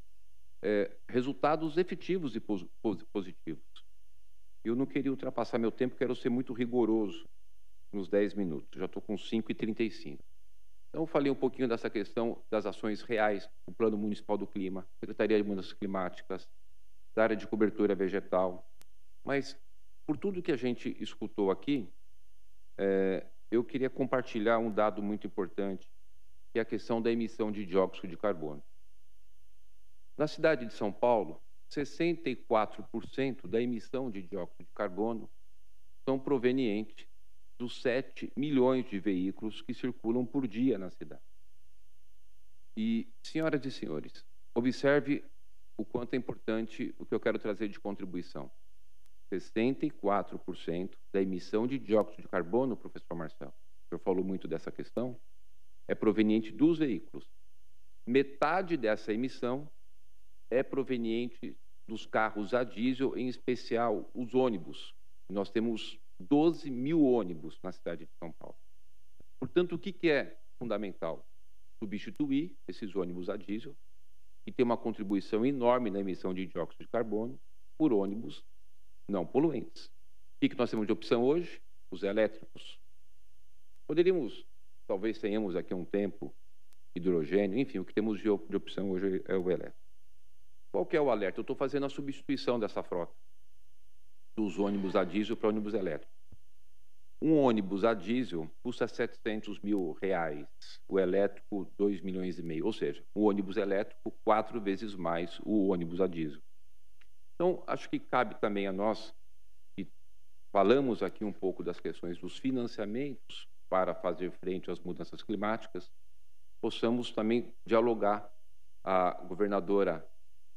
resultados efetivos e positivos. Eu não queria ultrapassar meu tempo, quero ser muito rigoroso nos 10 minutos. Já estou com 5h35. Então, eu falei um pouquinho dessa questão das ações reais, o Plano Municipal do Clima, Secretaria de Mudanças Climáticas, da área de cobertura vegetal. Mas, por tudo que a gente escutou aqui, eu queria compartilhar um dado muito importante, que é a questão da emissão de dióxido de carbono. Na cidade de São Paulo, 64% da emissão de dióxido de carbono são provenientes dos 7 milhões de veículos que circulam por dia na cidade. E, senhoras e senhores, observe o quanto é importante o que eu quero trazer de contribuição. 64% da emissão de dióxido de carbono, professor Marcelo, o senhor falou muito dessa questão, é proveniente dos veículos. Metade dessa emissão é proveniente dos carros a diesel, em especial os ônibus. Nós temos 12 mil ônibus na cidade de São Paulo. Portanto, o que é fundamental? Substituir esses ônibus a diesel, que tem uma contribuição enorme na emissão de dióxido de carbono, por ônibus não poluentes. O que nós temos de opção hoje? Os elétricos. Poderíamos, talvez tenhamos aqui um tempo, hidrogênio, enfim, o que temos de opção hoje é o elétrico. Qual que é o alerta? Eu estou fazendo a substituição dessa frota, dos ônibus a diesel para ônibus elétrico. Um ônibus a diesel custa R$700 mil, o elétrico 2,5 milhões, ou seja, o ônibus elétrico 4 vezes mais o ônibus a diesel. Então, acho que cabe também a nós, que falamos aqui um pouco das questões dos financiamentos para fazer frente às mudanças climáticas, possamos também dialogar. A governadora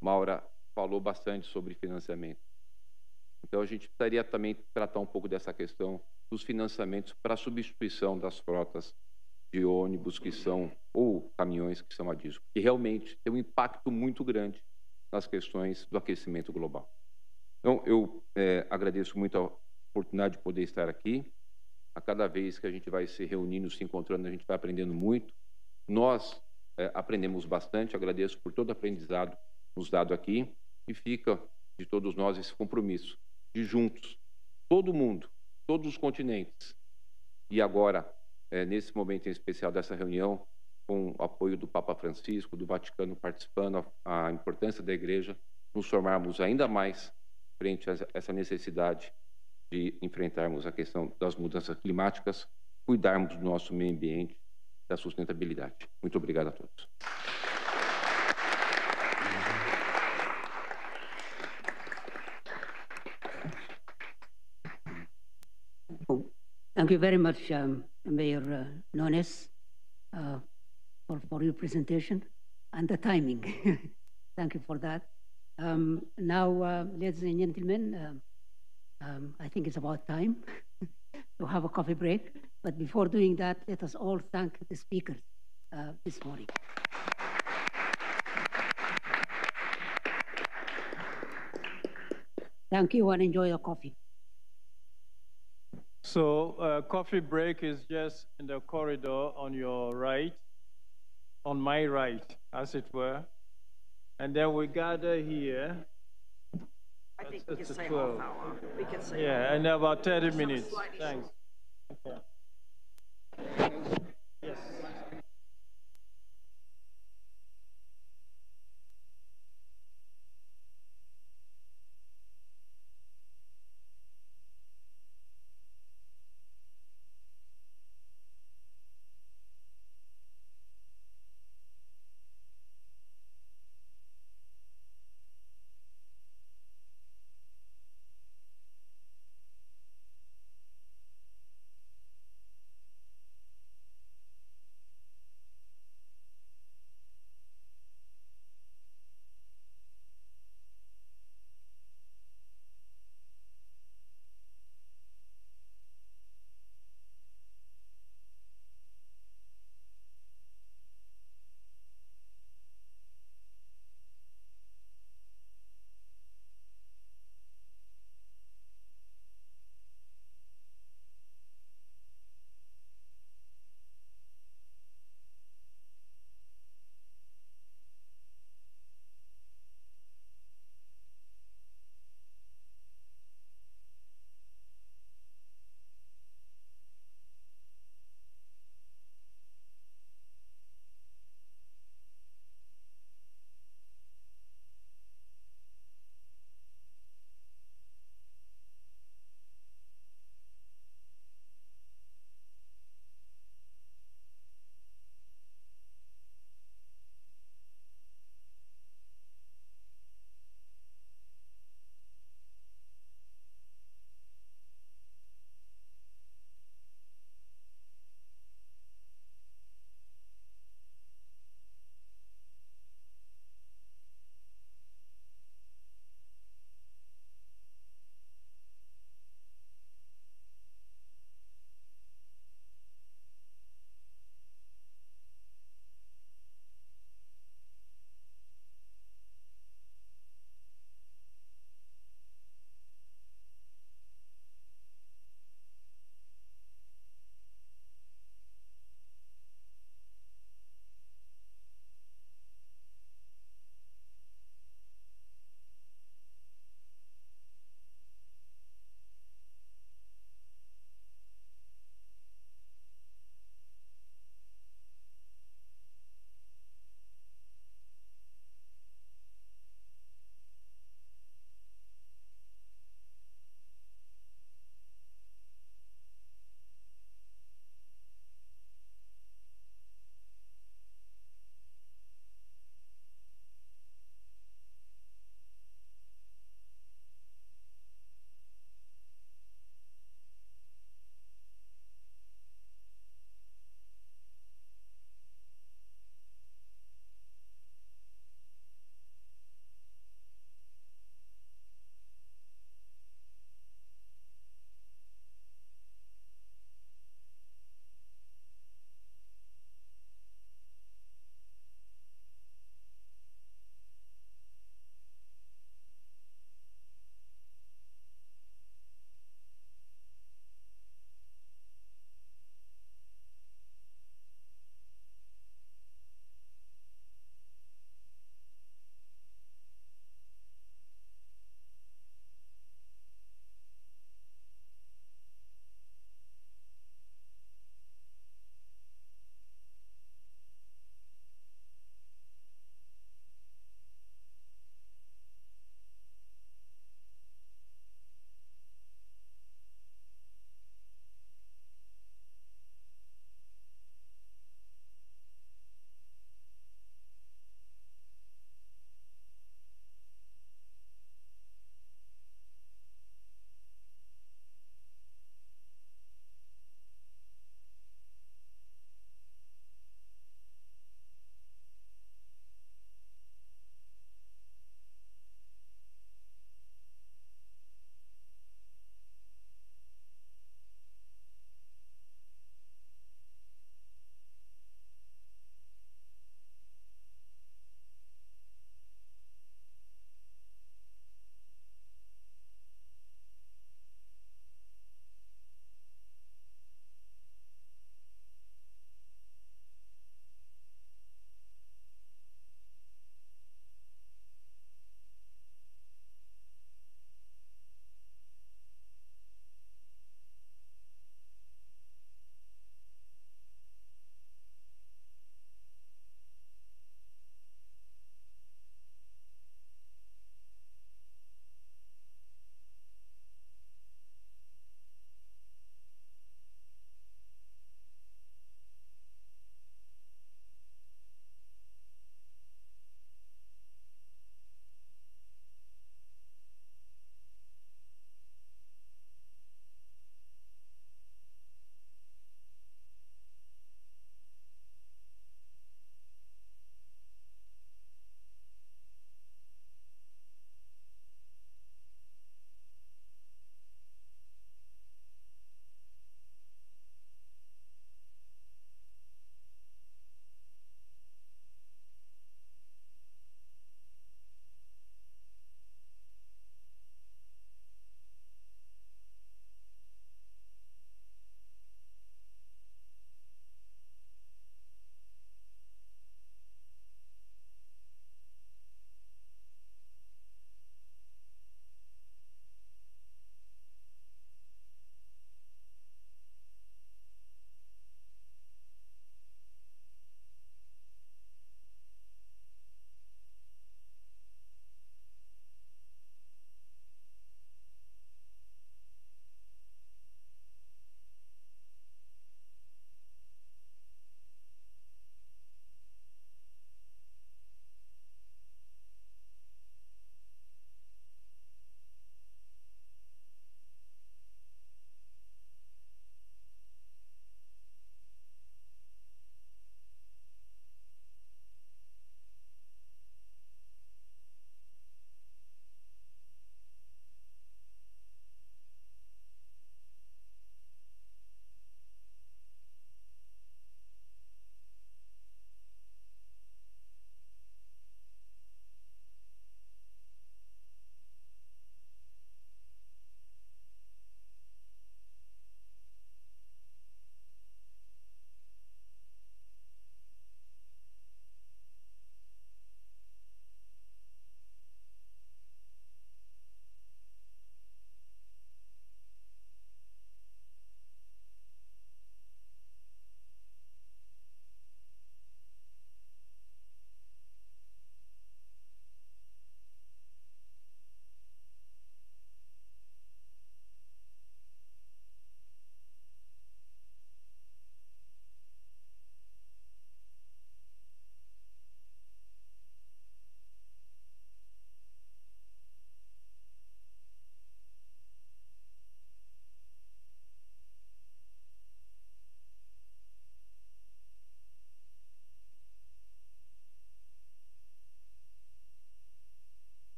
Maura falou bastante sobre financiamento. Então, a gente precisaria também tratar um pouco dessa questão dos financiamentos para a substituição das frotas de ônibus que são, ou caminhões que são a diesel, que realmente tem um impacto muito grande nas questões do aquecimento global. Então, eu agradeço muito a oportunidade de poder estar aqui. A cada vez que a gente vai se reunindo, se encontrando, a gente vai aprendendo muito. Nós aprendemos bastante, agradeço por todo o aprendizado nos dado aqui, e fica de todos nós esse compromisso de juntos, todo mundo, todos os continentes, e agora, nesse momento em especial dessa reunião, com o apoio do Papa Francisco, do Vaticano participando, a importância da Igreja, nos formarmos ainda mais frente a essa necessidade de enfrentarmos a questão das mudanças climáticas, cuidarmos do nosso meio ambiente, da sustentabilidade. Muito obrigado a todos. Thank you very much, Mayor Nunes, for your presentation and the timing. Thank you for that. Now, ladies and gentlemen, I think it's about time to have a coffee break. But before doing that, let us all thank the speakers this morning. Thank you and enjoy your coffee. So coffee break is just in the corridor on your right, on my right, as it were. And then we gather here. I think we can It's say 12. half hour. We can say Yeah, and about 30 Some minutes. slightly Thanks. Okay. Yes.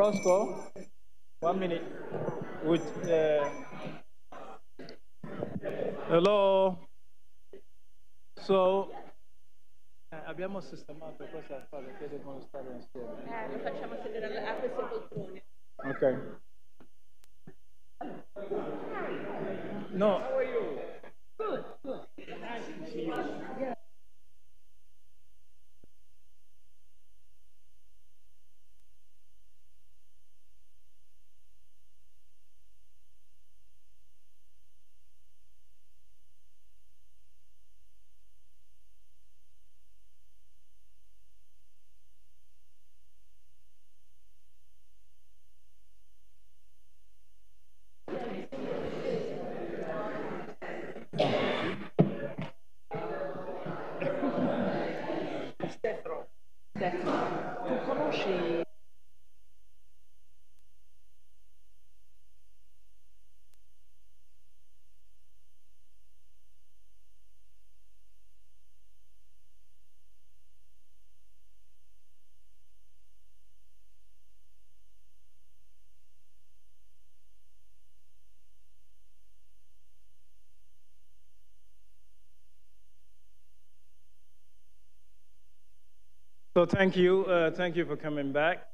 Roscoe, 1 minute. Hello. So, abbiamo sistemato questa cosa che devono stare insieme. Lo facciamo sedere a queste poltrone. Ok. No. How are you? Good, good. Nice to see you. Yeah. Stefano, tu conosci So thank you for coming back.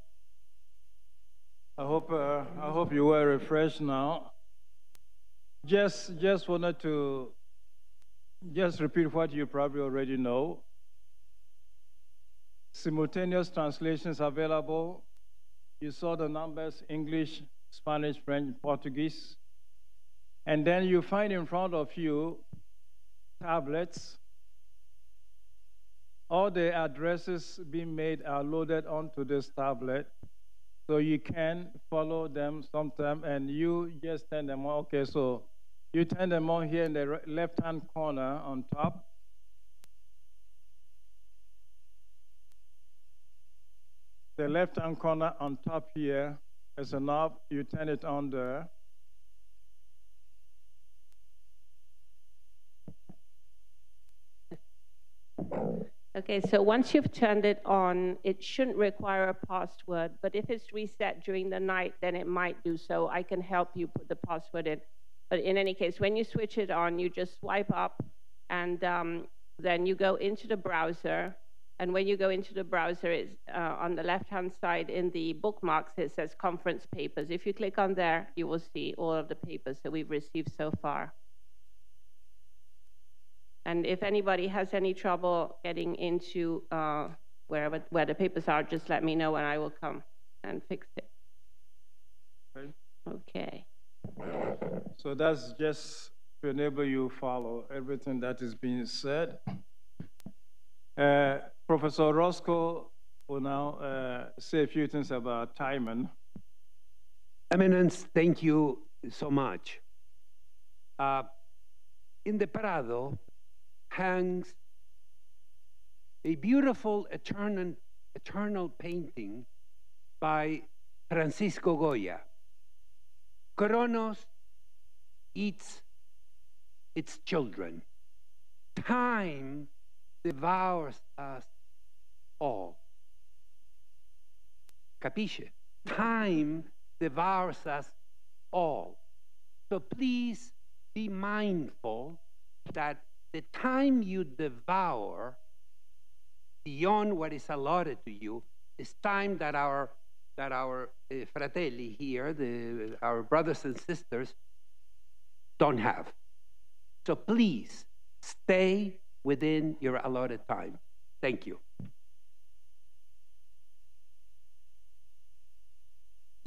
I hope you were refreshed now. Just wanted to just repeat what you probably already know. Simultaneous translations available. You saw the numbers: English, Spanish, French, Portuguese. And then you find in front of you tablets. All the addresses being made are loaded onto this tablet. So you can follow them sometime, and you just turn them on. Okay, so you turn them on here in the left-hand corner on top. The left-hand corner on top here is a knob. You turn it on there. Okay, so once you've turned it on, it shouldn't require a password, but if it's reset during the night, then it might do so. I can help you put the password in. But in any case, when you switch it on, you just swipe up, and then you go into the browser. And when you go into the browser, it's on the left-hand side in the bookmarks, it says conference papers. If you click on there, you will see all of the papers that we've received so far. And if anybody has any trouble getting into where the papers are, just let me know and I will come and fix it. Okay. So that's just to enable you follow everything that is being said. Professor Roscoe will now say a few things about timing. Eminence, thank you so much. In the Prado hangs a beautiful eternal painting by Francisco Goya. Kronos eats its children. Time devours us all. Capisce? Time devours us all. So please be mindful that the time you devour beyond what is allotted to you is time that our fratelli here, our brothers and sisters, don't have. So please stay within your allotted time. Thank you.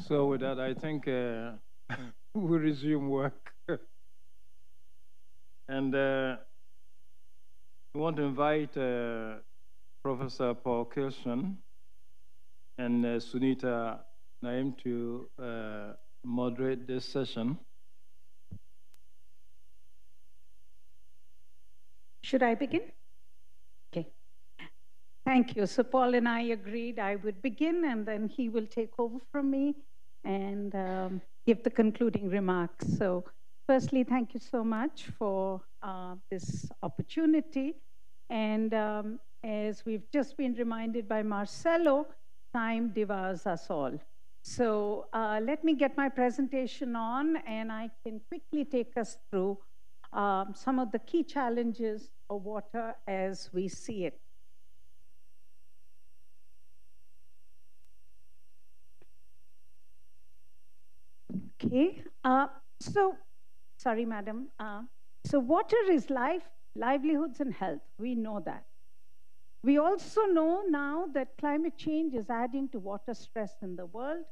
So with that, I think we'll resume work. And we want to invite Professor Paul Kirsten and Sunita Naim to moderate this session. Should I begin? Okay. Thank you. So Paul and I agreed I would begin, and then he will take over from me and give the concluding remarks. So firstly, thank you so much for this opportunity. And as we've just been reminded by Marcelo, time devours us all. So let me get my presentation on, and I can quickly take us through some of the key challenges of water as we see it. Okay, sorry, madam. So water is life, livelihoods, and health. We know that. We also know now that climate change is adding to water stress in the world.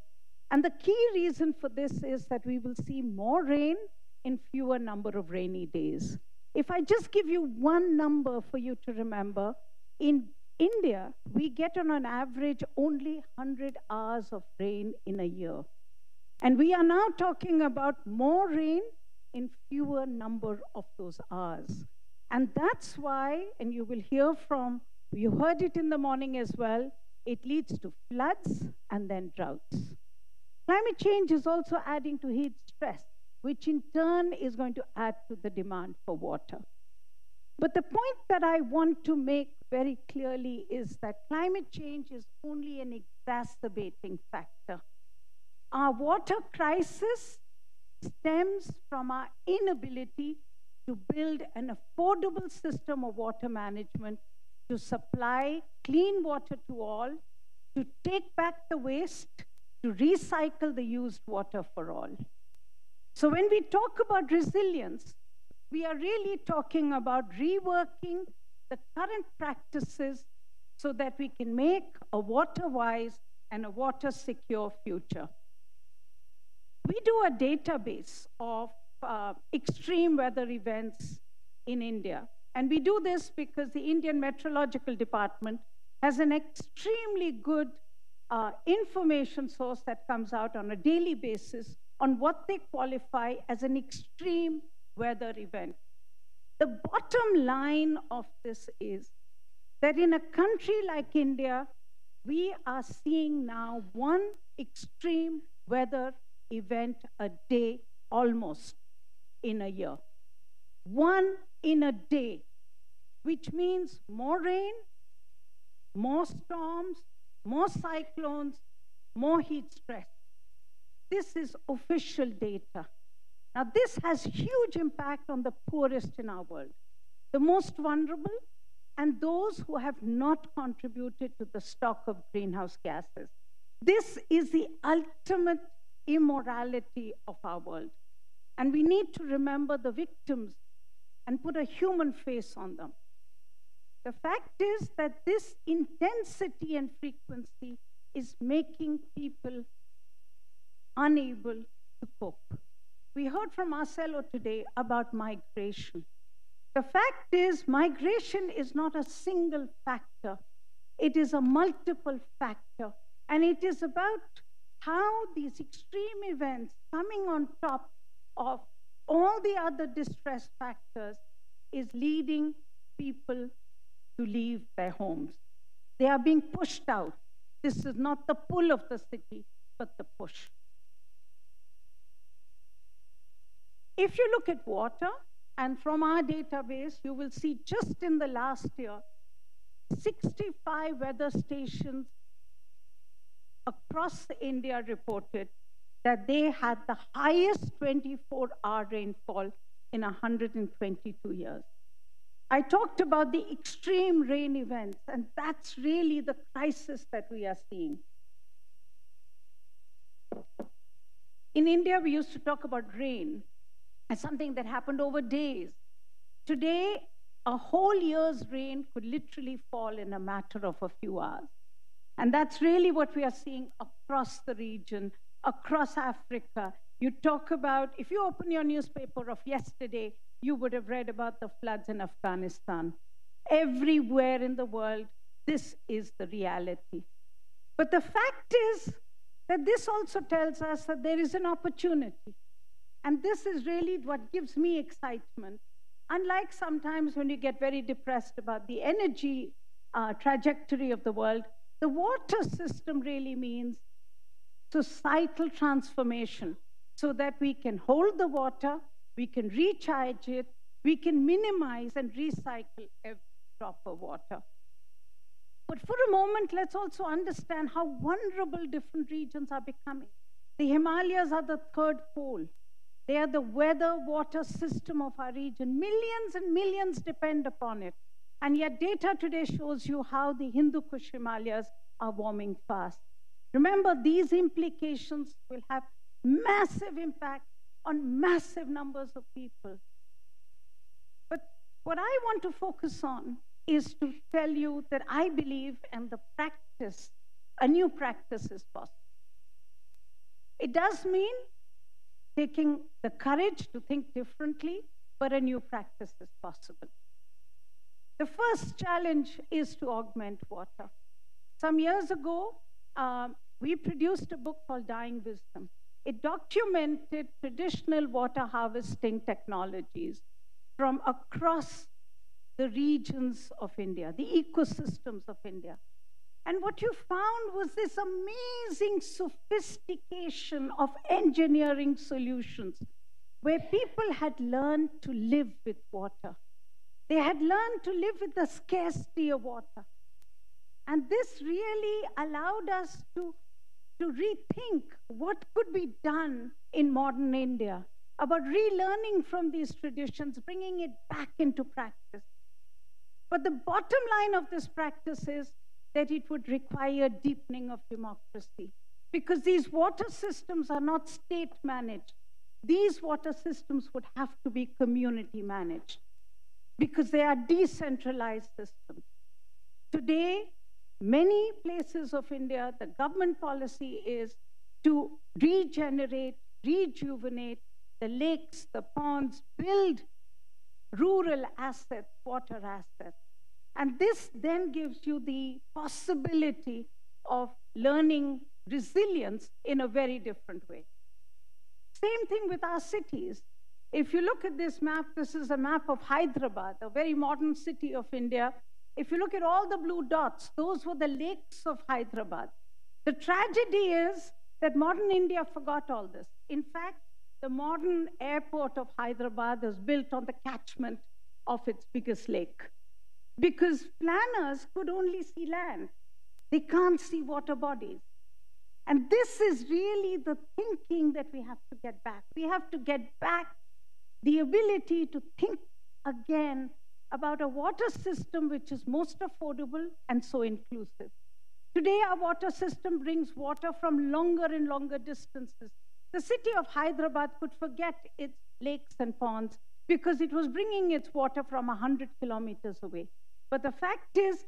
And the key reason for this is that we will see more rain in fewer number of rainy days. If I just give you one number for you to remember, in India, we get on an average only 100 hours of rain in a year. And we are now talking about more rain in fewer number of those hours. And that's why, and you will hear from, you heard it in the morning as well, it leads to floods and then droughts. Climate change is also adding to heat stress, which in turn is going to add to the demand for water. But the point that I want to make very clearly is that climate change is only an exacerbating factor. Our water crisis stems from our inability to build an affordable system of water management to supply clean water to all, to take back the waste, to recycle the used water for all. So when we talk about resilience, we are really talking about reworking the current practices so that we can make a water-wise and a water-secure future. We do a database of extreme weather events in India. And we do this because the Indian Meteorological Department has an extremely good information source that comes out on a daily basis on what they qualify as an extreme weather event. The bottom line of this is that in a country like India, we are seeing now one extreme weather event a day almost in a year. One in a day, which means more rain, more storms, more cyclones, more heat stress. This is official data. Now, this has huge impact on the poorest in our world, the most vulnerable, and those who have not contributed to the stock of greenhouse gases. This is the ultimate immorality of our world. And we need to remember the victims and put a human face on them. The fact is that this intensity and frequency is making people unable to cope. We heard from Marcelo today about migration. The fact is, migration is not a single factor. It is a multiple factor. And it is about how these extreme events coming on top of all the other distress factors is leading people to leave their homes. They are being pushed out. This is not the pull of the city, but the push. If you look at water, and from our database, you will see just in the last year, 65 weather stations across India reported that they had the highest 24-hour rainfall in 122 years. I talked about the extreme rain events, and that's really the crisis that we are seeing. In India, we used to talk about rain as something that happened over days. Today, a whole year's rain could literally fall in a matter of a few hours. And that's really what we are seeing across the region, across Africa. You talk about, if you open your newspaper of yesterday, you would have read about the floods in Afghanistan. Everywhere in the world, this is the reality. But the fact is that this also tells us that there is an opportunity. And this is really what gives me excitement. Unlike sometimes when you get very depressed about the energy trajectory of the world, the water system really means societal transformation so that we can hold the water, we can recharge it, we can minimize and recycle every drop of water. But for a moment, let's also understand how vulnerable different regions are becoming. The Himalayas are the third pole. They are the weather, water system of our region. Millions and millions depend upon it. And yet data today shows you how the Hindu Kush Himalayas are warming fast. Remember, these implications will have massive impact on massive numbers of people. But what I want to focus on is to tell you that I believe in the practice, a new practice is possible. It does mean taking the courage to think differently, but a new practice is possible. The first challenge is to augment water. Some years ago, we produced a book called Dying Wisdom. It documented traditional water harvesting technologies from across the regions of India, the ecosystems of India. And what you found was this amazing sophistication of engineering solutions where people had learned to live with water. They had learned to live with the scarcity of water. And this really allowed us to rethink what could be done in modern India about relearning from these traditions, bringing it back into practice. But the bottom line of this practice is that it would require deepening of democracy, because these water systems are not state managed. These water systems would have to be community managed because they are decentralized systems. Today, many places of India, the government policy is to regenerate, rejuvenate the lakes, the ponds, build rural assets, water assets. And this then gives you the possibility of learning resilience in a very different way. Same thing with our cities. If you look at this map, this is a map of Hyderabad, a very modern city of India. If you look at all the blue dots, those were the lakes of Hyderabad. The tragedy is that modern India forgot all this. In fact, the modern airport of Hyderabad is built on the catchment of its biggest lake, because planners could only see land. They can't see water bodies. And this is really the thinking that we have to get back. We have to get back the ability to think again about a water system which is most affordable and so inclusive. Today, our water system brings water from longer and longer distances. The city of Hyderabad could forget its lakes and ponds because it was bringing its water from 100 kilometers away. But the fact is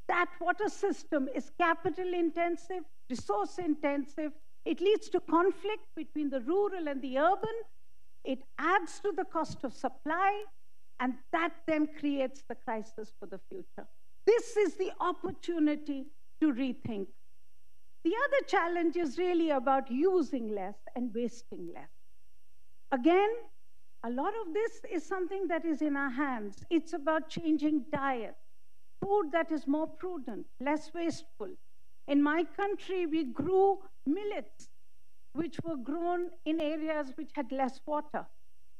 that water system is capital intensive, resource intensive. It leads to conflict between the rural and the urban. It adds to the cost of supply, and that then creates the crisis for the future. This is the opportunity to rethink. The other challenge is really about using less and wasting less. Again, a lot of this is something that is in our hands. It's about changing diet, food that is more prudent, less wasteful. In my country, we grew millets, which were grown in areas which had less water.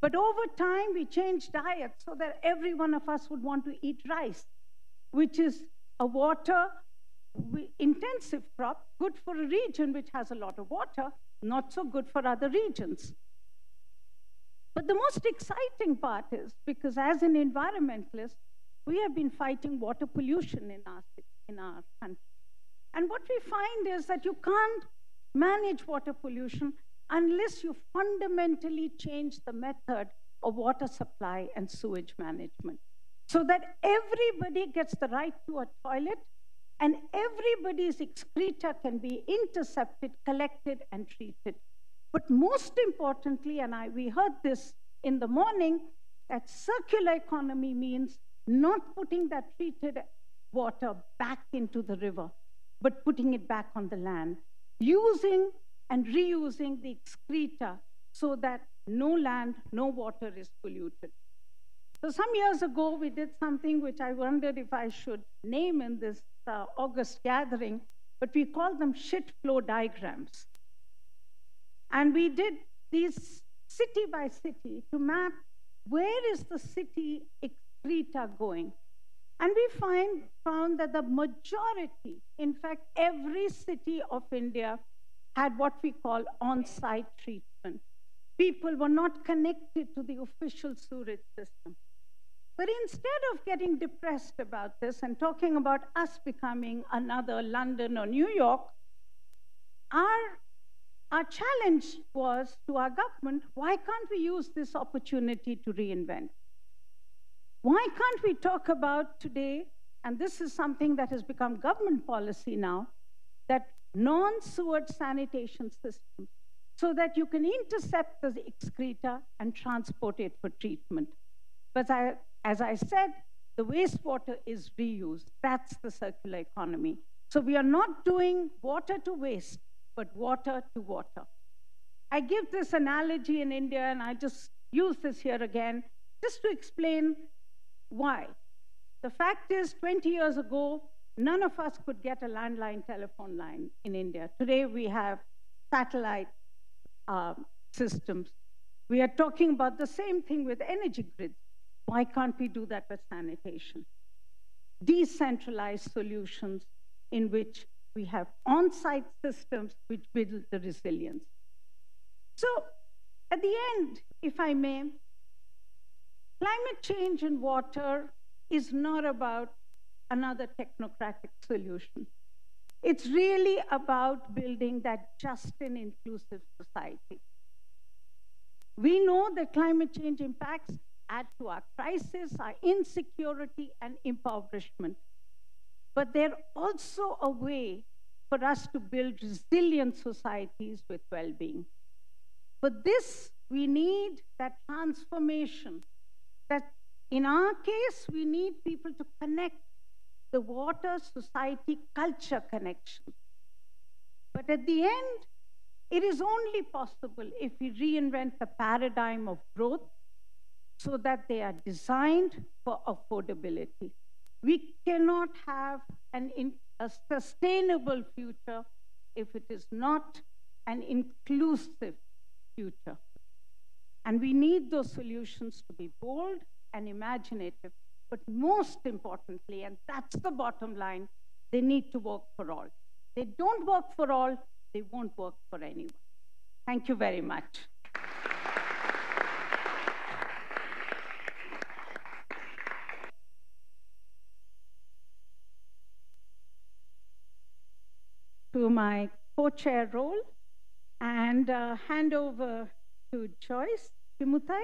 But over time, we changed diets so that every one of us would want to eat rice, which is a water-intensive crop, good for a region which has a lot of water, not so good for other regions. But the most exciting part is, because as an environmentalist, we have been fighting water pollution in our country. And what we find is that you can't manage water pollution unless you fundamentally change the method of water supply and sewage management, so that everybody gets the right to a toilet and everybody's excreta can be intercepted, collected, and treated. But most importantly, and we heard this in the morning, that circular economy means not putting that treated water back into the river, but putting it back on the land, using and reusing the excreta so that no land, no water is polluted. So some years ago, we did something which I wondered if I should name in this August gathering, but we called them shit flow diagrams. And we did these city by city to map where is the city excreta going. And we found that the majority, in fact, every city of India had what we call on-site treatment. People were not connected to the official sewage system. But instead of getting depressed about this and talking about us becoming another London or New York, our challenge was to our government, why can't we use this opportunity to reinvent? Why can't we talk about today, and this is something that has become government policy now, that non-sewage sanitation systems, so that you can intercept the excreta and transport it for treatment. But as I said, the wastewater is reused. That's the circular economy. So we are not doing water to waste, but water to water. I give this analogy in India, and I just use this here again, just to explain why. The fact is, 20 years ago, none of us could get a landline telephone line in India. Today, we have satellite systems. We are talking about the same thing with energy grids. Why can't we do that with sanitation? Decentralized solutions in which we have on-site systems which build the resilience. So at the end, if I may, climate change in water is not about another technocratic solution. It's really about building that just and inclusive society. We know that climate change impacts add to our crisis, our insecurity, and impoverishment. But they're also a way for us to build resilient societies with well-being. For this, we need that transformation, that in our case, we need people to connect the water, society, culture connection. But at the end, it is only possible if we reinvent the paradigm of growth so that they are designed for affordability. We cannot have a sustainable future if it is not an inclusive future. And we need those solutions to be bold and imaginative, but most importantly, and that's the bottom line, they need to work for all. They don't work for all, they won't work for anyone. Thank you very much. To my co-chair role and hand over to Joyce Kimutai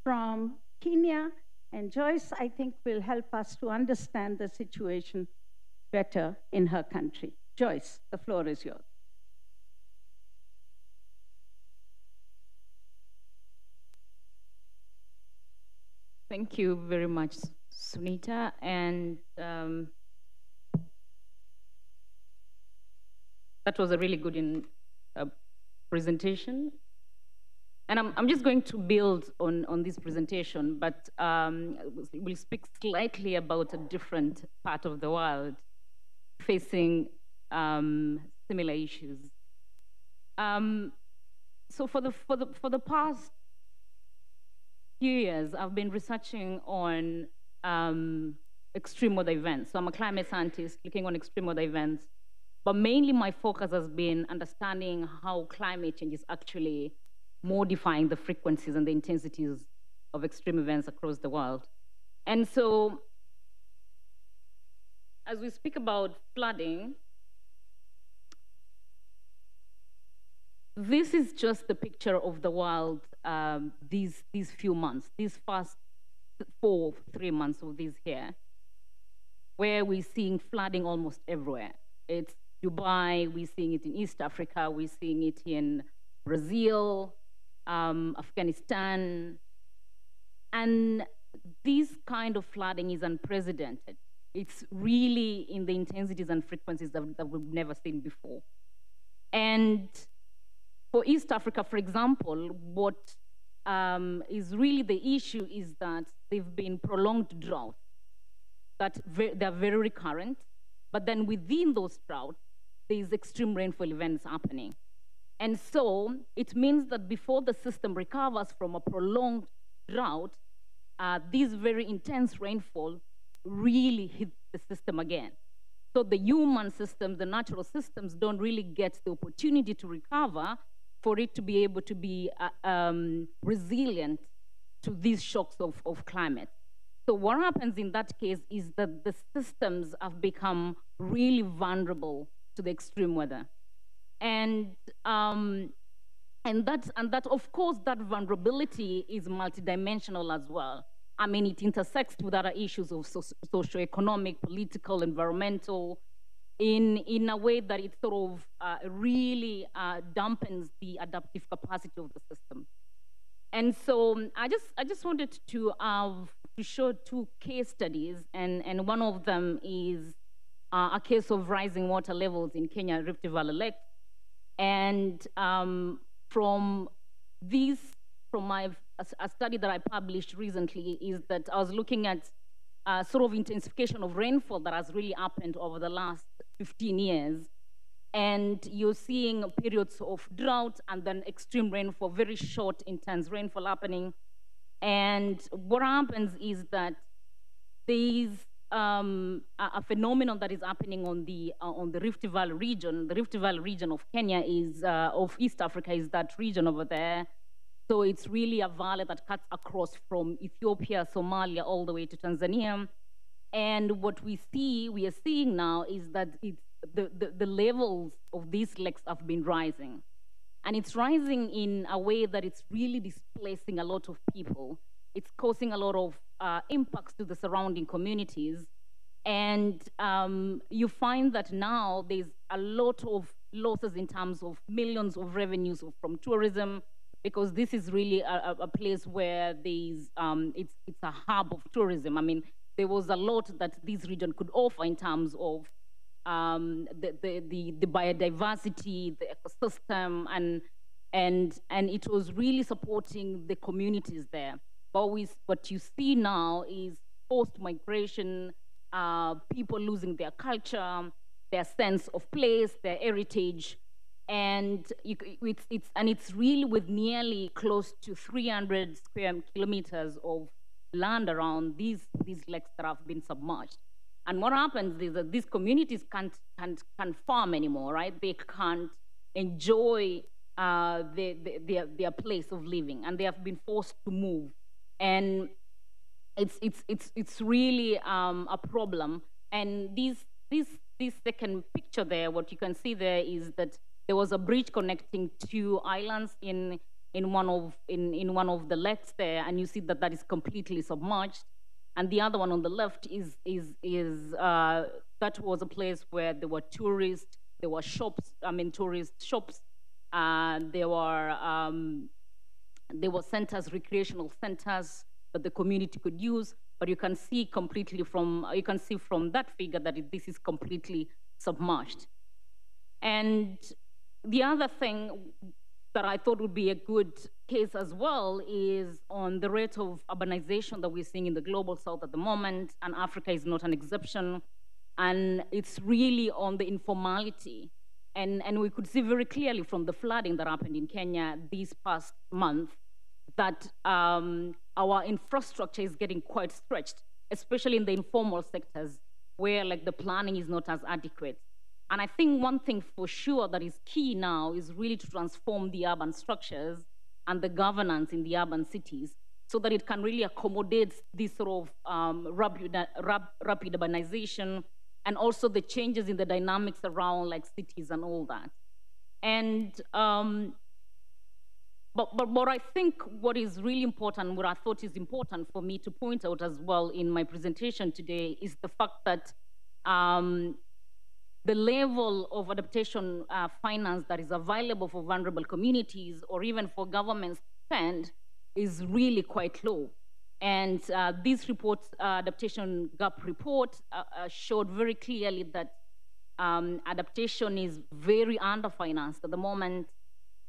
from Kenya. And Joyce, I think, will help us to understand the situation better in her country. Joyce, the floor is yours. Thank you very much, Sunita. And that was a really good presentation. And I'm just going to build on this presentation, but we'll speak slightly about a different part of the world facing similar issues. So for the past few years, I've been researching on extreme weather events. So I'm a climate scientist looking on extreme weather events, but mainly my focus has been understanding how climate change is actually modifying the frequencies and the intensities of extreme events across the world. And so, as we speak about flooding, this is just the picture of the world these few months, these first 3 months of this year, where we're seeing flooding almost everywhere. It's Dubai, we're seeing it in East Africa, we're seeing it in Brazil, Afghanistan, and this kind of flooding is unprecedented. It's really in the intensities and frequencies that we've never seen before. And for East Africa, for example, what is really the issue is that they've been prolonged droughts, that they're very recurrent, but then within those droughts, there's extreme rainfall events happening. And so it means that before the system recovers from a prolonged drought, this very intense rainfall really hit the system again. So the human systems, the natural systems don't really get the opportunity to recover for it to be able to be resilient to these shocks of climate. So what happens in that case is that the systems have become really vulnerable to the extreme weather. And that of course, that vulnerability is multidimensional as well. I mean, it intersects with other issues of socioeconomic, political, environmental, in a way that it sort of really dampens the adaptive capacity of the system. And so I just wanted to show two case studies, and one of them is a case of rising water levels in Kenya, Rift Valley Lake. And from a study that I published recently is that I was looking at sort of intensification of rainfall that has really happened over the last 15 years. And you're seeing periods of drought and then extreme rainfall, very short, intense rainfall happening. And what happens is that there's a phenomenon that is happening on the Rift Valley region. The Rift Valley region of Kenya is, of East Africa, is that region over there. So it's really a valley that cuts across from Ethiopia, Somalia, all the way to Tanzania. And what we are seeing now is that the levels of these lakes have been rising. And it's rising in a way that it's really displacing a lot of people. It's causing a lot of impacts to the surrounding communities. And you find that now there's a lot of losses in terms of millions of revenues from tourism, because this is really a place where there's, it's a hub of tourism. I mean, there was a lot that this region could offer in terms of the biodiversity, the ecosystem, and it was really supporting the communities there. But what you see now is post-migration, people losing their culture, their sense of place, their heritage, and it's really with nearly close to 300 square kilometers of land around these lakes that have been submerged. And what happens is that these communities can't farm anymore, right? They can't enjoy their place of living, and they have been forced to move. And it's really a problem. And this second picture there, what you can see there is that there was a bridge connecting two islands in one of the lakes there, and you see that is completely submerged. And the other one on the left is that was a place where there were tourists, there were shops, I mean tourist shops, there were centers, recreational centers that the community could use. But you can see completely from that figure that this is completely submerged. And the other thing that I thought would be a good case as well is on the rate of urbanization that we're seeing in the global south at the moment, and Africa is not an exception. And it's really on the informality. And we could see very clearly from the flooding that happened in Kenya this past month that our infrastructure is getting quite stretched, especially in the informal sectors where like the planning is not as adequate. And I think one thing for sure that is key now is really to transform the urban structures and the governance in the urban cities so that it can really accommodate this sort of rapid urbanization, and also the changes in the dynamics around like cities and all that. And but I think what is really important, what I thought is important for me to point out as well in my presentation today is the fact that the level of adaptation finance that is available for vulnerable communities or even for governments to spend is really quite low. And this report, Adaptation Gap Report, showed very clearly that adaptation is very underfinanced at the moment,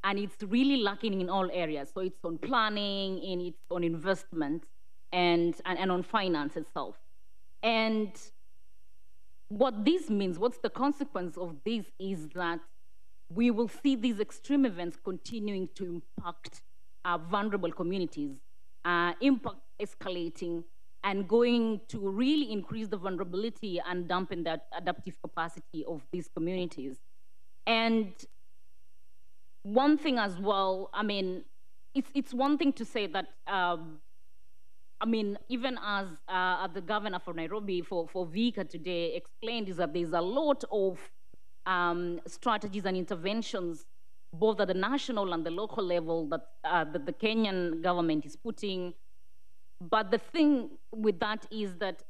and it's really lacking in all areas. So it's on planning, and it's on investment, and on finance itself. And what this means, what's the consequence of this is that we will see these extreme events continuing to impact vulnerable communities, impact escalating, and going to really increase the vulnerability and dampen that adaptive capacity of these communities. And one thing as well, I mean, it's one thing to say that, I mean, even as the governor for Nairobi, for Vika today explained, is that there's a lot of strategies and interventions, both at the national and the local level, that the Kenyan government is putting. But the thing with that is that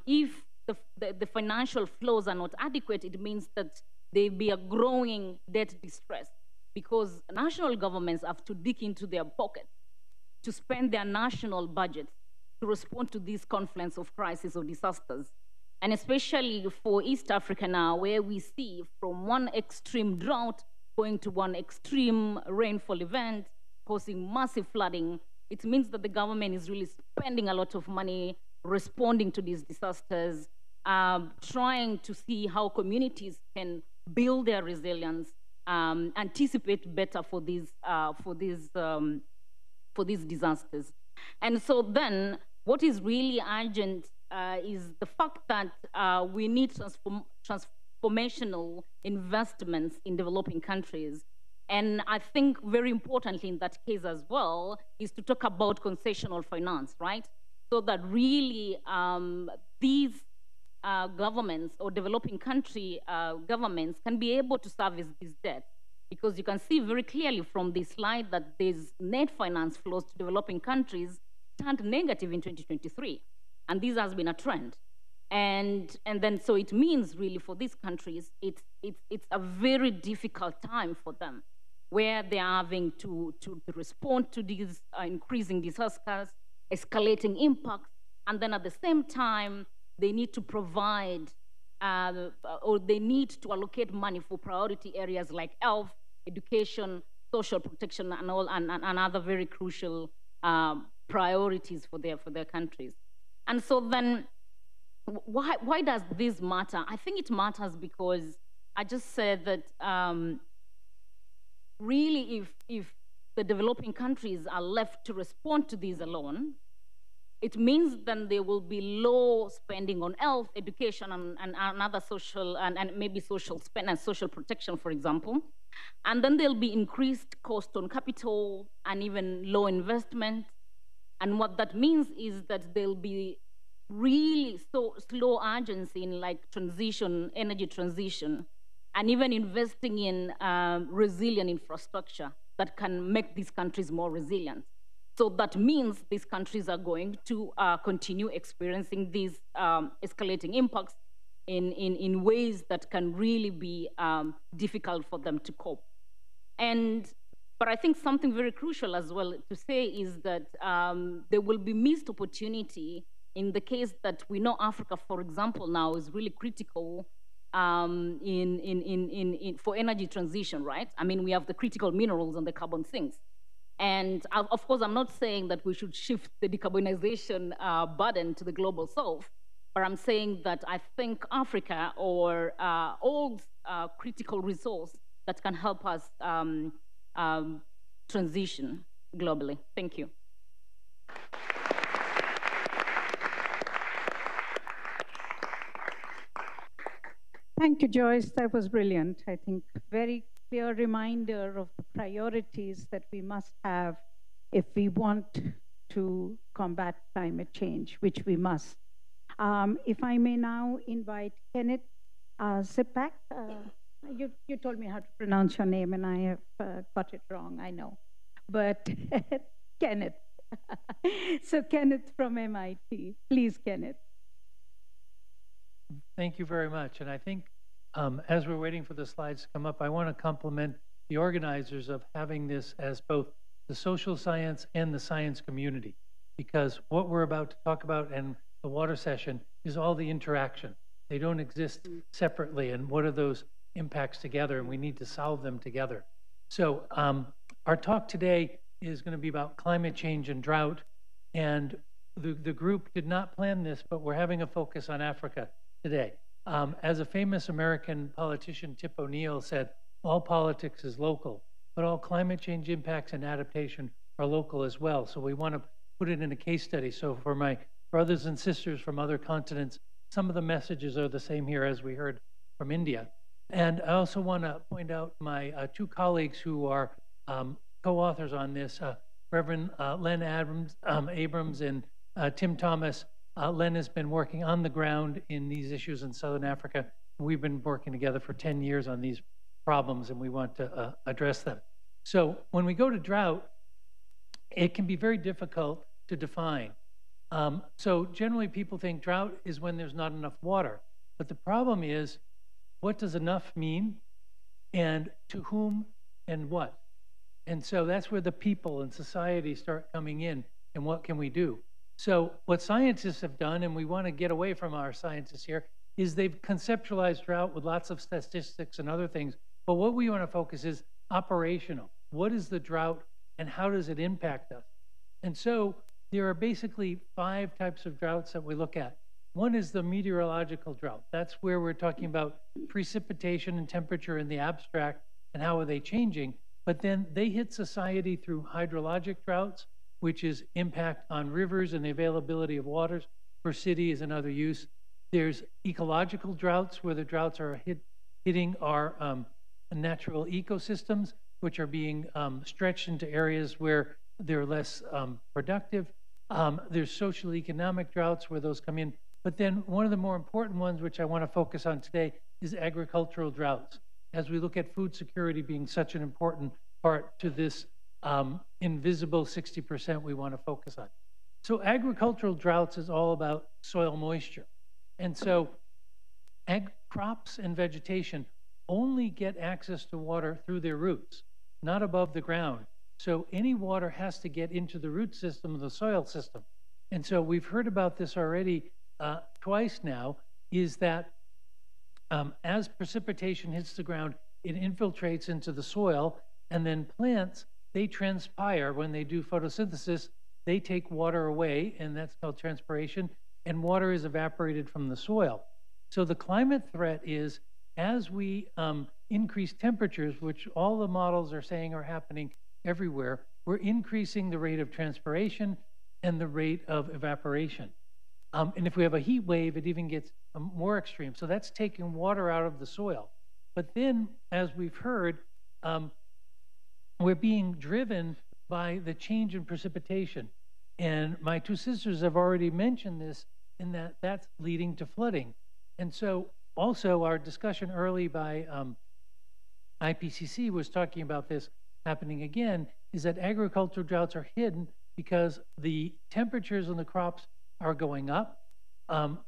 if the financial flows are not adequate, it means that there will be a growing debt distress, because national governments have to dig into their pockets to spend their national budgets to respond to this confluence of crises or disasters. And especially for East Africa now, where we see from one extreme drought going to one extreme rainfall event, causing massive flooding, it means that the government is really spending a lot of money responding to these disasters, trying to see how communities can build their resilience, anticipate better for these disasters. And so then, what is really urgent is the fact that we need transformational investments in developing countries. And I think very importantly in that case as well is to talk about concessional finance, right? So that really these governments or developing country governments can be able to service this debt. Because you can see very clearly from this slide that these net finance flows to developing countries turned negative in 2023. And this has been a trend. And then so it means really for these countries, it's a very difficult time for them, where they are having to respond to these increasing disasters, escalating impacts, and then at the same time, they need to provide or they need to allocate money for priority areas like health, education, social protection, and other very crucial priorities for their countries. And so then, why does this matter? I think it matters because I just said that really if the developing countries are left to respond to these alone, it means then there will be low spending on health, education, and other social, and maybe social spend and social protection, for example. And then there'll be increased cost on capital and even low investment. And what that means is that there'll be really so slow urgency in like transition, energy transition, and even investing in resilient infrastructure that can make these countries more resilient. So that means these countries are going to continue experiencing these escalating impacts in ways that can really be difficult for them to cope. But I think something very crucial as well to say is that there will be missed opportunity in the case that we know Africa, for example, now is really critical for energy transition, right? I mean, we have the critical minerals and the carbon sinks. And of course, I'm not saying that we should shift the decarbonization burden to the global south, but I'm saying that I think Africa holds critical resource that can help us transition globally. Thank you. Thank you, Joyce. That was brilliant. I think very clear reminder of the priorities that we must have if we want to combat climate change, which we must. If I may now invite Kenneth Zipak. You told me how to pronounce your name, and I have got it wrong, I know. But Kenneth. So Kenneth from MIT. Please, Kenneth. Thank you very much. And I think as we're waiting for the slides to come up, I want to compliment the organizers of having this as both the social science and the science community, because what we're about to talk about in the water session is all the interaction. They don't exist separately, and what are those impacts together, and we need to solve them together. So our talk today is going to be about climate change and drought, and the group did not plan this, but we're having a focus on Africa today. As a famous American politician, Tip O'Neill, said, all politics is local, but all climate change impacts and adaptation are local as well. So we want to put it in a case study. So for my brothers and sisters from other continents. Some of the messages are the same here as we heard from India. And I also want to point out my two colleagues who are co-authors on this, Reverend Len Abrams and Tim Thomas. Len has been working on the ground in these issues in Southern Africa. We've been working together for 10 years on these problems, and we want to address them. So when we go to drought, it can be very difficult to define. So generally people think drought is when there's not enough water. But the problem is, what does enough mean, and to whom and what? And so that's where the people and society start coming in, and what can we do? So what scientists have done, and we want to get away from our scientists here, is they've conceptualized drought with lots of statistics and other things. But what we want to focus is operational. What is the drought, and how does it impact us? And so there are basically 5 types of droughts that we look at. One is the meteorological drought. That's where we're talking about precipitation and temperature in the abstract and how are they changing. But then they hit society through hydrologic droughts, which is impact on rivers and the availability of waters for cities and other use. There's ecological droughts, where the droughts are hitting our natural ecosystems, which are being stretched into areas where they're less productive. There's social economic droughts where those come in. But then one of the more important ones, which I want to focus on today, is agricultural droughts, as we look at food security being such an important part to this invisible 60% we want to focus on. So agricultural droughts is all about soil moisture. And so crops and vegetation only get access to water through their roots, not above the ground. So any water has to get into the root system of the soil system. And so we've heard about this already twice now, is that as precipitation hits the ground, it infiltrates into the soil, and then plants, they transpire. When they do photosynthesis, they take water away, and that's called transpiration, and water is evaporated from the soil. So the climate threat is, as we increase temperatures, which all the models are saying are happening everywhere, we're increasing the rate of transpiration and the rate of evaporation. And if we have a heat wave, it even gets more extreme. So that's taking water out of the soil. But then, as we've heard, we're being driven by the change in precipitation. And my two sisters have already mentioned this, in that that's leading to flooding. And so also our discussion early by IPCC was talking about this happening again, is that agricultural droughts are hidden because the temperatures on the crops are going up.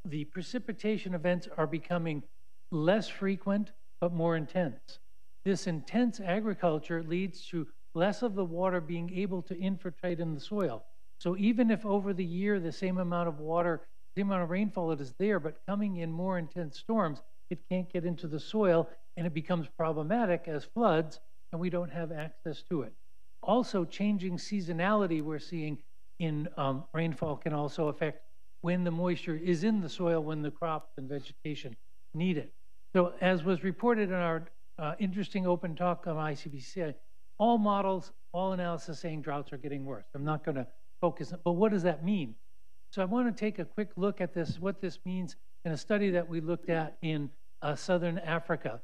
The precipitation events are becoming less frequent, but more intense. This intense agriculture leads to less of the water being able to infiltrate in the soil. So even if over the year the same amount of water, the amount of rainfall that is there, but coming in more intense storms, it can't get into the soil, and it becomes problematic as floods, and we don't have access to it. Also, changing seasonality we're seeing in rainfall can also affect when the moisture is in the soil, when the crops and vegetation need it. So as was reported in our interesting open talk on ICBC, all models, all analysis saying droughts are getting worse. I'm not going to focus, but what does that mean? So I want to take a quick look at this, what this means in a study that we looked at in Southern Africa.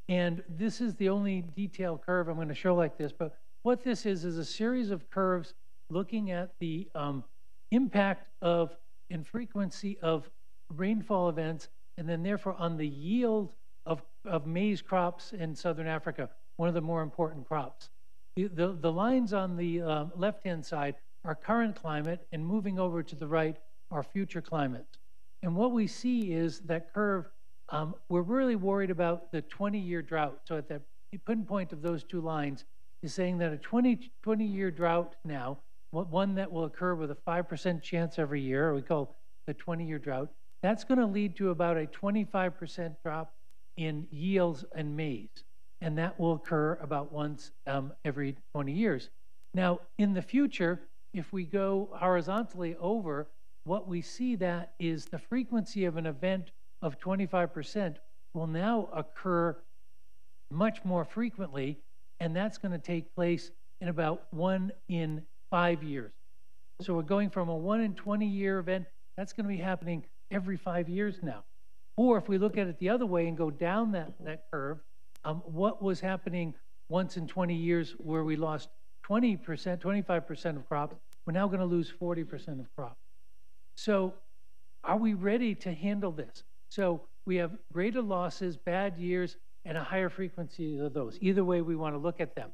And this is the only detailed curve I'm going to show like this, but what this is a series of curves looking at the impact of and frequency of rainfall events, and then therefore on the yield of maize crops in Southern Africa, one of the more important crops. The lines on the left-hand side are current climate, and moving over to the right are future climates. And what we see is that curve, we're really worried about the 20-year drought. So at the pinpoint of those two lines is saying that a 20-year drought now, one that will occur with a 5% chance every year, we call the 20-year drought, that's going to lead to about a 25% drop in yields in maize. And that will occur about once every 20 years. Now, in the future, if we go horizontally over, what we see that is the frequency of an event of 25% will now occur much more frequently, and that's going to take place in about 1 in 5 years. So we're going from a 1 in 20 year event That's going to be happening every 5 years now. Or if we look at it the other way and go down that curve, what was happening once in 20 years where we lost 20%, 25% of crops, we're now going to lose 40% of crops. So are we ready to handle this? So we have greater losses, bad years, and a higher frequency of those. Either way, we want to look at them.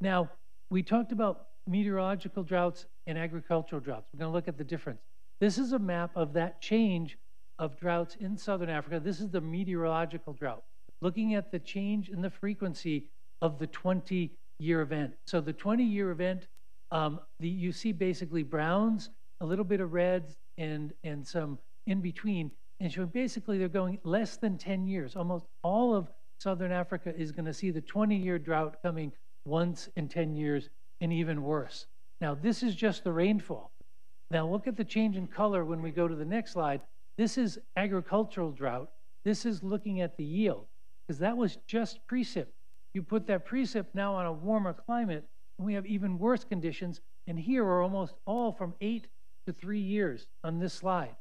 Now, we talked about meteorological droughts and agricultural droughts. We're going to look at the difference. This is a map of that change of droughts in Southern Africa. This is the meteorological drought, looking at the change in the frequency of the 20-year event. So the 20-year event, you see basically browns, a little bit of reds, and some in between. And so basically they're going less than 10 years. Almost all of Southern Africa is going to see the 20-year drought coming once in 10 years and even worse. Now, this is just the rainfall. Now, look at the change in color when we go to the next slide. This is agricultural drought. This is looking at the yield, because that was just precip. You put that precip now on a warmer climate, and we have even worse conditions. And here are almost all from 8 to 3 years on this slide.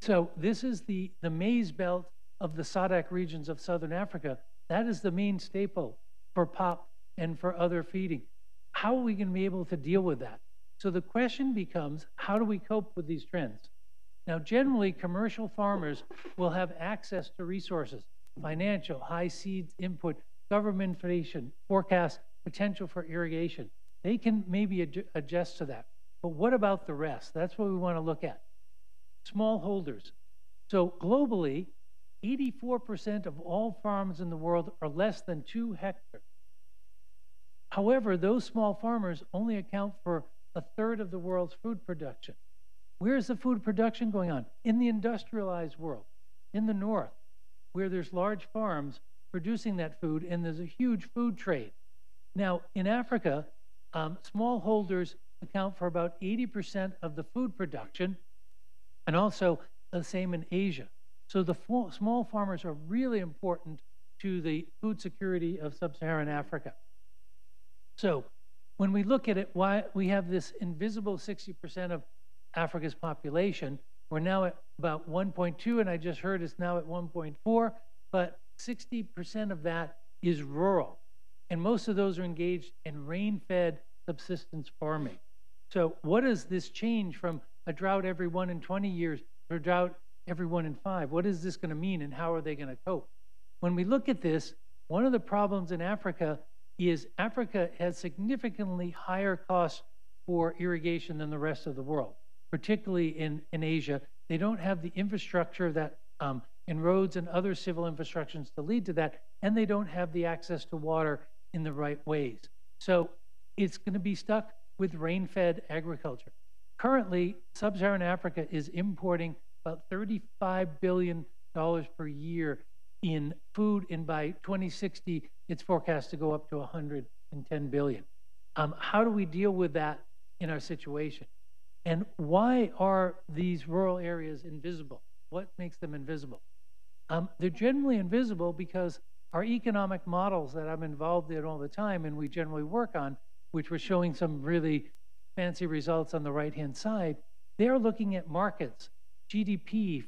So this is the maize belt of the SADC regions of Southern Africa. That is the main staple for pop and for other feeding. How are we going to be able to deal with that? So the question becomes, how do we cope with these trends? Now, generally, commercial farmers will have access to resources, financial, high seeds input, government information, forecast, potential for irrigation. They can maybe adjust to that. But what about the rest? That's what we want to look at. Smallholders. So globally, 84% of all farms in the world are less than 2 hectares. However, those small farmers only account for 1/3 of the world's food production. Where's the food production going on? In the industrialized world, in the north, where there's large farms producing that food, and there's a huge food trade. Now, in Africa, smallholders account for about 80% of the food production, and also the same in Asia. So the small farmers are really important to the food security of sub-Saharan Africa. So when we look at it, why we have this invisible 60% of Africa's population, we're now at about 1.2, and I just heard it's now at 1.4, but 60% of that is rural. And most of those are engaged in rain-fed subsistence farming. So what does this change from a drought every 1 in 20 years to a drought every 1 in 5? What is this going to mean, and how are they going to cope? When we look at this, one of the problems in Africa is Africa has significantly higher costs for irrigation than the rest of the world, particularly in Asia. They don't have the infrastructure that in roads and other civil infrastructures to lead to that, and they don't have the access to water in the right ways. So it's going to be stuck with rain-fed agriculture. Currently, sub-Saharan Africa is importing about $35 billion per year in food, and by 2060, it's forecast to go up to $110 billion. How do we deal with that in our situation? And why are these rural areas invisible? What makes them invisible? They're generally invisible because our economic models that I'm involved in all the time and we generally work on, which we're showing some really fancy results on the right-hand side, they're looking at markets, GDP,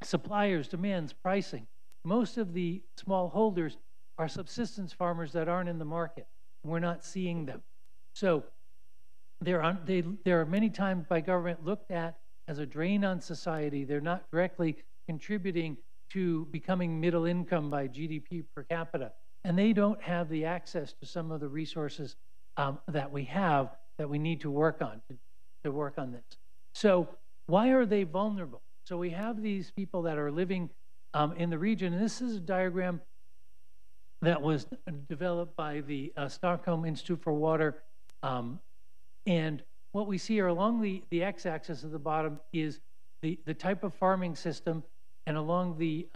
suppliers, demands, pricing. Most of the smallholders are subsistence farmers that aren't in the market. We're not seeing them. So they are many times by government looked at as a drain on society. They're not directly contributing to becoming middle income by GDP per capita. And they don't have the access to some of the resources that we have that we need to work on to work on this. So why are they vulnerable? So we have these people that are living in the region, and this is a diagram that was developed by the Stockholm Institute for Water. And what we see are along the x-axis at the bottom is the type of farming system, and along the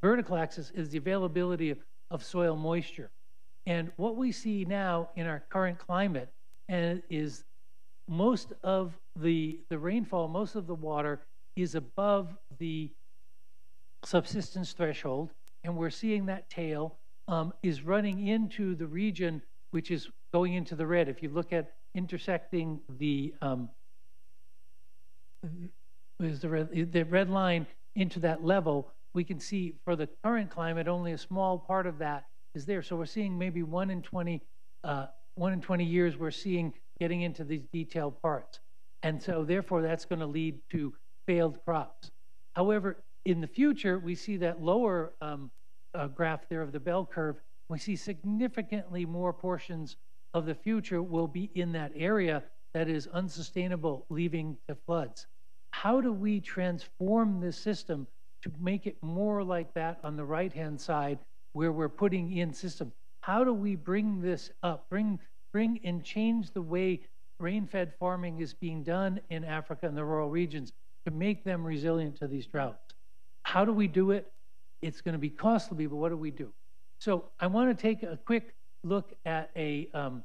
vertical axis is the availability of soil moisture. And what we see now in our current climate is most of the rainfall, most of the water is above the subsistence threshold, and we're seeing that tail is running into the region which is going into the red. If you look at intersecting the is the red line into that level, we can see for the current climate, only a small part of that is there. So we're seeing maybe 1 in 20 years, we're seeing getting into these detailed parts. And so therefore that's going to lead to failed crops. However, in the future, we see that lower graph there of the bell curve, we see significantly more portions of the future will be in that area that is unsustainable, leading to floods. How do we transform this system to make it more like that on the right-hand side where we're putting in systems? How do we bring this up, bring and change the way rain-fed farming is being done in Africa and the rural regions to make them resilient to these droughts? How do we do it? It's going to be costly, but what do we do? So I want to take a quick look at an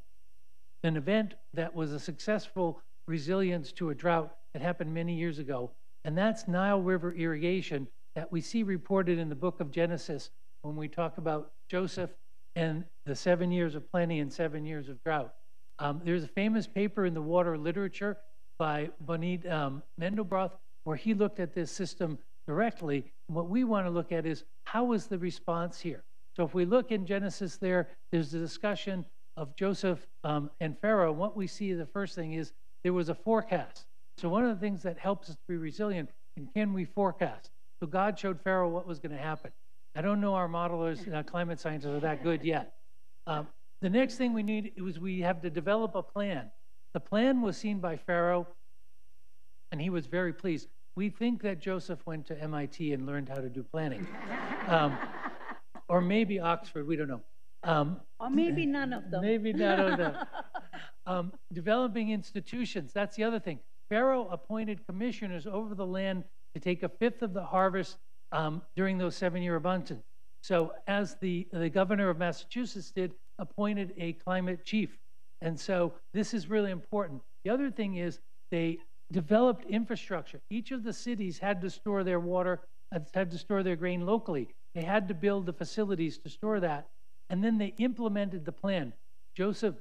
event that was a successful resilience to a drought that happened many years ago, and that's Nile River irrigation that we see reported in the book of Genesis when we talk about Joseph and the 7 years of plenty and 7 years of drought. There's a famous paper in the water literature by Bonid Mendelbroth where he looked at this system directly. And what we want to look at is how was the response here? So if we look in Genesis there's a discussion of Joseph and Pharaoh. What we see, the first thing is there was a forecast. So one of the things that helps us to be resilient, and can we forecast? So God showed Pharaoh what was going to happen. I don't know our modelers, climate scientists are that good yet. The next thing we need was we have to develop a plan. The plan was seen by Pharaoh, and he was very pleased. We think that Joseph went to MIT and learned how to do planning. Or maybe Oxford, we don't know. Or maybe none of them. Maybe none of them. Developing institutions, that's the other thing. Pharaoh appointed commissioners over the land to take a fifth of the harvest during those 7-year abundance. So as the governor of Massachusetts did, appointed a climate chief. And so this is really important. The other thing is they developed infrastructure. Each of the cities had to store their water, had to store their grain locally. They had to build the facilities to store that. And then they implemented the plan. Joseph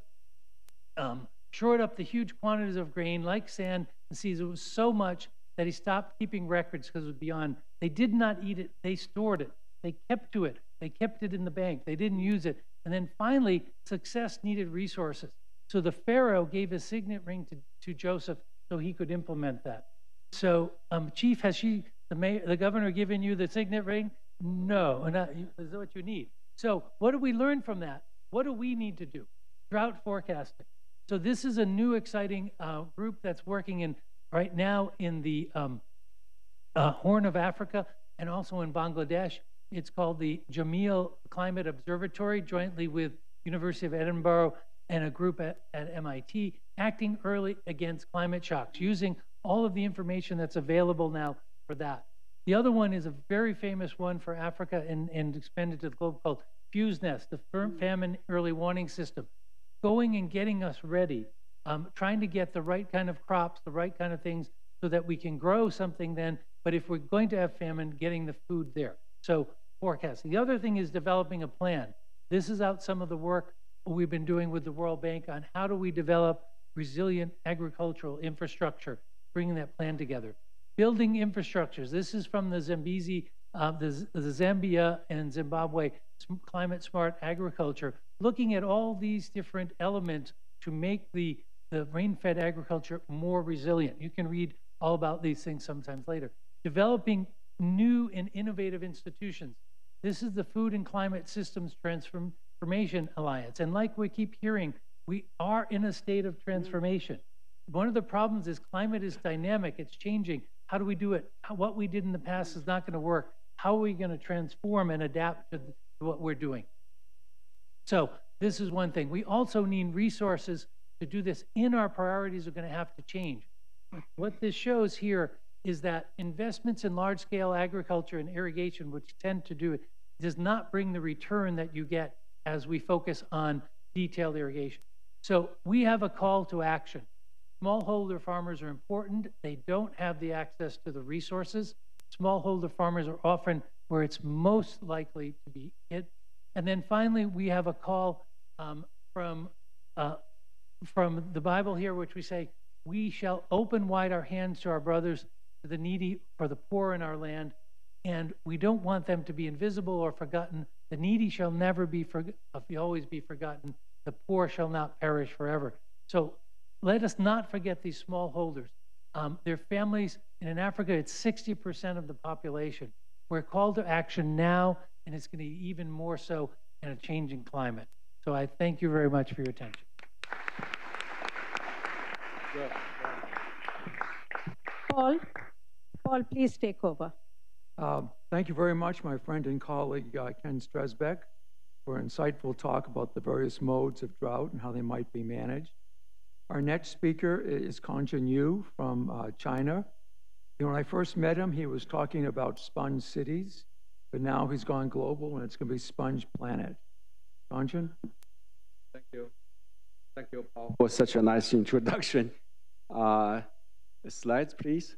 shored up the huge quantities of grain like sand and seas. It was so much that he stopped keeping records because it was beyond. They did not eat it. They stored it. They kept to it. They kept it in the bank. They didn't use it. And then finally, success needed resources. So the Pharaoh gave a signet ring to Joseph so he could implement that. So, Chief, has the governor given you the signet ring? No, not, is that what you need? So what do we learn from that? What do we need to do? Drought forecasting. So this is a new exciting group that's working right now in the Horn of Africa and also in Bangladesh. It's called the Jameel Climate Observatory, jointly with University of Edinburgh and a group at MIT, acting early against climate shocks, using all of the information that's available now for that. The other one is a very famous one for Africa and expanded to the globe called FuseNest, the Famine Early Warning System, going and getting us ready, trying to get the right kind of crops, the right kind of things so that we can grow something then, but if we're going to have famine, getting the food there. So forecasting. The other thing is developing a plan. This is out some of the work we've been doing with the World Bank on how do we develop resilient agricultural infrastructure, bringing that plan together. Building infrastructures. This is from the Zambezi, the Zambia and Zimbabwe climate smart agriculture, looking at all these different elements to make the rain-fed agriculture more resilient. You can read all about these things sometimes later. Developing new and innovative institutions. This is the Food and Climate Systems Transformation Alliance. And like we keep hearing, we are in a state of transformation. One of the problems is climate is dynamic, it's changing. How do we do it? What we did in the past is not going to work. How are we going to transform and adapt to what we're doing? So this is one thing. We also need resources to do this. Our priorities are going to have to change. What this shows here is that investments in large-scale agriculture and irrigation, which tend to do it, does not bring the return that you get as we focus on detailed irrigation. So we have a call to action. Smallholder farmers are important. They don't have the access to the resources. Smallholder farmers are often where it's most likely to be hit. And then finally, we have a call from the Bible here, which we say, we shall open wide our hands to our brothers, to the needy, for the poor in our land, and we don't want them to be invisible or forgotten. The needy shall never be always be forgotten. The poor shall not perish forever. So let us not forget these smallholders. Their families, and in Africa, it's 60% of the population. We're called to action now, and it's going to be even more so in a changing climate. So I thank you very much for your attention. Paul, please take over. Thank you very much, my friend and colleague Ken Stresbeck, for an insightful talk about the various modes of drought and how they might be managed. Our next speaker is Kanjin Yu from China. When I first met him, he was talking about sponge cities, but now he's gone global and it's going to be Sponge Planet. Kanjin? Thank you. Thank you, Paul, for such a nice introduction. Slides, please.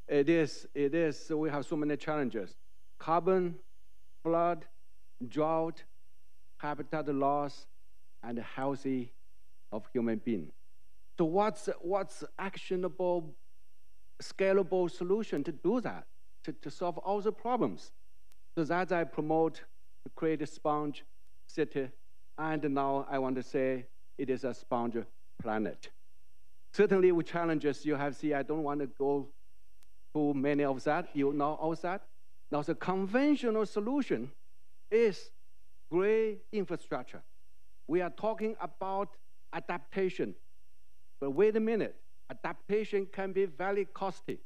It is, we have so many challenges. Carbon, flood, drought, habitat loss, and healthy of human being. So what's actionable, scalable solution to do that, to solve all the problems? So that I promote to create a sponge city, and now I want to say it is a sponge planet. Certainly with challenges you have seen, I don't want to go through many of that, you know all that. Now the conventional solution is great infrastructure. We are talking about adaptation, but wait a minute, adaptation can be very costly.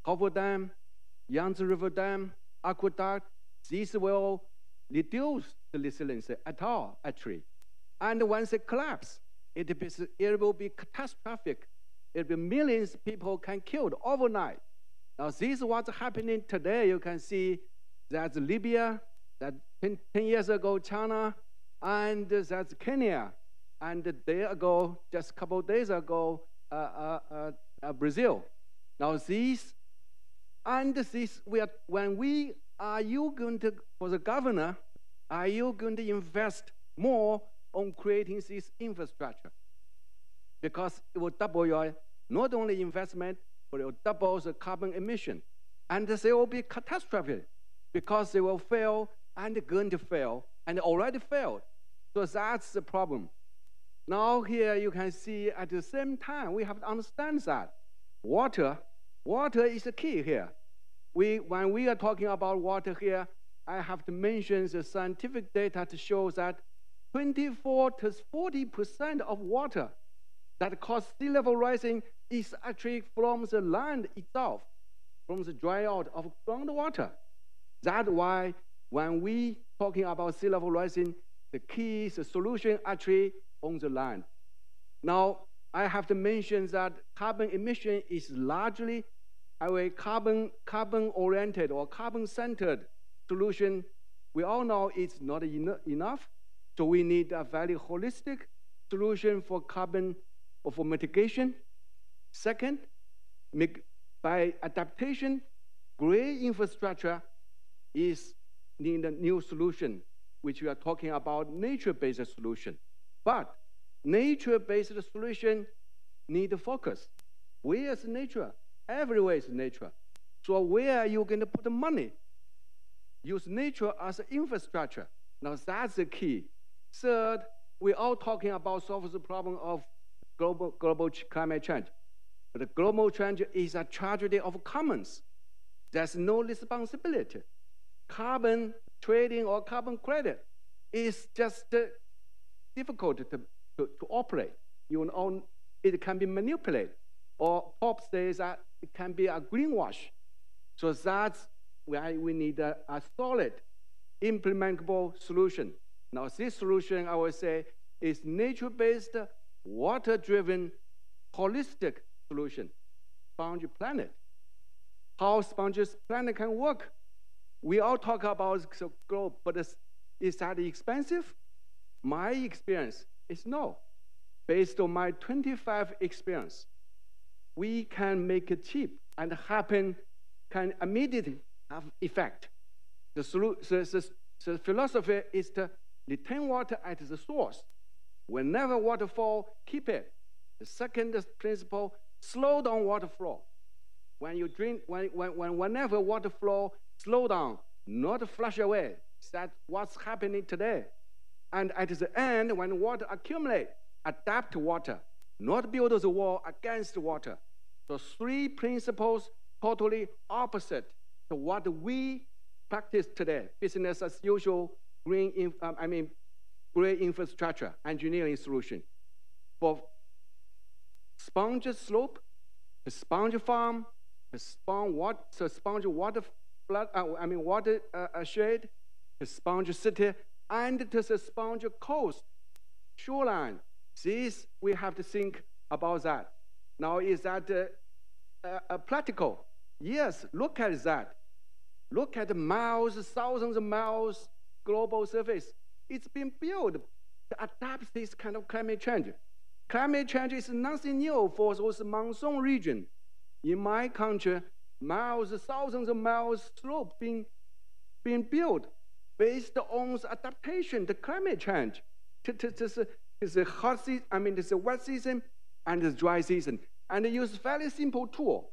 Kovo Dam, Yangtze River Dam, aqueduct, these will reduce the resiliency at all, actually. And once it collapses, it will be catastrophic. It will be millions of people can killed overnight. Now, this is what's happening today. You can see that's Libya, that 10 years ago, China, and that's Kenya. And a day ago, just a couple of days ago, Brazil. Now, are you going to, for the governor, are you going to invest more on creating this infrastructure? Because it will double your, not only investment, but it will double the carbon emission. And they will be catastrophic because they will fail and going to fail and already failed. So that's the problem. Now here you can see at the same time, we have to understand that water is the key here. When we are talking about water here, I have to mention the scientific data to show that 24 to 40% of water that causes sea level rising is actually from the land itself, from the dry out of groundwater. That's why when we talking about sea level rising, the key, the solution actually on the land. Now, I have to mention that carbon emission is largely a carbon-oriented or carbon-centered solution. We all know it's not enough, so we need a very holistic solution for carbon or for mitigation. Second, by adaptation, gray infrastructure is need a new solution, which we are talking about nature-based solution. But nature-based solution need a focus. Where is nature? Everywhere is nature. So where are you going to put the money? Use nature as infrastructure. Now that's the key. Third, we're all talking about solving the problem of global climate change. But the global change is a tragedy of commons. There's no responsibility. Carbon trading or carbon credit is just difficult to operate. You know, it can be manipulated. Or Pop says that it can be a greenwash. So that's why we need a solid, implementable solution. Now, this solution, I would say, is nature-based, water-driven, holistic solution. Sponge Planet. How Sponge Planet can work? We all talk about the globe, but is that expensive? My experience is no. Based on my 25 experience, we can make it cheap and can immediately have effect. The philosophy is to retain water at the source. Whenever water falls, keep it. The second principle, slow down water flow. When you drink, whenever water flow, slow down, not flush away. That's what's happening today. And at the end, when water accumulates, adapt to water, not build the wall against water. So three principles totally opposite to what we practice today. Business as usual, green infrastructure, engineering solution. For sponge slope, the sponge farm, the sponge water flood, water shade, the sponge city, and the sponge coast, shoreline. This, we have to think about that. Now, is that practical? Yes, look at that. Look at the miles, thousands of miles global surface. It's been built to adapt this kind of climate change. Climate change is nothing new for those monsoon region. In my country, miles, thousands of miles slope being built based on the adaptation to climate change. It's a hot season, it's a wet season and the dry season. And they use very simple tool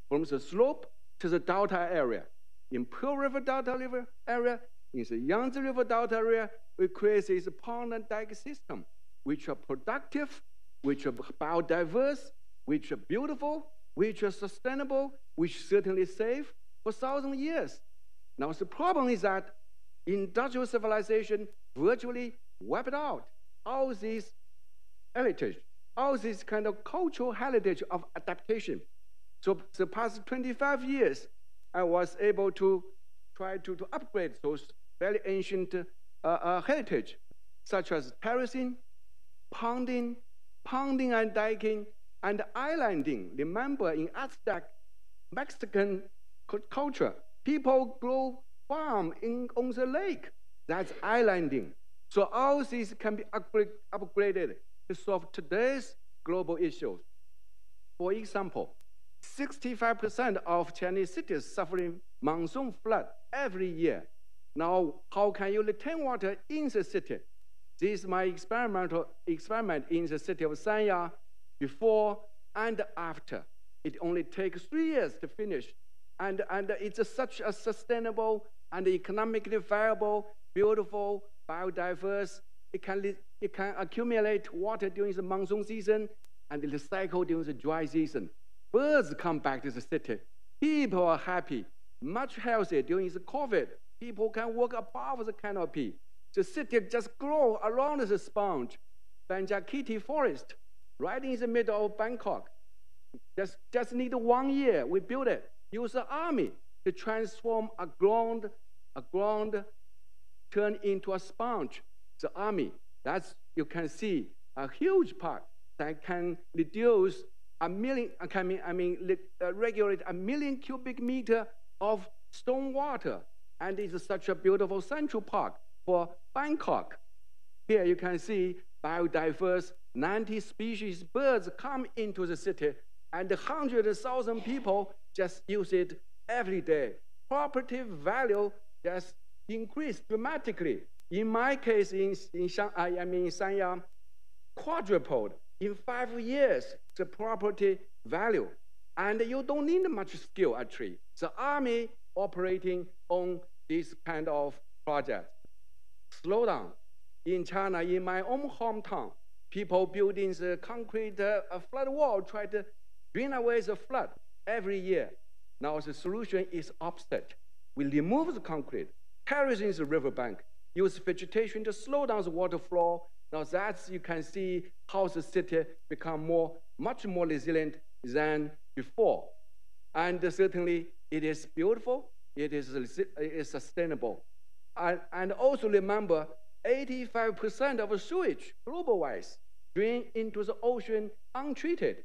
from the slope to the delta area. In Pearl River Delta area, in the Yangtze River Delta area, we create this pond and dike system, which are productive, which are biodiverse, which are beautiful, which are sustainable, which certainly safe for 1,000 years. Now, the problem is that industrial civilization virtually wiped out all this heritage, all this kind of cultural heritage of adaptation. So the past 25 years, I was able to try to upgrade those very ancient heritage, such as terracing, ponding and diking, and islanding. Remember, in Aztec, Mexican culture, people grow farm on the lake. That's islanding. So all these can be upgraded to solve today's global issues. For example, 65% of Chinese cities suffering monsoon flood every year. Now, how can you retain water in the city? This is my experiment in the city of Sanya before and after. It only takes 3 years to finish. And it's such a sustainable and economically viable, beautiful, biodiverse. It can accumulate water during the monsoon season and recycle during the dry season. Birds come back to the city. People are happy, much healthier during the COVID. People can walk above the canopy. The city just grows around the sponge. Banjakiti forest, right in the middle of Bangkok. Just need 1 year. We built it. Use the army to transform a ground turn into a sponge. The army. That's, you can see a huge part that can reduce regulate 1 million cubic meter of stone water. And it's such a beautiful central park for Bangkok. Here you can see biodiverse 90 species birds come into the city and 100,000 people just use it every day. Property value just increased dramatically. In my case, in Sanya, quadrupled in 5 years, the property value. And you don't need much skill, actually. The army operating on this kind of project. Slow down. In China, in my own hometown, people building the concrete flood wall, try to drain away the flood every year. Now the solution is opposite. We remove the concrete, terracing the riverbank, use vegetation to slow down the water flow. Now that's, you can see how the city become much more resilient than before. And certainly it is beautiful, it is sustainable. And also remember, 85% of sewage, global-wise, drain into the ocean untreated.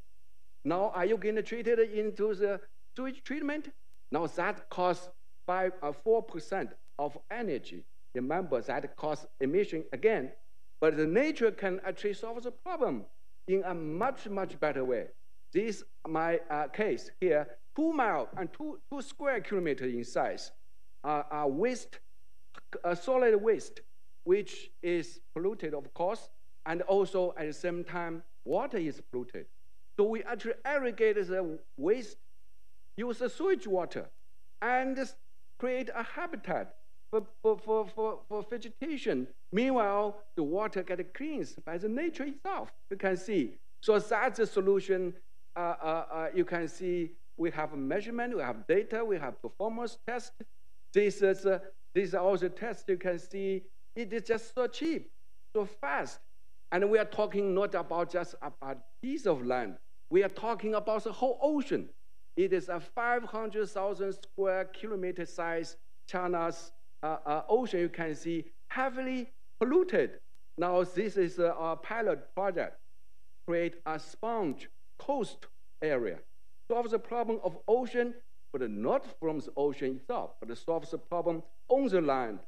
Now, are you going to treat it into the sewage treatment? Now, that costs 4% of energy. Remember, that costs emission again. But the nature can actually solve the problem in a much, much better way. This is my case here. 2 miles and 2 square kilometers in size are waste, solid waste, which is polluted, of course, And also at the same time, water is polluted. So we actually irrigate the waste, use the sewage water, and create a habitat for vegetation. Meanwhile, the water gets cleansed by the nature itself. You can see. So that's the solution. You can see we have a measurement, we have data, we have performance test. These are all the tests. You can see it is just so cheap, so fast. And we are talking not about just a piece of land. We are talking about the whole ocean. It is a 500,000 square kilometer size China's ocean. You can see heavily polluted. Now this is our pilot project. Create a sponge coast area. Solve the problem of ocean, but not from the ocean itself, but solve the problem on the land.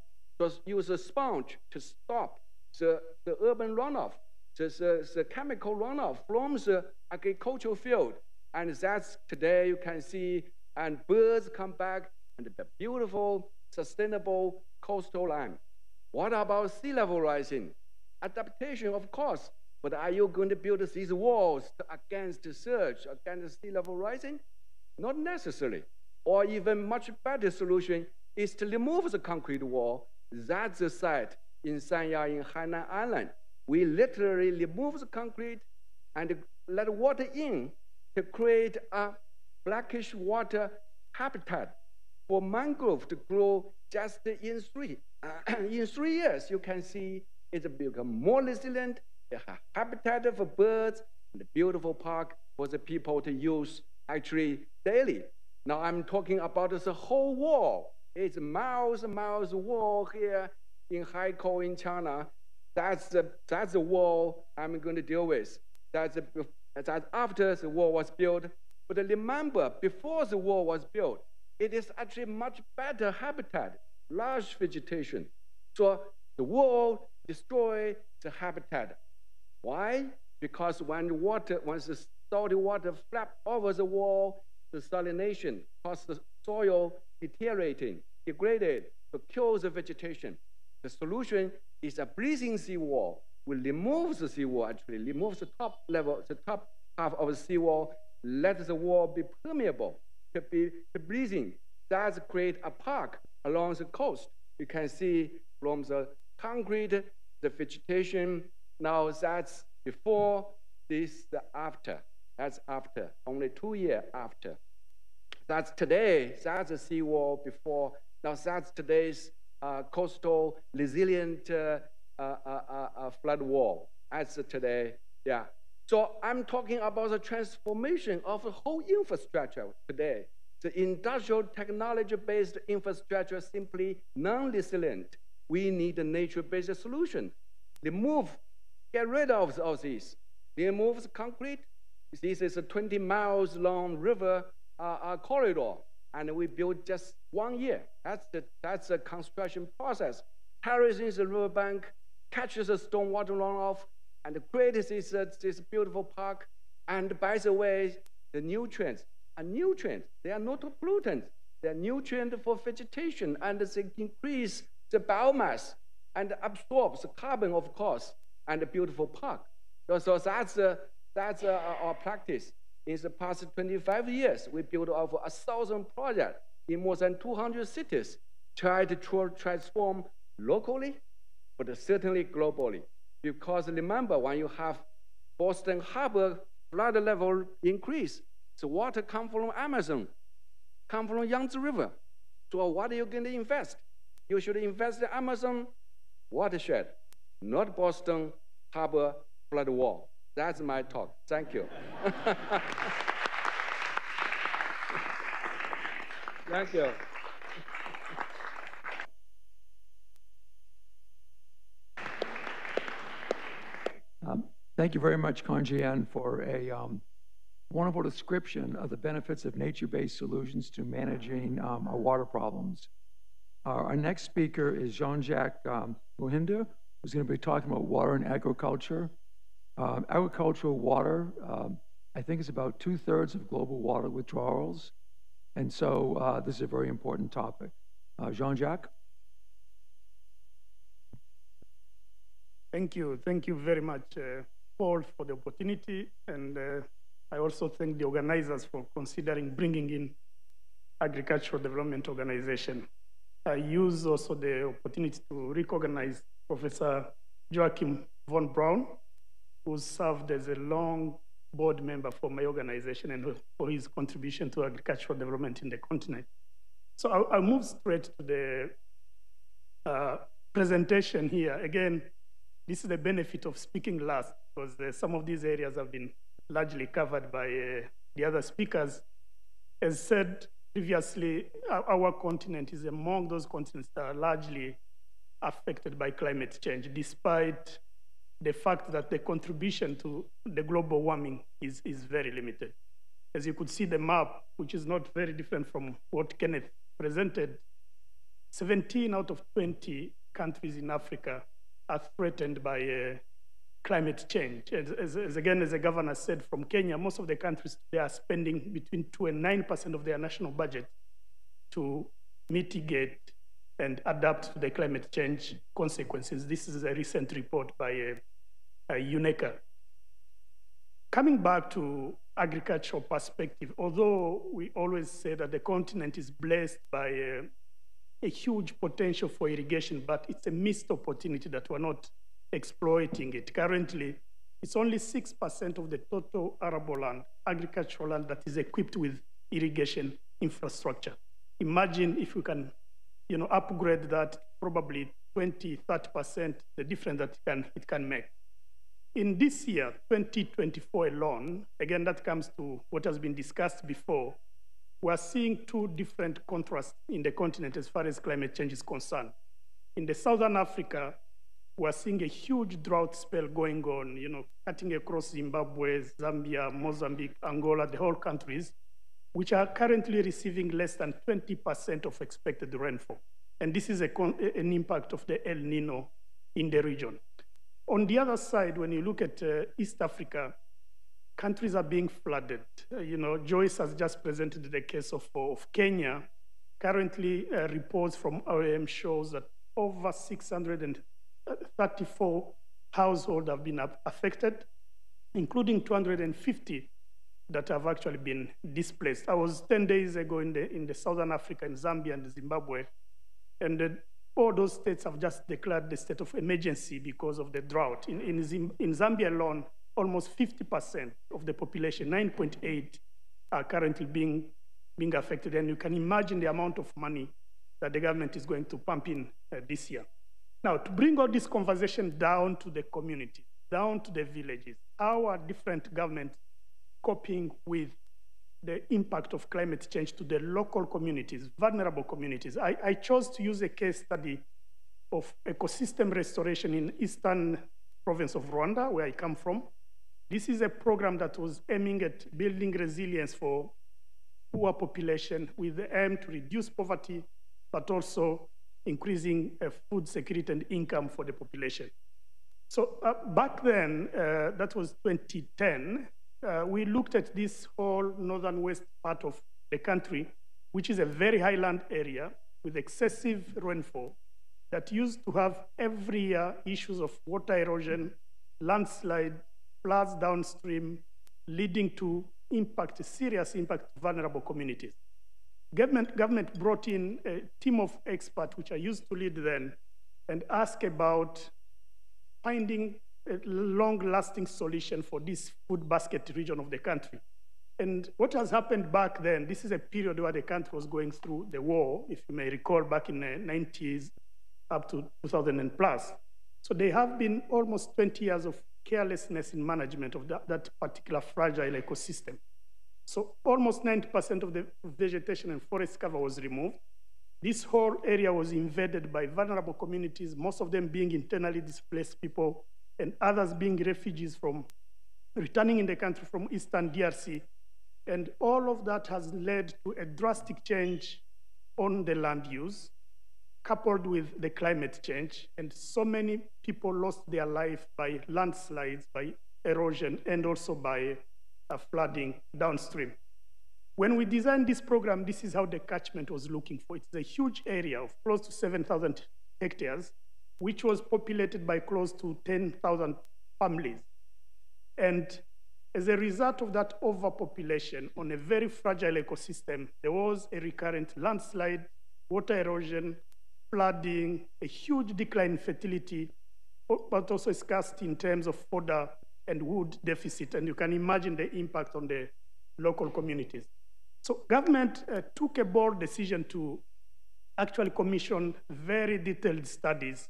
Just use a sponge to stop the urban runoff, the chemical runoff from the agricultural field. And that's today you can see, and birds come back, and the beautiful, sustainable coastal line. What about sea level rising? Adaptation, of course, but are you going to build these walls against the surge, against sea level rising? Not necessarily. Or even much better solution is to remove the concrete wall. That's the site in Sanya in Hainan Island. We literally remove the concrete and let water in to create a blackish water habitat for mangrove to grow just in 3 years. You can see it's become more resilient, a habitat for birds, and a beautiful park for the people to use actually daily. Now I'm talking about the whole wall. It's miles and miles of wall here in Haikou in China. That's the wall I'm going to deal with. That's after the wall was built. But remember, before the wall was built, it is actually much better habitat, large vegetation. So the wall destroys the habitat. Why? Because when the salty water flap over the wall, the salination causes the soil deteriorating, degraded, to kill the vegetation. The solution is a breathing seawall. We remove the seawall, actually, remove the top level, the top half of the seawall, let the wall be permeable to breathing. That's create a park along the coast. You can see from the concrete, the vegetation. Now that's before, this the after. That's after, only 2 years after. That's today, that's the seawall before. Now that's today's coastal resilient flood wall. That's today, yeah. So I'm talking about the transformation of the whole infrastructure today. The industrial technology-based infrastructure is simply non-resilient. We need a nature-based solution. Get rid of all this. Remove the concrete. This is a 20 miles long river corridor, and we built just 1 year. That's the construction process. Terracing the riverbank, catches the stormwater runoff, and creates this beautiful park. And by the way, the nutrients are nutrients. They are not pollutants. They are nutrients for vegetation, and they increase the biomass and absorbs the carbon, of course, and a beautiful park. So that's our practice. In the past 25 years, we built over 1,000 projects in more than 200 cities, try to transform locally, but certainly globally. Because remember, when you have Boston Harbor flood level increase, the water comes from Amazon, comes from Yangtze River. So what are you going to invest? You should invest in Amazon watershed, not Boston Harbor flood wall. That's my talk. Thank you. Thank you. Thank you very much, Kanjian, for a wonderful description of the benefits of nature-based solutions to managing our water problems. Our next speaker is Jean-Jacques Mohinder, who's going to be talking about water and agriculture. Agricultural water, I think, is about 2/3 of global water withdrawals. And so this is a very important topic. Jean-Jacques? Thank you. Thank you very much, Paul, for the opportunity. And I also thank the organizers for considering bringing in Agricultural Development Organization. I use also the opportunity to recognize Professor Joachim von Braun, who served as a long board member for my organization and for his contribution to agricultural development in the continent. So I'll move straight to the presentation here. Again, this is the benefit of speaking last, because some of these areas have been largely covered by the other speakers. As said previously, our continent is among those continents that are largely affected by climate change, despite the fact that the contribution to the global warming is very limited. As you could see the map, which is not very different from what Kenneth presented, 17 out of 20 countries in Africa are threatened by climate change. As the governor said from Kenya, most of the countries they are spending between 2 and 9% of their national budget to mitigate and adapt to the climate change consequences. This is a recent report by UNECA. Coming back to agricultural perspective, although we always say that the continent is blessed by a huge potential for irrigation, but it's a missed opportunity that we're not exploiting it. Currently, it's only 6% of the total arable land, agricultural land, that is equipped with irrigation infrastructure. Imagine if we can, upgrade that, probably 20, 30%, the difference that it can make. In this year, 2024 alone, again, that comes to what has been discussed before, we're seeing two different contrasts in the continent as far as climate change is concerned. In the Southern Africa, we're seeing a huge drought spell going on, cutting across Zimbabwe, Zambia, Mozambique, Angola, the whole countries, which are currently receiving less than 20% of expected rainfall. And this is an impact of the El Nino in the region. On the other side, when you look at East Africa, countries are being flooded. Joyce has just presented the case of Kenya. Currently, reports from OIM shows that over 634 households have been affected, including 250 that have actually been displaced. I was 10 days ago in the Southern Africa, in Zambia and Zimbabwe, and all those states have just declared the state of emergency because of the drought. In Zambia alone, almost 50% of the population, 9.8, are currently being affected. And you can imagine the amount of money that the government is going to pump in this year. Now, to bring all this conversation down to the community, down to the villages, how are different governments coping with the impact of climate change to the local communities, vulnerable communities? I chose to use a case study of ecosystem restoration in eastern province of Rwanda, where I come from. This is a program that was aiming at building resilience for poor population with the aim to reduce poverty, but also increasing food security and income for the population. So back then, that was 2010, we looked at this whole northern west part of the country, which is a very highland area with excessive rainfall that used to have every year issues of water erosion, landslide, floods downstream, leading to serious impact to vulnerable communities. Government brought in a team of experts, which I used to lead then, and asked about finding a long-lasting solution for this food basket region of the country. And what has happened back then, this is a period where the country was going through the war, if you may recall, back in the 90s up to 2000 and plus. So there have been almost 20 years of carelessness in management of that particular fragile ecosystem. So almost 90% of the vegetation and forest cover was removed. This whole area was invaded by vulnerable communities, most of them being internally displaced people, and others being refugees from returning in the country from Eastern DRC. And all of that has led to a drastic change on the land use, coupled with the climate change. And so many people lost their life by landslides, by erosion, and also by flooding downstream. When we designed this program, this is how the catchment was looking for. It's a huge area of close to 7,000 hectares which was populated by close to 10,000 families. And as a result of that overpopulation on a very fragile ecosystem, there was a recurrent landslide, water erosion, flooding, a huge decline in fertility, but also scarcity in terms of fodder and wood deficit. And you can imagine the impact on the local communities. So government took a bold decision to actually commission very detailed studies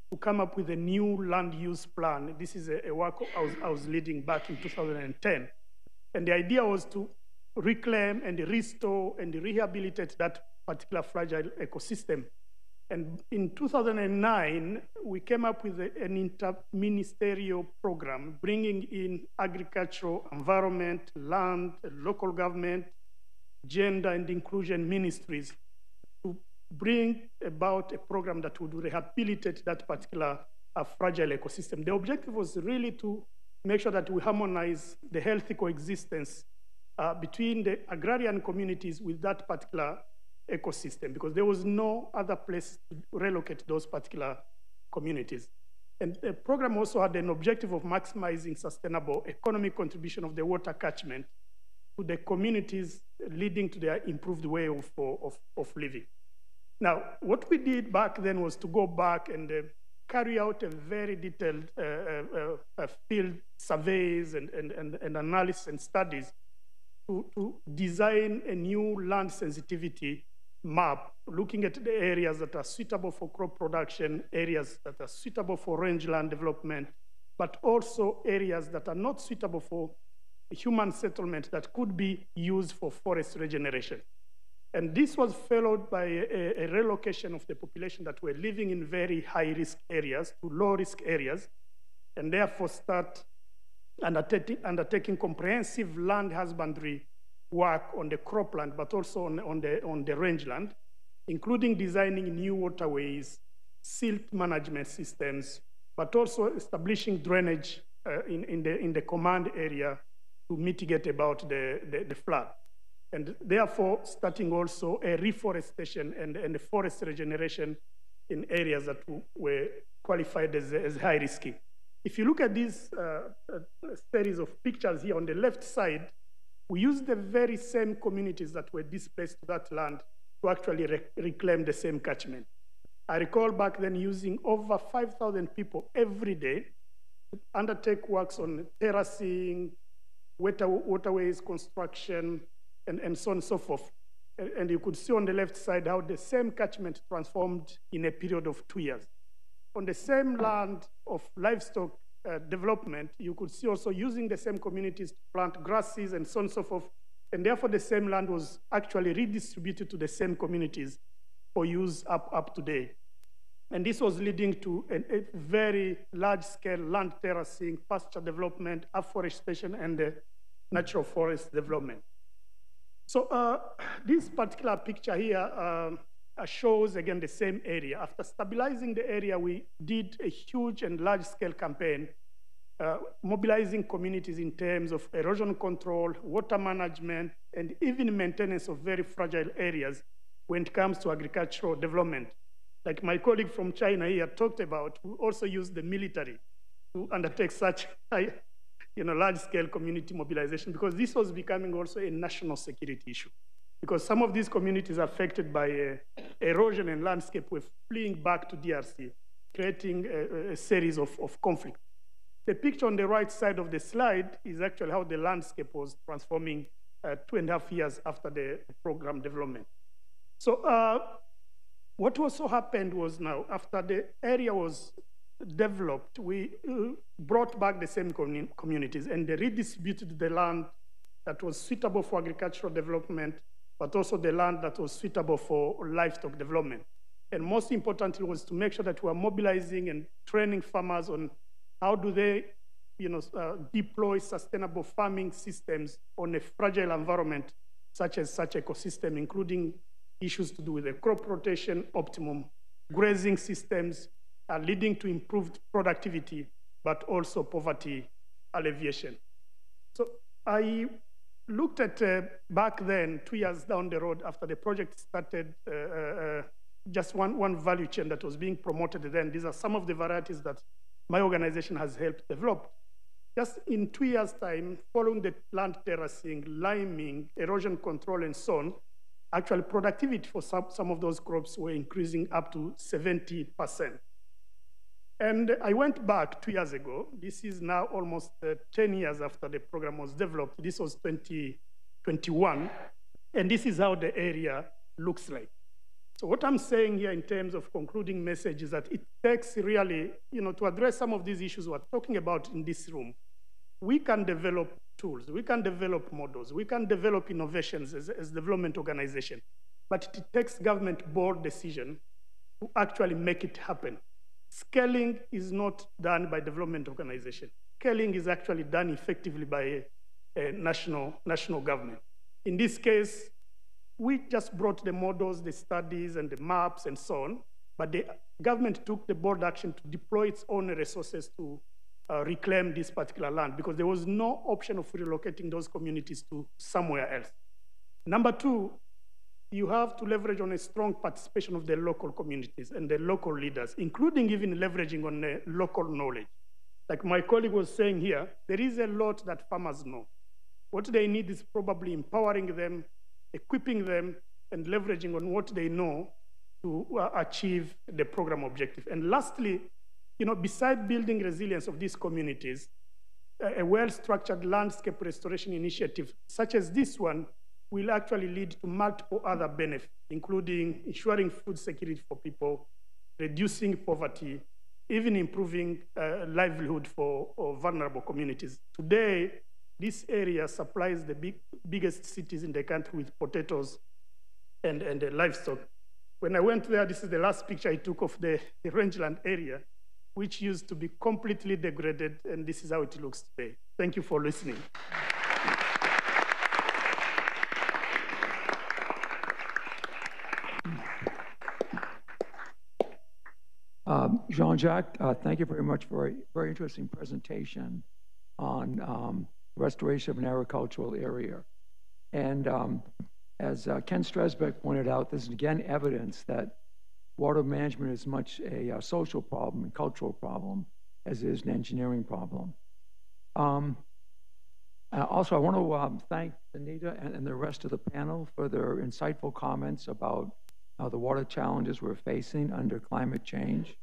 to come up with a new land use plan. This is a work I was leading back in 2010. And the idea was to reclaim and restore and rehabilitate that particular fragile ecosystem. And in 2009, we came up with an inter-ministerial program, bringing in agricultural, environment, land, local government, gender and inclusion ministries to bring about a program that would rehabilitate that particular fragile ecosystem. The objective was really to make sure that we harmonize the healthy coexistence between the agrarian communities with that particular ecosystem, because there was no other place to relocate those particular communities. And the program also had an objective of maximizing sustainable economic contribution of the water catchment to the communities, leading to their improved way of living. Now, what we did back then was to go back and carry out a very detailed field surveys and analysis and studies to design a new land sensitivity map, looking at the areas that are suitable for crop production, areas that are suitable for rangeland development, but also areas that are not suitable for human settlement that could be used for forest regeneration. And this was followed by a relocation of the population that were living in very high-risk areas to low-risk areas, and therefore start undertaking comprehensive land husbandry work on the cropland, but also on the rangeland, including designing new waterways, silt management systems, but also establishing drainage in the command area to mitigate about the flood. And therefore, starting also a reforestation and forest regeneration in areas that were qualified as high risky. If you look at this series of pictures here on the left side, we used the very same communities that were displaced to that land to actually reclaim the same catchment. I recall back then using over 5,000 people every day to undertake works on terracing, waterways construction, and so on and so forth. And you could see on the left side how the same catchment transformed in a period of 2 years. On the same land of livestock development, you could see also using the same communities to plant grasses and so on and so forth. And therefore, the same land was actually redistributed to the same communities for use up to date. And this was leading to a very large-scale land terracing, pasture development, afforestation, and natural forest development. So this particular picture here shows, again, the same area. After stabilizing the area, we did a huge and large-scale campaign, mobilizing communities in terms of erosion control, water management, and even maintenance of very fragile areas when it comes to agricultural development. Like my colleague from China here talked about, we also used the military to undertake such large-scale community mobilization, because this was becoming also a national security issue. Because some of these communities affected by erosion and landscape were fleeing back to DRC, creating a series of conflicts. The picture on the right side of the slide is actually how the landscape was transforming 2.5 years after the program development. So what also happened was, now, after the area was developed, we brought back the same communities and they redistributed the land that was suitable for agricultural development, but also the land that was suitable for livestock development. And most importantly was to make sure that we are mobilizing and training farmers on how do they deploy sustainable farming systems on a fragile environment such as such ecosystem, including issues to do with the crop rotation, optimum grazing systems, leading to improved productivity, but also poverty alleviation. So I looked at back then, 2 years down the road after the project started just one value chain that was being promoted then. These are some of the varieties that my organization has helped develop. Just in 2 years' time, following the land terracing, liming, erosion control, and so on, actually productivity for some of those crops were increasing up to 70%. And I went back 2 years ago. This is now almost 10 years after the program was developed. This was 2021. And this is how the area looks like. So what I'm saying here in terms of concluding message is that it takes really, to address some of these issues we're talking about in this room, we can develop tools, we can develop models, we can develop innovations as development organization, but it takes government board decision to actually make it happen. Scaling is not done by development organization. Scaling is actually done effectively by a national government. In this case, we just brought the models, the studies, and the maps, and so on, but the government took the board action to deploy its own resources to reclaim this particular land because there was no option of relocating those communities to somewhere else. Number two, you have to leverage on a strong participation of the local communities and the local leaders, including even leveraging on the local knowledge. Like my colleague was saying here, there is a lot that farmers know. What they need is probably empowering them, equipping them, and leveraging on what they know to achieve the program objective. And lastly, beside building resilience of these communities, a well-structured landscape restoration initiative such as this one will actually lead to multiple other benefits, including ensuring food security for people, reducing poverty, even improving livelihood for vulnerable communities. Today, this area supplies the biggest cities in the country with potatoes and livestock. When I went there, this is the last picture I took of the rangeland area, which used to be completely degraded, and this is how it looks today. Thank you for listening. Jean-Jacques, thank you very much for a very interesting presentation on restoration of an agricultural area. And as Ken Stresbeck pointed out, this is again evidence that water management is much a social problem and cultural problem as it is an engineering problem. Also, I want to thank Anita and the rest of the panel for their insightful comments about the water challenges we're facing under climate change.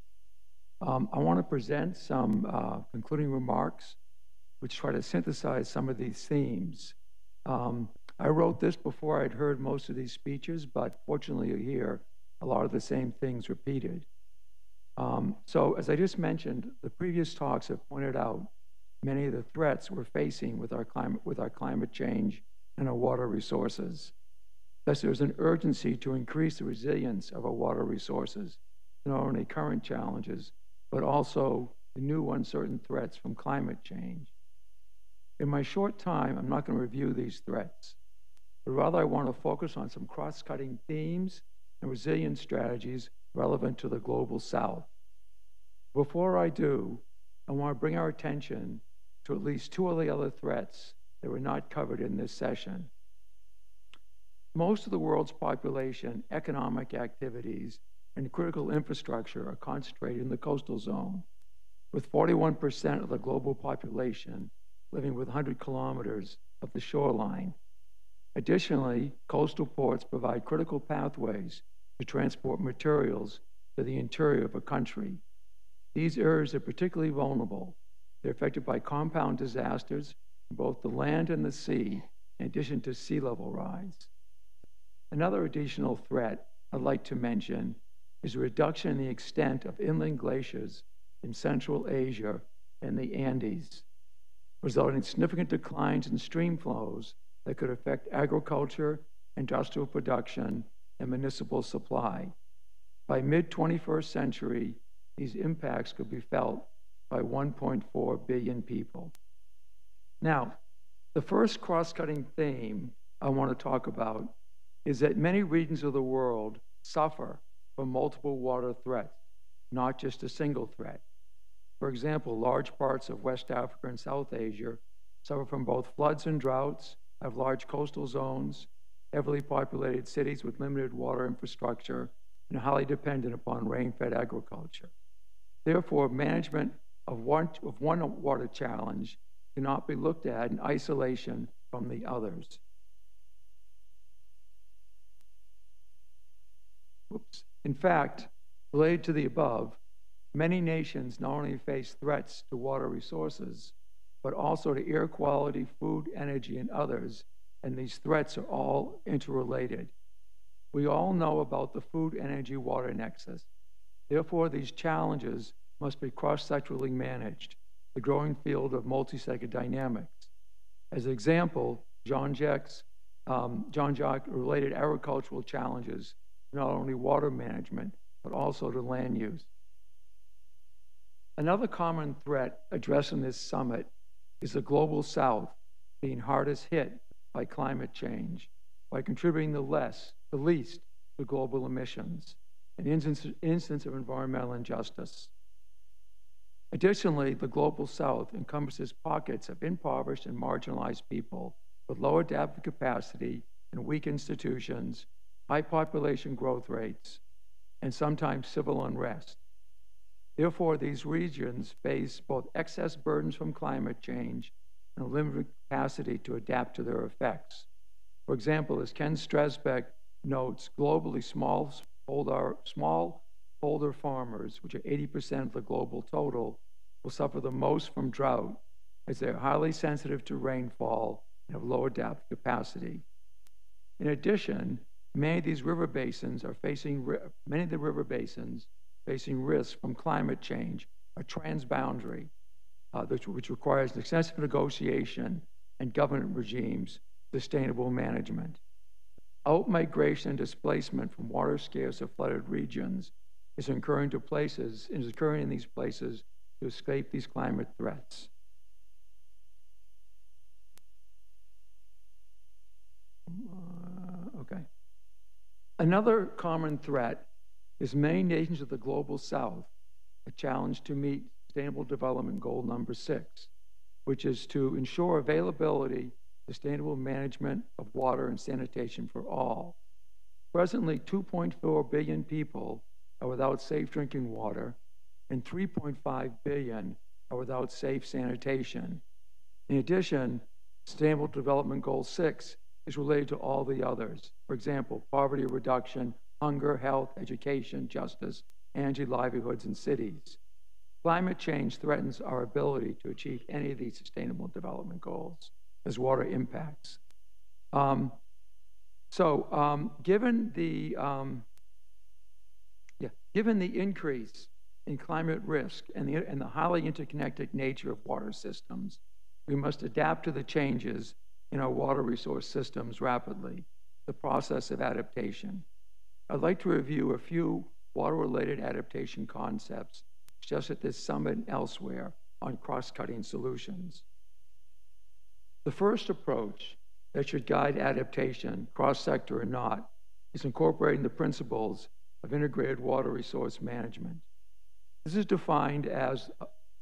I want to present some concluding remarks which try to synthesize some of these themes. I wrote this before I'd heard most of these speeches, but fortunately you hear a lot of the same things repeated. So as I just mentioned, the previous talks have pointed out many of the threats we're facing with our climate change and our water resources. Thus, there's an urgency to increase the resilience of our water resources, not only current challenges, but also the new uncertain threats from climate change. In my short time, I'm not going to review these threats, but rather I want to focus on some cross-cutting themes and resilience strategies relevant to the global South. Before I do, I want to bring our attention to at least two of the other threats that were not covered in this session. Most of the world's population, economic activities, and critical infrastructure are concentrated in the coastal zone, with 41% of the global population living within 100 kilometers of the shoreline. Additionally, coastal ports provide critical pathways to transport materials to the interior of a country. These areas are particularly vulnerable. They're affected by compound disasters in both the land and the sea, in addition to sea level rise. Another additional threat I'd like to mention is a reduction in the extent of inland glaciers in Central Asia and the Andes, resulting in significant declines in stream flows that could affect agriculture, industrial production, and municipal supply. By mid-21st century, these impacts could be felt by 1.4 billion people. Now, the first cross-cutting theme I want to talk about is that many regions of the world suffer from multiple water threats, not just a single threat. For example, large parts of West Africa and South Asia suffer from both floods and droughts, have large coastal zones, heavily populated cities with limited water infrastructure, and highly dependent upon rain-fed agriculture. Therefore, management of one water challenge cannot be looked at in isolation from the others. Oops. In fact, related to the above, many nations not only face threats to water resources, but also to air quality, food, energy, and others, and these threats are all interrelated. We all know about the food, energy, water nexus. Therefore, these challenges must be cross-sectorally managed, the growing field of multi-sector dynamics. As an example, Jean-Jacques related agricultural challenges to not only water management, but also to land use. Another common threat addressed in this summit is the global south being hardest hit by climate change, by contributing the least to global emissions, an instance of environmental injustice. Additionally, the global south encompasses pockets of impoverished and marginalized people with low adaptive capacity and weak institutions, high population growth rates, and sometimes civil unrest. Therefore, these regions face both excess burdens from climate change and a limited capacity to adapt to their effects. For example, as Ken Stresbeck notes, globally smallholder farmers, which are 80% of the global total, will suffer the most from drought as they're highly sensitive to rainfall and have low adaptive capacity. In addition, many of the river basins facing risks from climate change are transboundary, which requires extensive negotiation and government regimes, sustainable management. Outmigration and displacement from water-scarce or flooded regions is occurring in these places to escape these climate threats. Okay. Another common threat is many nations of the global south are challenged to meet Sustainable Development Goal number 6, which is to ensure availability, sustainable management of water and sanitation for all. Presently, 2.4 billion people are without safe drinking water, and 3.5 billion are without safe sanitation. In addition, Sustainable Development Goal 6 is related to all the others. For example, poverty reduction, hunger, health, education, justice, energy, livelihoods, and cities. Climate change threatens our ability to achieve any of these Sustainable Development Goals as water impacts. Given the increase in climate risk and the highly interconnected nature of water systems, we must adapt to the changes in our water resource systems rapidly, the process of adaptation. I'd like to review a few water-related adaptation concepts just at this summit and elsewhere on cross-cutting solutions. The first approach that should guide adaptation, cross-sector or not, is incorporating the principles of integrated water resource management. This is defined as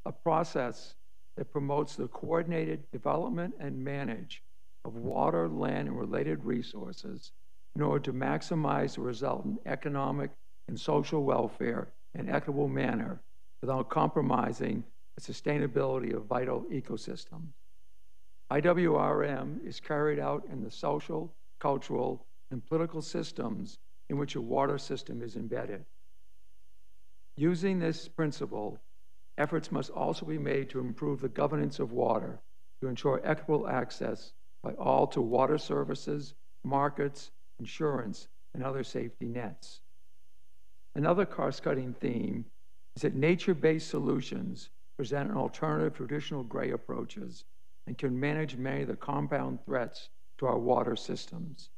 a process that promotes the coordinated development and manage of water, land, and related resources in order to maximize the resultant economic and social welfare in an equitable manner without compromising the sustainability of vital ecosystems. IWRM is carried out in the social, cultural, and political systems in which a water system is embedded. Using this principle, efforts must also be made to improve the governance of water to ensure equitable access by all to water services, markets, insurance, and other safety nets. Another cost-cutting theme is that nature-based solutions present an alternative to traditional gray approaches and can manage many of the compound threats to our water systems.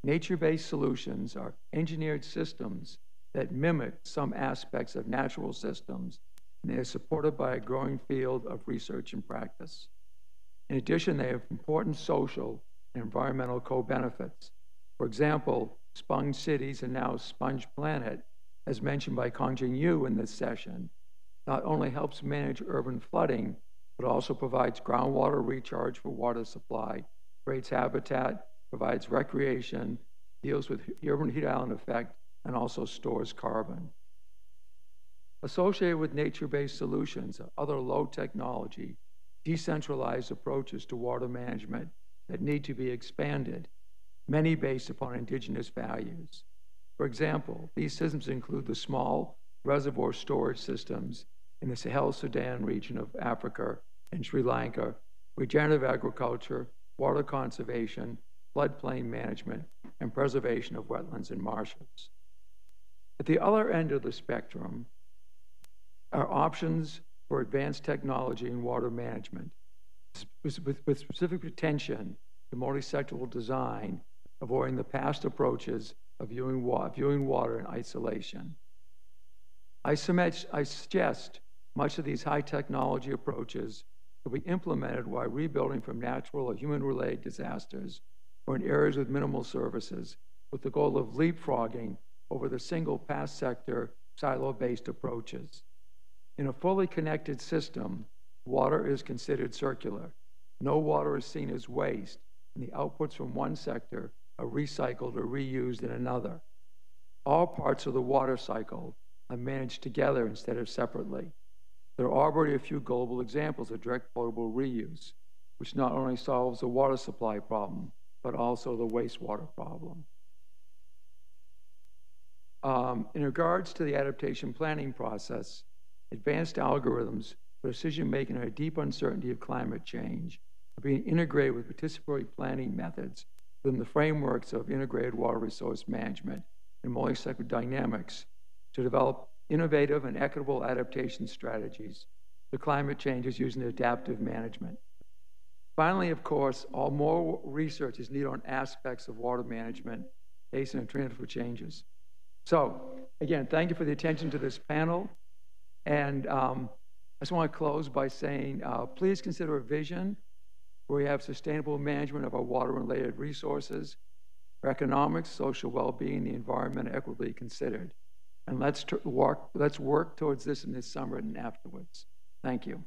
Nature-based solutions are engineered systems that mimic some aspects of natural systems, and they are supported by a growing field of research and practice. In addition, they have important social and environmental co-benefits. For example, Sponge Cities and now Sponge Planet, as mentioned by Kongjin Yu in this session, not only helps manage urban flooding, but also provides groundwater recharge for water supply, creates habitat, provides recreation, deals with urban heat island effect, and also stores carbon. Associated with nature-based solutions are other low-technology, decentralized approaches to water management that need to be expanded, many based upon indigenous values. For example, these systems include the small reservoir storage systems in the Sahel Sudan region of Africa and Sri Lanka, regenerative agriculture, water conservation, floodplain management, and preservation of wetlands and marshes. At the other end of the spectrum are options for advanced technology in water management, with specific attention to multi-sectoral design, avoiding the past approaches of viewing water in isolation. I suggest much of these high technology approaches will be implemented while rebuilding from natural or human-related disasters or in areas with minimal services, with the goal of leapfrogging over the single past sector silo-based approaches. In a fully connected system, water is considered circular. No water is seen as waste, and the outputs from one sector are recycled or reused in another. All parts of the water cycle are managed together instead of separately. There are already a few global examples of direct potable reuse, which not only solves the water supply problem, but also the wastewater problem. In regards to the adaptation planning process, advanced algorithms for decision-making on a deep uncertainty of climate change are being integrated with participatory planning methods within the frameworks of integrated water resource management and multi-sector dynamics to develop innovative and equitable adaptation strategies to climate changes using adaptive management. Finally, of course, all more research is needed on aspects of water management based on transfer changes. So, again, thank you for the attention to this panel. And I just want to close by saying, please consider a vision where we have sustainable management of our water-related resources, where economics, social well-being, the environment are equitably considered. And let's work towards this in this summer and afterwards. Thank you.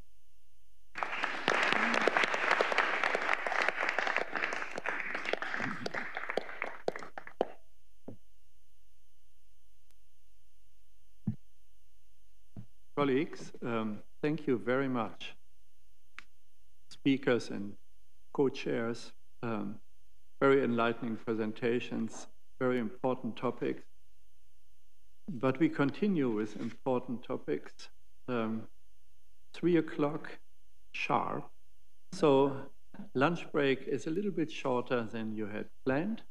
Colleagues, thank you very much. Speakers and co-chairs, very enlightening presentations, very important topics. But we continue with important topics. 3 o'clock sharp. So lunch break is a little bit shorter than you had planned.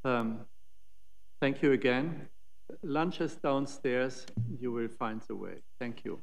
Thank you again. Lunch is downstairs. You will find the way. Thank you.